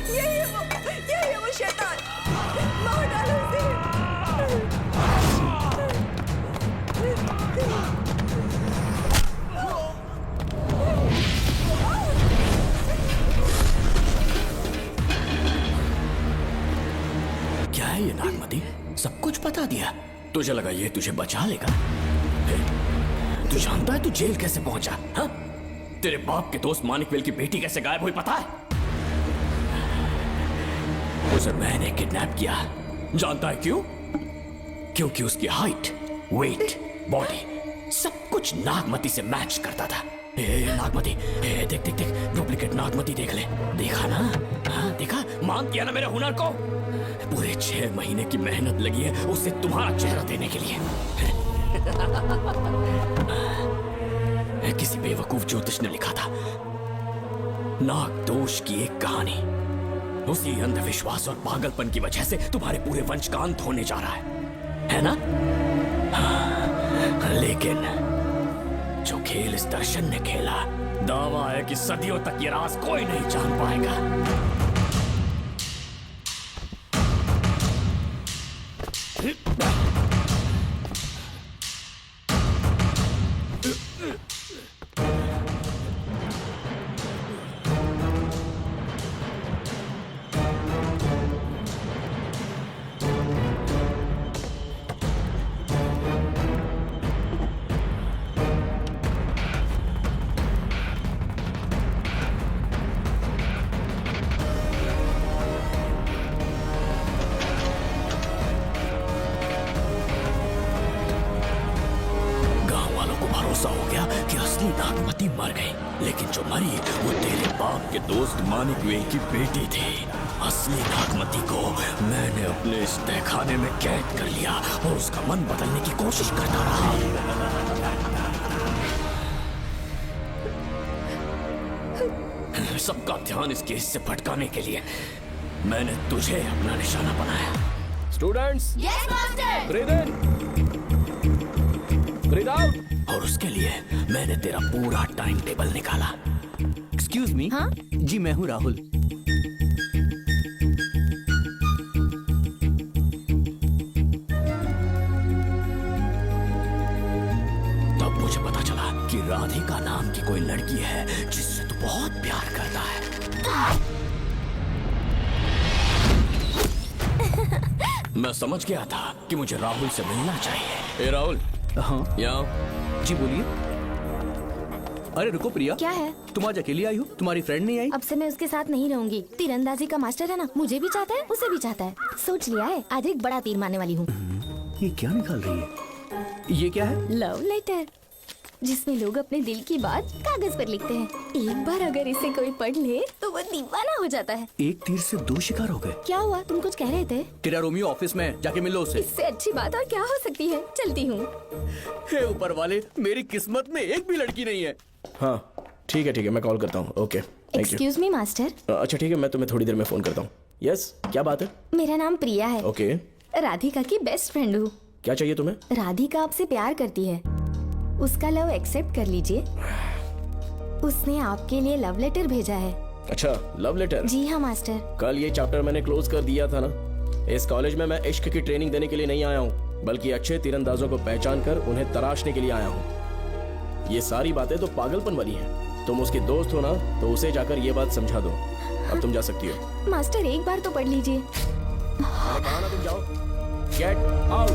यही है वो शैतान। मार डालो उसे। क्या है ये नागमती? सब कुछ बता दिया? तुझे लगा ये तुझे बचा लेगा? तू जानता है तू जेल कैसे पहुंचा? हाँ? तेरे बाप के दोस्त मानिकवेल की बेटी कैसे गायब हुई पता है? उसे मैंने किडनैप किया। जानता है क्यों? क्योंकि उसकी हाइट, वेट, बॉडी सब कुछ नागमती से मैच करता था। नागमती, देख देख देख, डुप्लीकेट नागमती देख ले। देखा ना? हाँ देखा? मान किया ना मेरे हुनर को? पूरे 6 महीने की मेहनत लगी है उसे तुम्हारा चेहरा देने के लिए। किसी बेवकूफ ज्योतिष ने लिखा था नागदोष की एक कहानी। उसी अंधविश्वास और पागलपन की वजह से तुम्हारे पूरे वंश का अंत होने जा रहा है ना? हाँ, लेकिन जो खेल इस दर्शन ने खेला, दावा है कि सदियों तक ये राज कोई नहीं जान पाएगा। हो गया कि असली नागमती मर गई, लेकिन जो मरी वो तेरे बाप के दोस्त मानिकवेल की बेटी थी। असली नागमती को मैंने अपने इस तहखाने में कैद कर लिया और उसका मन बदलने की कोशिश करता रहा। सबका ध्यान इस केस से भटकाने के लिए मैंने तुझे अपना निशाना बनाया। Students, yes master. ब्रीथ इन, ब्रीथ आउट। और उसके लिए मैंने तेरा पूरा टाइम टेबल निकाला। Excuse me. हाँ? जी मैं हूँ राहुल। तब मुझे पता चला कि राधिका नाम की कोई लड़की है जिससे तू बहुत प्यार करता है। मैं समझ गया था कि मुझे राहुल से मिलना चाहिए। राहुल। हाँ यहाँ जी बोलिए। अरे रुको प्रिया, क्या है? तुम आज अकेली आई हो? तुम्हारी फ्रेंड नहीं आई? अब से मैं उसके साथ नहीं रहूंगी। तीरंदाजी का मास्टर है ना, मुझे भी चाहता है, उसे भी चाहता है। सोच लिया है, आज एक बड़ा तीर मारने वाली हूँ। ये क्या निकाल रही है? ये क्या है? लव लेटर, जिसमें लोग अपने दिल की बात कागज पर लिखते हैं। एक बार अगर इसे कोई पढ़ ले तो वो दीवाना हो जाता है। एक तीर से 2 शिकार हो गए। क्या हुआ, तुम कुछ कह रहे थे? तेरा रोमियो ऑफिस में, जाके मिलो उसे। इससे अच्छी बात और क्या हो सकती है। चलती हूँ। हे ऊपर वाले, मेरी किस्मत में एक भी लड़की नहीं है। हाँ ठीक है, मैं कॉल करता हूँ। Okay thank you. Excuse me master. अच्छा ठीक है, मैं तुम्हें थोड़ी देर में फोन करता हूँ। यस, क्या बात है? मेरा नाम प्रिया है। ओके। राधिका की बेस्ट फ्रेंड हूँ। क्या चाहिए तुम्हें? राधिका आपसे प्यार करती है, उसका लव एक्सेप्ट कर लीजिए। उसने आपके लिए लव लेटर भेजा है। अच्छा, लव लेटर? जी हाँ मास्टर। कल ये चैप्टर मैंने क्लोज कर दिया था ना। इस कॉलेज में मैं इश्क की ट्रेनिंग देने के लिए नहीं आया हूँ, बल्कि अच्छे तीरंदाजों को पहचान कर उन्हें तराशने के लिए आया हूँ। ये सारी बातें तो पागलपन वाली हैं। तुम उसकी दोस्त हो ना, तो उसे जाकर ये बात समझा दो। अब तुम जा सकती हो। मास्टर एक बार तो पढ़ लीजिए। कहा ना तुम जाओ। Get out.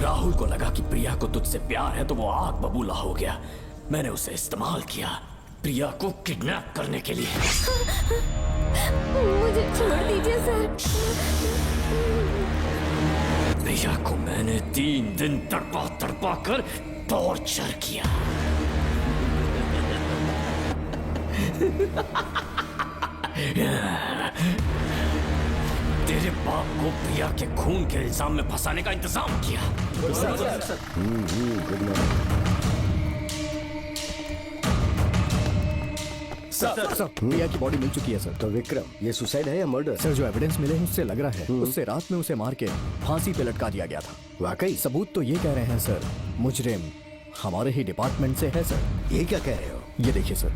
राहुल को लगा कि प्रिया को तुझसे प्यार है तो वो आग बबूला हो गया। मैंने उसे इस्तेमाल किया प्रिया को किडनैप करने के लिए। मुझे छोड़ दीजिए सर। प्रिया को मैंने 3 दिन तड़पा कर टॉर्चर किया। तेरे बाप को प्रिया के खून के इल्जाम में फंसाने का इंतजाम किया। सर, प्रिया की बॉडी मिल चुकी है सर। तो विक्रम, ये सुसाइड है या मर्डर? सर, जो एविडेंस मिले हैं उससे लग रहा है उससे रात में उसे मार के फांसी पे लटका दिया गया था। वाकई? सबूत तो ये कह रहे हैं सर, मुजरिम हमारे ही डिपार्टमेंट से है सर। ये क्या कह रहे हो? ये देखिए सर।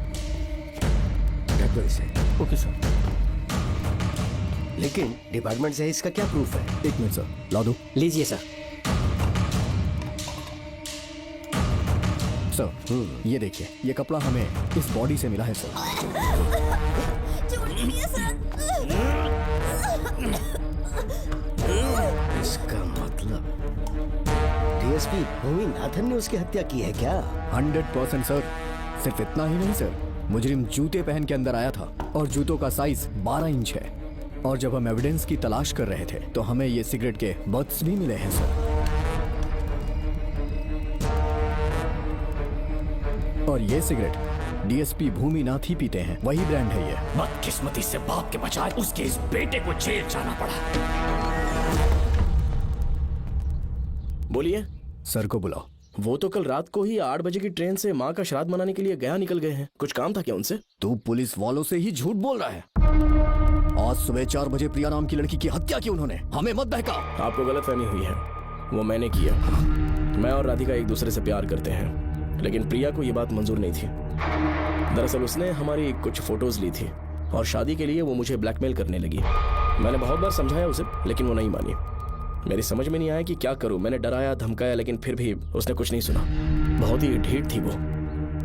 रख दो इसे। Okay sir. लेकिन डिपार्टमेंट से इसका क्या प्रूफ है? 1 मिनट सर, ला दो। लीजिए सर। सर, ये देखिए, ये कपड़ा हमें इस बॉडी से मिला है सर। इसका मतलब डीएसपी भूमि नाथन ने उसकी हत्या की है क्या? 100% सर। सिर्फ इतना ही नहीं सर, मुजरिम जूते पहन के अंदर आया था और जूतों का साइज 12 इंच है। और जब हम एविडेंस की तलाश कर रहे थे तो हमें ये सिगरेट के बट्स भी मिले हैं सर। और ये सिगरेट डीएसपी भूमि नाथ ही पीते हैं, वही ब्रांड है ये। बदकिस्मती से बाप के बजाय उसके इस बेटे को जेल जाना पड़ा। बोलिए। सर को बुलाओ। वो तो कल रात को ही 8 बजे की ट्रेन से माँ का श्राद्ध मनाने के लिए गया निकल गए हैं। कुछ काम था क्या उनसे? तू पुलिस वालों से ही झूठ बोल रहा है। आज सुबह 4 बजे प्रिया नाम की लड़की की हत्या की उन्होंने। हमें मत बहका। आपको गलतफहमी हुई है, वो मैंने किया। मैं और राधिका एक दूसरे से प्यार करते हैं, लेकिन प्रिया को ये बात मंजूर नहीं थी। दरअसल उसने हमारी कुछ फोटोज ली थी और शादी के लिए वो मुझे ब्लैकमेल करने लगी। मैंने बहुत बार समझाया उसे, लेकिन वो नहीं मानी। मेरी समझ में नहीं आया कि क्या करूं। मैंने डराया धमकाया, लेकिन फिर भी उसने कुछ नहीं सुना। बहुत ही ढीठ थी वो,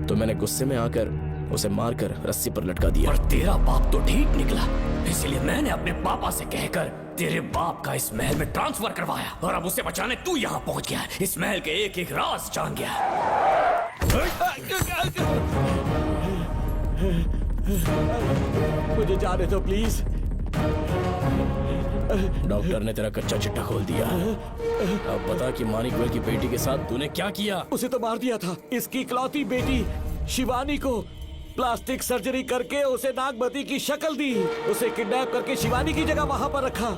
तो मैंने गुस्से में आकर उसे मारकर रस्सी पर लटका दिया। और तेरा बाप तो ढीठ निकला, इसलिए मैंने अपने पापा से कहकर तेरे बाप का इस महल में ट्रांसफर करवाया। और अब उसे बचाने तू यहाँ पहुँच गया है। इस महल के एक एक राज जान गया है। मुझे जाने दो प्लीज। डॉक्टर ने तेरा कच्चा चिट्ठा खोल दिया। अब बता कि मानिकवेल की बेटी के साथ तूने क्या किया? उसे तो मार दिया था। इसकी इकलौती बेटी शिवानी को प्लास्टिक सर्जरी करके उसे नागमती की शक्ल दी। उसे किडनैप करके शिवानी की जगह वहाँ पर रखा।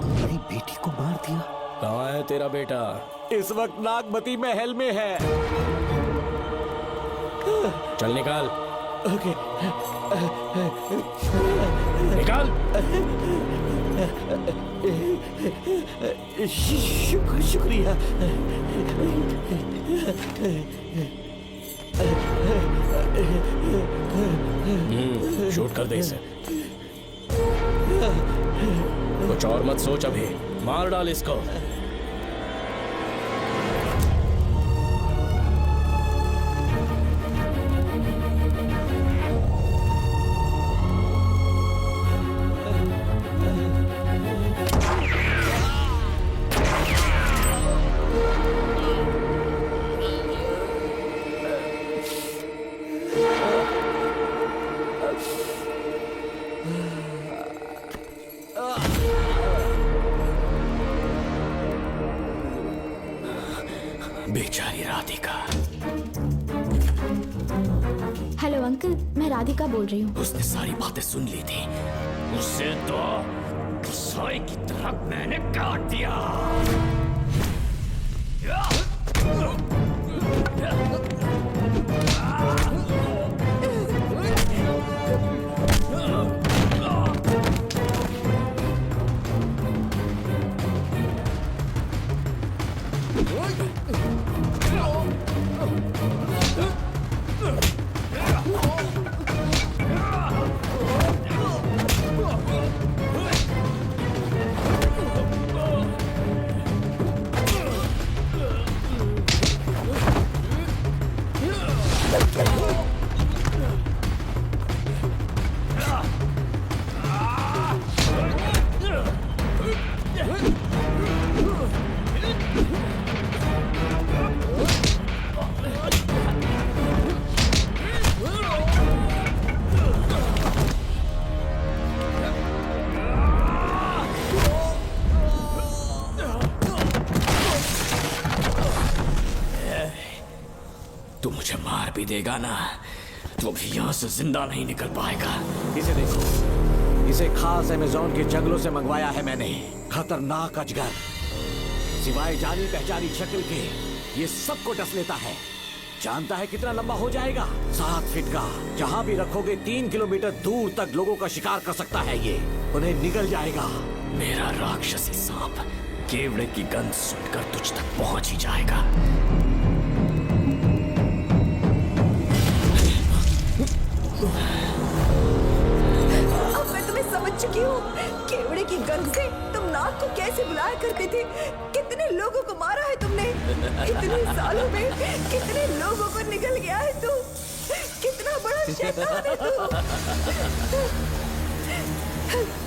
मेरी बेटी को मार दिया? कहाँ है तेरा बेटा? इस वक्त नागमती महल में है। चल निकाल। ओके। निकाल। शुक्रिया। शूट कर दे इसे। कुछ और मत सोच, अभी मार डाल इसको। अंकल मैं राधिका बोल रही हूँ। उसने सारी बातें सुन ली थी। उसे तो कसाई की तरह मैंने काट दिया। तू मुझे मार भी देगा ना, तो भी यहाँ से जिंदा नहीं निकल पाएगा। इसे देखो, इसे खास अमेज़न के जंगलों से मंगवाया है मैंने। खतरनाक अजगर, सिवाय जानी पहचानी शक्ल के ये सबको डस लेता है। जानता है कितना लंबा हो जाएगा? 7 फीट का। जहाँ भी रखोगे 3 किलोमीटर दूर तक लोगों का शिकार कर सकता है ये। उन्हें निगल जाएगा। मेरा राक्षसी सांप केवड़े की गंध सुनकर तुझ तक पहुंच ही जाएगा। अब मैं तुम्हें समझ चुकी हूँ। केवड़े की गंध से तुम नाग को कैसे बुलाया करते थे। कितने लोगों को मारा है तुमने। इतने सालों में कितने लोगों को निगल गया है तू। कितना बड़ा शैतान है तू।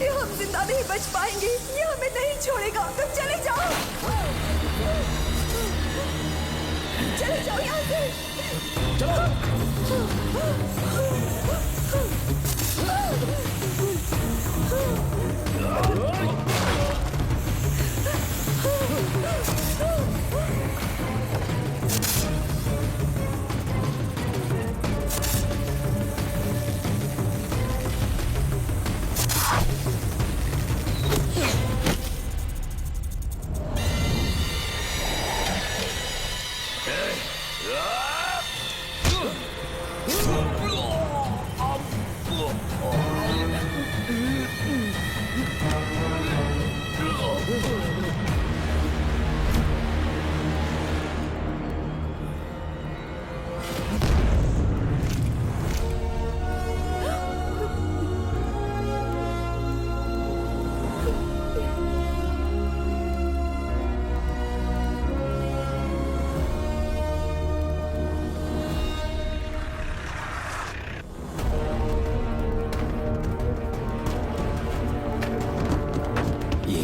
ये हम जिंदा नहीं बच पाएंगे। ये हमें नहीं छोड़ेगा। तुम चले जाओ, चले जाओ यहाँ से।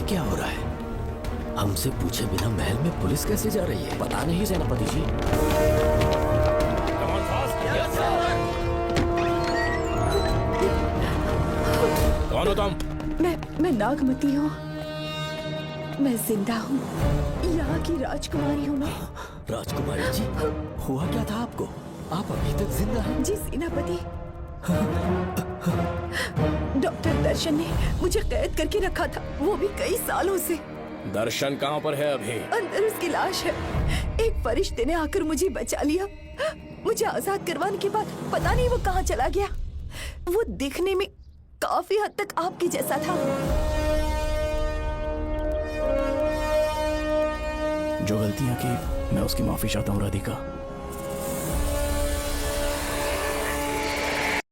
क्या हो रहा है? हमसे पूछे बिना महल में पुलिस कैसे जा रही है? पता नहीं सेनापति जी। कौन हो तुम? मैं नागमती हूँ। मैं जिंदा हूँ। यहाँ की राजकुमारी हूँ मैं। राजकुमारी जी, हुआ क्या था आपको? आप अभी तक जिंदा हैं? जी सेनापति। डॉक्टर दर्शन ने मुझे कैद करके रखा था, वो भी कई सालों से। दर्शन कहाँ पर है अभी? अंदर उसकी लाश है। एक फरिश्ते ने आकर मुझे बचा लिया। मुझे आजाद करवाने के बाद पता नहीं वो कहाँ चला गया। वो दिखने में काफी हद तक आपके जैसा था। जो गलतियां की मैं उसकी माफी चाहता हूँ राधिका।